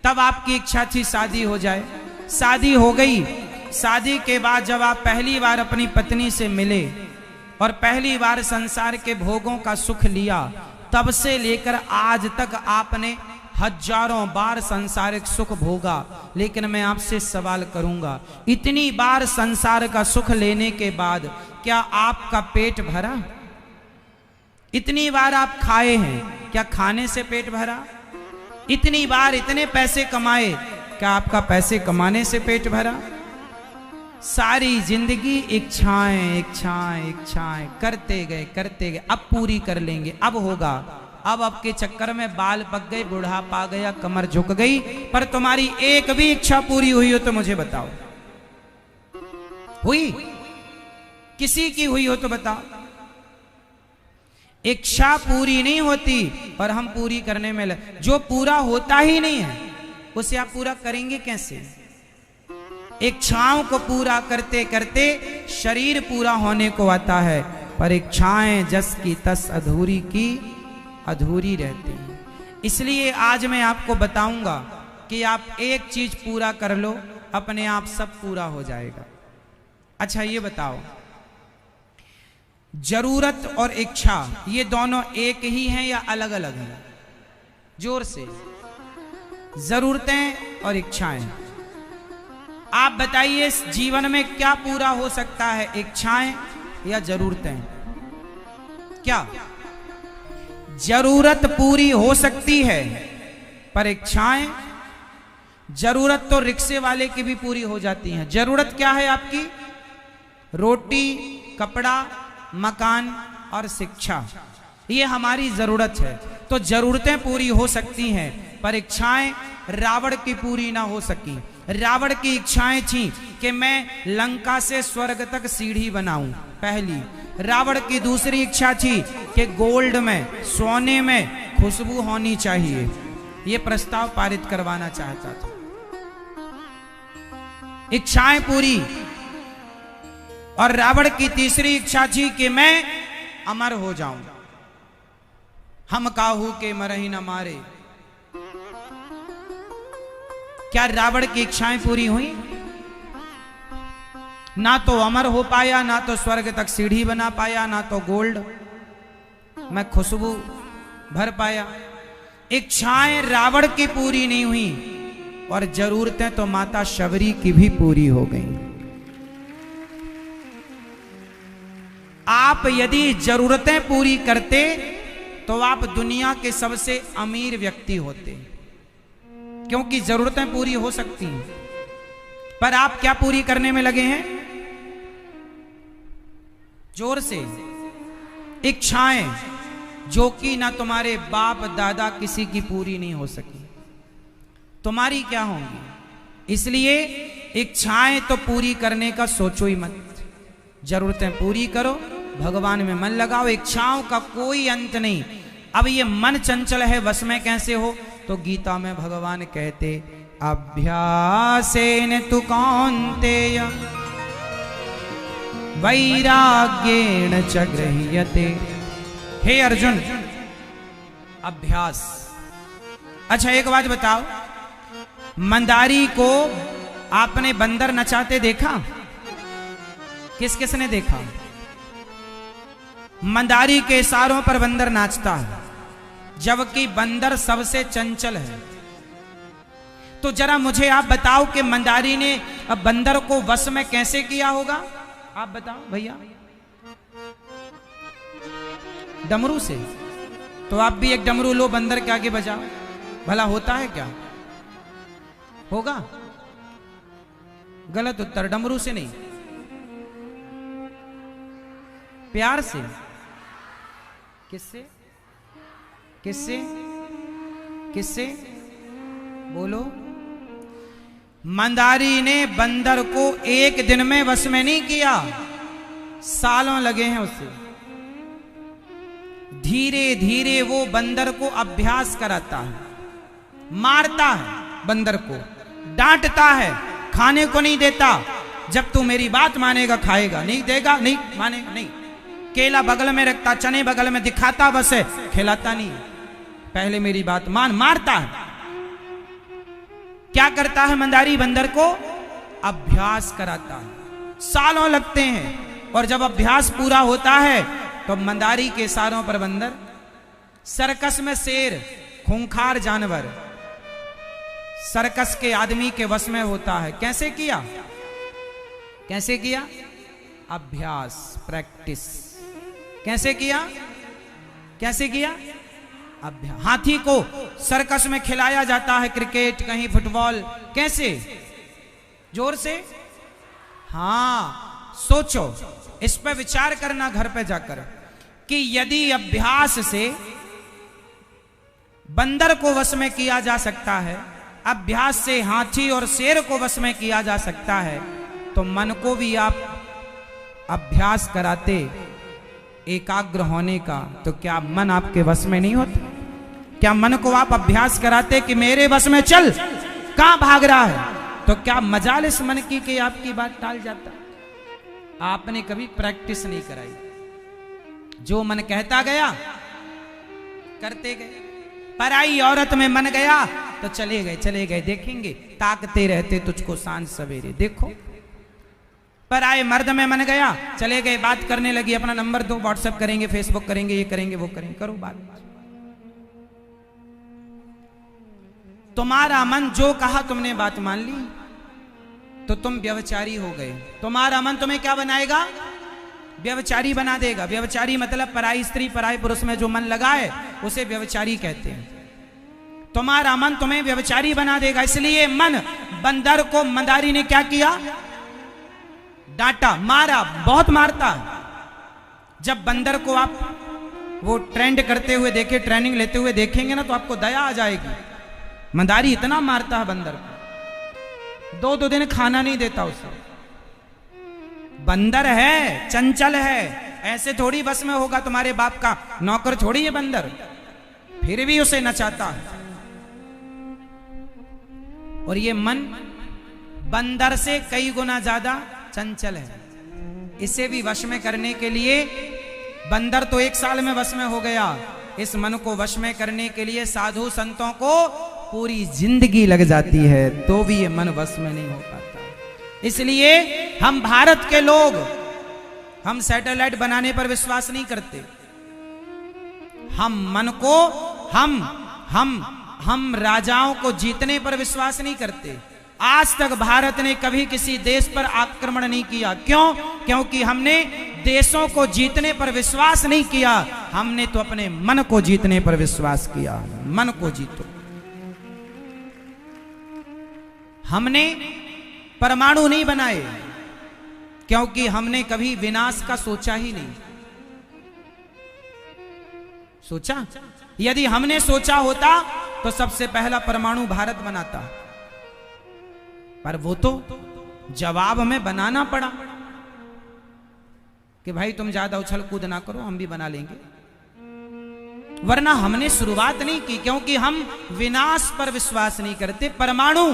तब आपकी इच्छा थी शादी हो जाए, शादी हो गई। शादी के बाद जब आप पहली बार अपनी पत्नी से मिले और पहली बार संसार के भोगों का सुख लिया, तब से लेकर आज तक आपने हजारों बार संसारिक सुख भोगा। लेकिन मैं आपसे सवाल करूंगा, इतनी बार संसार का सुख लेने के बाद क्या आपका पेट भरा? इतनी बार आप खाए हैं, क्या खाने से पेट भरा? इतनी बार इतने पैसे कमाए, क्या आपका पैसे कमाने से पेट भरा? सारी जिंदगी इच्छाएं इच्छाएं इच्छाएं करते गए, अब पूरी कर लेंगे, अब होगा। अब आपके चक्कर में बाल पक गए, बुढ़ापा आ गया, कमर झुक गई, पर तुम्हारी एक भी इच्छा पूरी हुई हो तो मुझे बताओ। हुई? किसी की हुई हो तो बताओ। इच्छा पूरी नहीं होती और हम पूरी करने में जो पूरा होता ही नहीं है उसे आप पूरा करेंगे कैसे? इच्छाओं को पूरा करते करते शरीर पूरा होने को आता है, पर इच्छाएं जस की तस अधूरी की अधूरी रहती है। इसलिए आज मैं आपको बताऊंगा कि आप एक चीज पूरा कर लो, अपने आप सब पूरा हो जाएगा। अच्छा ये बताओ, जरूरत और इच्छा ये दोनों एक ही हैं या अलग अलग हैं? जोर से। जरूरतें और इच्छाएं, आप बताइए इस जीवन में क्या पूरा हो सकता है, इच्छाएं या जरूरतें? क्या? जरूरत पूरी हो सकती है, पर इच्छाएं, जरूरत तो रिक्शे वाले की भी पूरी हो जाती हैं। जरूरत क्या है आपकी? रोटी, कपड़ा, मकान और शिक्षा, ये हमारी जरूरत है। तो जरूरतें पूरी हो सकती हैं, पर इच्छाएं रावण की पूरी ना हो सकी। रावण की इच्छाएं थी कि मैं लंका से स्वर्ग तक सीढ़ी बनाऊं, पहली। रावण की दूसरी इच्छा थी कि गोल्ड में, सोने में खुशबू होनी चाहिए। यह प्रस्ताव पारित करवाना चाहता था। इच्छाएं पूरी। और रावण की तीसरी इच्छा थी कि मैं अमर हो जाऊं। हम काहू के मरही न मारे। क्या रावण की इच्छाएं पूरी हुई? ना तो अमर हो पाया, ना तो स्वर्ग तक सीढ़ी बना पाया, ना तो गोल्ड में खुशबू भर पाया। इच्छाएं रावण की पूरी नहीं हुई और जरूरतें तो माता शबरी की भी पूरी हो गई। आप यदि जरूरतें पूरी करते तो आप दुनिया के सबसे अमीर व्यक्ति होते, क्योंकि जरूरतें पूरी हो सकती हैं। पर आप क्या पूरी करने में लगे हैं? जोर से। इच्छाएं, जो कि ना तुम्हारे बाप दादा किसी की पूरी नहीं हो सकी, तुम्हारी क्या होंगी? इसलिए इच्छाएं तो पूरी करने का सोचो ही मत। जरूरतें पूरी करो, भगवान में मन लगाओ। इच्छाओं का कोई अंत नहीं। अब ये मन चंचल है, वश में कैसे हो? तो गीता में भगवान कहते, अभ्यासेन तु कौन्तेय वैराग्येण च गृह्यते। हे अर्जुन, अभ्यास। अच्छा एक बात बताओ, मंदारी को आपने बंदर नचाते देखा? किस किसने देखा? मंदारी के इशारों पर बंदर नाचता है, जबकि बंदर सबसे चंचल है। तो जरा मुझे आप बताओ कि मंदारी ने अब बंदर को वश में कैसे किया होगा? आप बताओ भैया। डमरू से। तो आप भी एक डमरू लो, बंदर के आगे बजाओ, भला होता है क्या? होगा? गलत उत्तर। डमरू से नहीं, प्यार से। किससे? किससे? किससे? बोलो। मंदारी ने बंदर को एक दिन में वश में नहीं किया, सालों लगे हैं उसे। धीरे धीरे वो बंदर को अभ्यास कराता है, मारता है बंदर को, डांटता है, खाने को नहीं देता। जब तू मेरी बात मानेगा खाएगा, नहीं देगा नहीं मानेगा नहीं। केला बगल में रखता, चने बगल में दिखाता, बस है, खिलाता नहीं। पहले मेरी बात मान। मारता है। क्या करता है मंदारी? बंदर को अभ्यास कराता है। सालों लगते हैं और जब अभ्यास पूरा होता है तो मंदारी के इशारों पर बंदर, सर्कस में शेर, खूंखार जानवर, सर्कस के आदमी के वश में होता है। कैसे किया? कैसे किया? अभ्यास, प्रैक्टिस। कैसे किया? कैसे किया? अभ्यास। हाथी को सर्कस में खिलाया जाता है, क्रिकेट, कहीं फुटबॉल। कैसे? जोर से। हाँ, सोचो, इस पर विचार करना घर पे जाकर कि यदि अभ्यास से बंदर को वश में किया जा सकता है, अभ्यास से हाथी और शेर को वश में किया जा सकता है, तो मन को भी आप अभ्यास कराते एकाग्र होने का, तो क्या मन आपके वश में नहीं होता? क्या मन को आप अभ्यास कराते कि मेरे वश में चल, कहां भाग रहा है? तो क्या मजाल इस मन की कि आपकी बात टाल जाता? आपने कभी प्रैक्टिस नहीं कराई। जो मन कहता गया करते गए। पराई औरत में मन गया तो चले गए। देखेंगे, ताकते रहते तुझको सांझ सवेरे, देखो। पराए मर्द में मन गया, चले गए, बात करने लगी, अपना नंबर दो, व्हाट्सएप करेंगे, फेसबुक करेंगे, ये करेंगे, वो करेंगे, करो बात। तुम्हारा मन जो कहा तुमने बात मान ली तो तुम व्यभिचारी हो गए। तुम्हारा मन तुम्हें क्या बनाएगा? व्यभिचारी बना देगा। व्यभिचारी मतलब पराई स्त्री पराई पुरुष में जो मन लगाए उसे व्यभिचारी कहते हैं। तुम्हारा मन तुम्हें व्यभिचारी बना देगा। इसलिए मन, बंदर को मंदारी ने क्या किया? डांटा, मारा, बहुत मारता है। जब बंदर को आप वो ट्रेंड करते हुए देखे, ट्रेनिंग लेते हुए देखेंगे ना, तो आपको दया आ जाएगी। मंदारी इतना मारता है बंदर को, 2 दिन खाना नहीं देता उसे। बंदर है, चंचल है, ऐसे थोड़ी बस में होगा। तुम्हारे बाप का नौकर थोड़ी है बंदर, फिर भी उसे नचाता है। और ये मन बंदर से कई गुना ज्यादा चंचल है। इसे भी वश में करने के लिए, बंदर तो 1 साल में वश में हो गया, इस मन को वश में करने के लिए साधु संतों को पूरी जिंदगी लग जाती है, तो भी ये मन वश में नहीं हो पाता। इसलिए हम भारत के लोग, हम सैटेलाइट बनाने पर विश्वास नहीं करते। हम मन को, हम राजाओं को जीतने पर विश्वास नहीं करते। आज तक भारत ने कभी किसी देश पर आक्रमण नहीं किया। क्यों? क्योंकि हमने देशों को जीतने पर विश्वास नहीं किया, हमने तो अपने मन को जीतने पर विश्वास किया। मन को जीतो। हमने परमाणु नहीं बनाए, क्योंकि हमने कभी विनाश का सोचा ही नहीं। सोचा? यदि हमने सोचा होता तो सबसे पहला परमाणु भारत बनाता, पर वो तो जवाब में बनाना पड़ा कि भाई तुम ज्यादा उछल कूद ना करो, हम भी बना लेंगे। वरना हमने शुरुआत नहीं की, क्योंकि हम विनाश पर विश्वास नहीं करते। परमाणु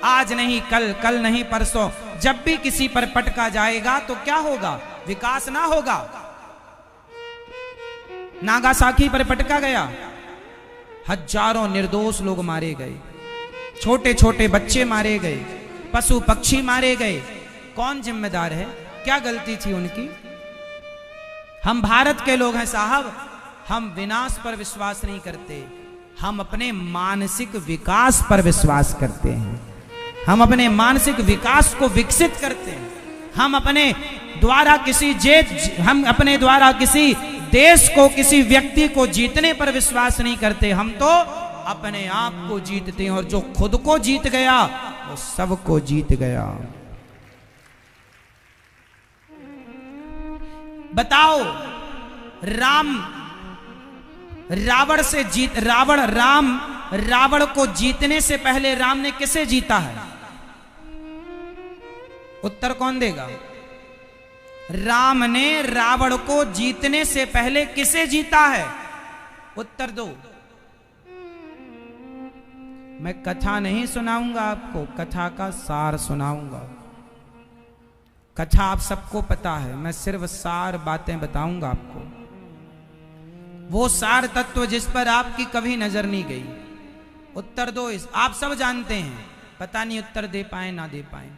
आज नहीं कल, कल नहीं परसों, जब भी किसी पर पटका जाएगा तो क्या होगा? विकास ना होगा। नागासाकी पर पटका गया, हजारों निर्दोष लोग मारे गए, छोटे छोटे बच्चे मारे गए, पशु पक्षी मारे गए। कौन जिम्मेदार है? क्या गलती थी उनकी? हम भारत के लोग हैं साहब, हम विनाश पर विश्वास नहीं करते, हम अपने मानसिक विकास पर विश्वास करते हैं। हम अपने मानसिक विकास को विकसित करते हैं। हम अपने द्वारा किसी देश को, किसी व्यक्ति को जीतने पर विश्वास नहीं करते, हम तो अपने आप को जीतते हैं। और जो खुद को जीत गया वो सबको जीत गया। बताओ, रावण को जीतने से पहले राम ने किसे जीता है? उत्तर कौन देगा? राम ने रावण को जीतने से पहले किसे जीता है? उत्तर दो। मैं कथा नहीं सुनाऊंगा आपको, कथा का सार सुनाऊंगा। कथा आप सबको पता है, मैं सिर्फ सार बातें बताऊंगा आपको। वो सार तत्व जिस पर आपकी कभी नजर नहीं गई। उत्तर दो। आप सब जानते हैं, पता नहीं उत्तर दे पाए ना दे पाए।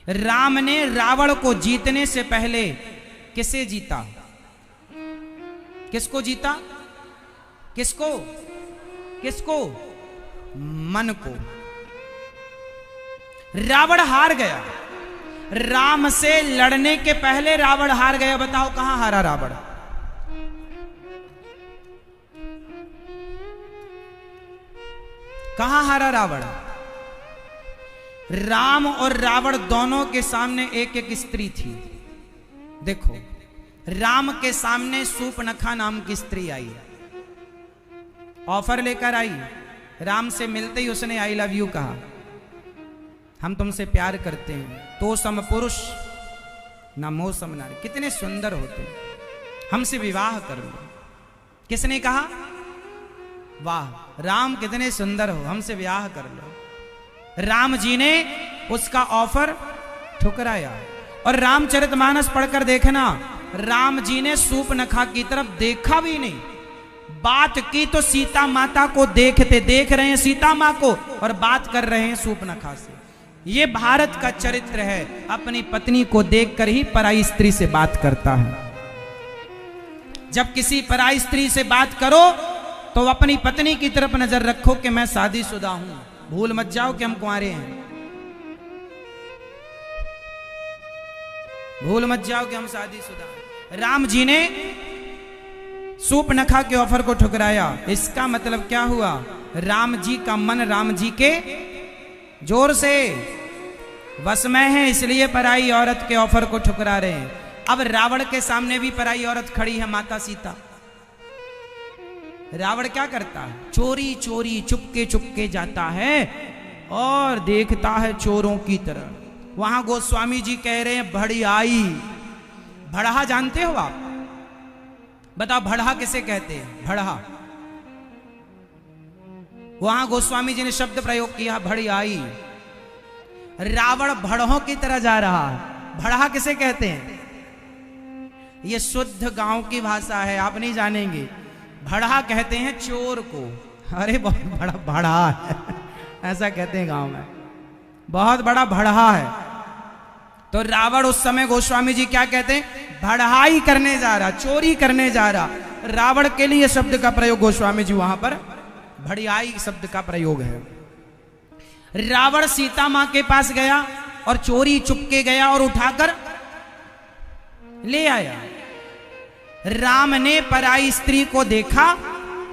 राम ने रावण को जीतने से पहले किसे जीता? किसको जीता? किसको? किसको? मन को। रावण हार गया। राम से लड़ने के पहले रावण हार गया। बताओ कहां हारा रावण? कहां हारा रावण? राम और रावण दोनों के सामने एक एक स्त्री थी। देखो, राम के सामने सूर्पनखा नाम की स्त्री आई, ऑफर लेकर आई। राम से मिलते ही उसने आई लव यू कहा, हम तुमसे प्यार करते हैं, तो सम पुरुष न मोह सम नारी, कितने सुंदर हो तुम, हमसे विवाह कर लो। किसने कहा? वाह राम कितने सुंदर हो, हमसे विवाह कर लो। राम जी ने उसका ऑफर ठुकराया। और रामचरितमानस पढ़कर देखना, राम जी ने सूर्पनखा की तरफ देखा भी नहीं। बात की तो सीता माता को देख रहे हैं सीता मां को, और बात कर रहे हैं सूर्पनखा से। ये भारत का चरित्र है, अपनी पत्नी को देखकर ही पराई स्त्री से बात करता है। जब किसी पराई स्त्री से बात करो तो अपनी पत्नी की तरफ नजर रखो कि मैं शादीशुदा हूं, भूल मत जाओ कि हम कुंवारे हैं। भूल मत जाओ कि हम शादीशुदा हैं। राम जी ने सूर्पनखा के ऑफर को ठुकराया। इसका मतलब क्या हुआ? राम जी का मन राम जी के जोर से वश में है, इसलिए पराई औरत के ऑफर को ठुकरा रहे हैं। अब रावण के सामने भी पराई औरत खड़ी है, माता सीता। रावण क्या करता है? चोरी चोरी चुपके चुपके जाता है और देखता है चोरों की तरह। वहां गोस्वामी जी कह रहे हैं, भड़ियाई भड़हा जानते हो आप? बताओ भड़हा किसे कहते हैं? भड़हा, वहां गोस्वामी जी ने शब्द प्रयोग किया भड़ियाई। रावण भड़हों की तरह जा रहा है। भड़हा किसे कहते हैं? ये शुद्ध गांव की भाषा है, आप नहीं जानेंगे। भड़हा कहते हैं चोर को। अरे बहुत बड़ा भड़हा है ऐसा कहते हैं गांव में, बहुत बड़ा भड़हा है। तो रावण उस समय गोस्वामी जी क्या कहते हैं? भड़हाई करने जा रहा, चोरी करने जा रहा। रावण के लिए शब्द का प्रयोग गोस्वामी जी वहां पर भड़ियाई शब्द का प्रयोग है। रावण सीता मां के पास गया और चोरी चुपके गया और उठाकर ले आया। राम ने पराई स्त्री को देखा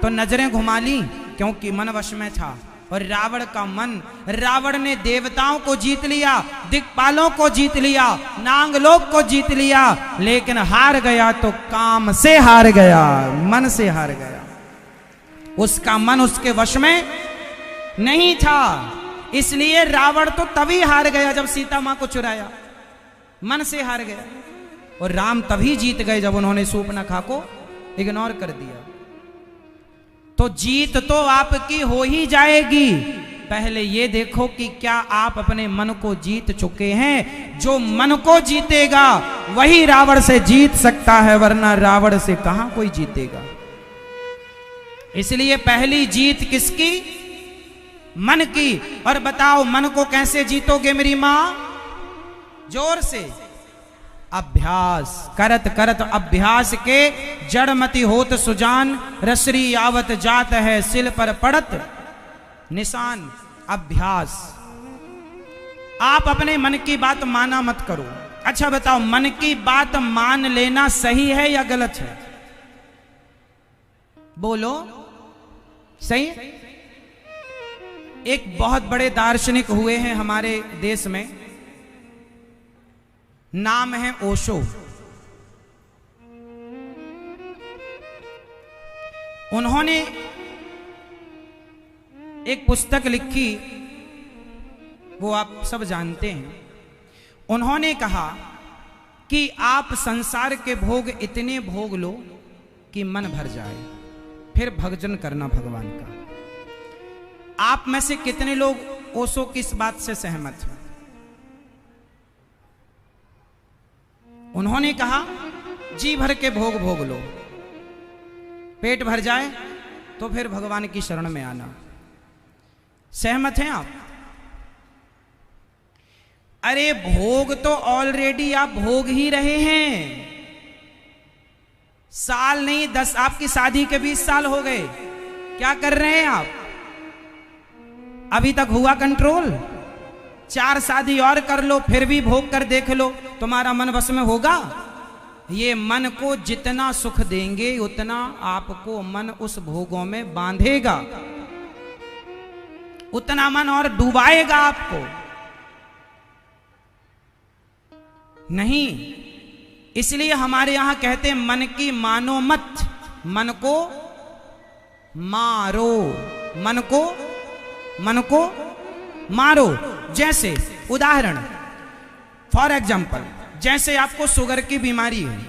तो नजरें घुमा ली, क्योंकि मन वश में था। और रावण का मन, रावण ने देवताओं को जीत लिया, दिक्पालों को जीत लिया, नांगलोक को जीत लिया, लेकिन हार गया तो काम से हार गया, मन से हार गया। उसका मन उसके वश में नहीं था, इसलिए रावण तो तभी हार गया जब सीता मां को चुराया, मन से हार गया। और राम तभी जीत गए जब उन्होंने शूर्पणखा को इग्नोर कर दिया। तो जीत तो आपकी हो ही जाएगी, पहले ये देखो कि क्या आप अपने मन को जीत चुके हैं। जो मन को जीतेगा वही रावण से जीत सकता है, वरना रावण से कहां कोई जीतेगा। इसलिए पहली जीत किसकी? मन की। और बताओ मन को कैसे जीतोगे मेरी मां? जोर से अभ्यास करत करत अभ्यास के जड़मति होत सुजान, रसरी आवत जात है सिल पर पड़त निशान। अभ्यास। आप अपने मन की बात माना मत करो। अच्छा बताओ, मन की बात मान लेना सही है या गलत है? बोलो सही। एक बहुत बड़े दार्शनिक हुए हैं हमारे देश में, नाम है ओशो। उन्होंने एक पुस्तक लिखी, वो आप सब जानते हैं। उन्होंने कहा कि आप संसार के भोग इतने भोग लो कि मन भर जाए, फिर भजन करना भगवान का। आप में से कितने लोग ओशो की इस बात से सहमत हैं? उन्होंने कहा जी भर के भोग भोग लो, पेट भर जाए तो फिर भगवान की शरण में आना। सहमत हैं आप? अरे भोग तो ऑलरेडी आप भोग ही रहे हैं। साल नहीं 10, आपकी शादी के 20 साल हो गए, क्या कर रहे हैं आप? अभी तक हुआ कंट्रोल? 4 शादी और कर लो, फिर भी भोग कर देख लो, तुम्हारा मन वश में होगा? ये मन को जितना सुख देंगे उतना आपको मन उस भोगों में बांधेगा, उतना मन और डुबाएगा आपको। नहीं, इसलिए हमारे यहां कहते हैं मन की मानो मत, मन को मारो, मन को मारो। जैसे उदाहरण, फॉर एग्जाम्पल, जैसे आपको शुगर की बीमारी है,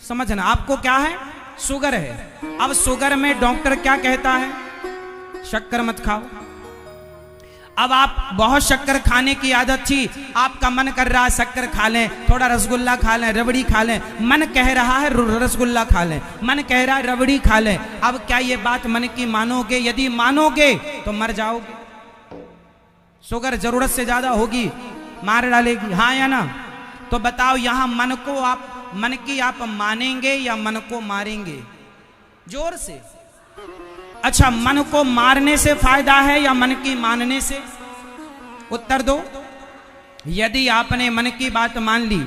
समझना आपको क्या है? शुगर है। अब शुगर में डॉक्टर क्या कहता है? शक्कर मत खाओ। अब आप बहुत शक्कर खाने की आदत थी, आपका मन कर रहा है शक्कर खा लें, थोड़ा रसगुल्ला खा लें, रबड़ी खा लें। मन कह रहा है रसगुल्ला खा लें, मन कह रहा है रबड़ी खा लें। अब क्या ये बात मन की मानोगे? यदि मानोगे तो मर जाओगे। शुगर जरूरत से ज्यादा होगी, मार डालेगी, हाँ या ना? तो बताओ यहां मन की आप मानेंगे या मन को मारेंगे? जोर से। अच्छा, मन को मारने से फायदा है या मन की मानने से? उत्तर दो। यदि आपने मन की बात मान ली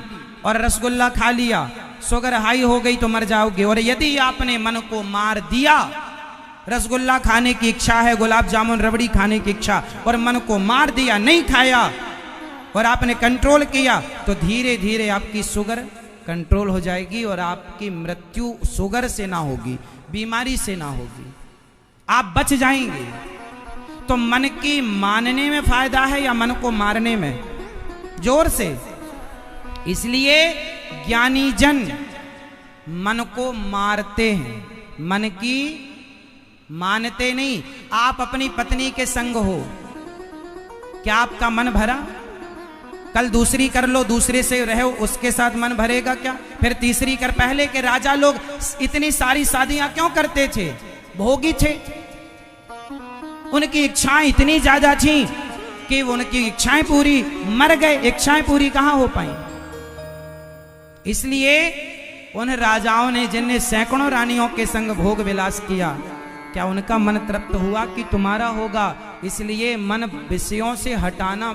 और रसगुल्ला खा लिया, शुगर हाई हो गई तो मर जाओगे। और यदि आपने मन को मार दिया, रसगुल्ला खाने की इच्छा है, गुलाब जामुन रबड़ी खाने की इच्छा, और मन को मार दिया, नहीं खाया, और आपने कंट्रोल किया, तो धीरे धीरे आपकी शुगर कंट्रोल हो जाएगी और आपकी मृत्यु शुगर से ना होगी, बीमारी से ना होगी, आप बच जाएंगे। तो मन की मानने में फायदा है या मन को मारने में? जोर से। इसलिए ज्ञानी जन मन को मारते हैं, मन की मानते नहीं। आप अपनी पत्नी के संग हो, क्या आपका मन भरा? कल दूसरी कर लो, दूसरे से रहो, उसके साथ मन भरेगा क्या? फिर तीसरी कर। पहले के राजा लोग इतनी सारी शादियां क्यों करते थे? भोगी थे, उनकी इच्छाएं इतनी ज्यादा थी कि उनकी इच्छाएं पूरी, मर गए, इच्छाएं पूरी कहां हो पाई? इसलिए उन राजाओं ने जिनने सैकड़ों रानियों के संग भोग विलास किया, क्या उनका मन तृप्त हुआ कि तुम्हारा होगा? इसलिए मन विषयों से हटाना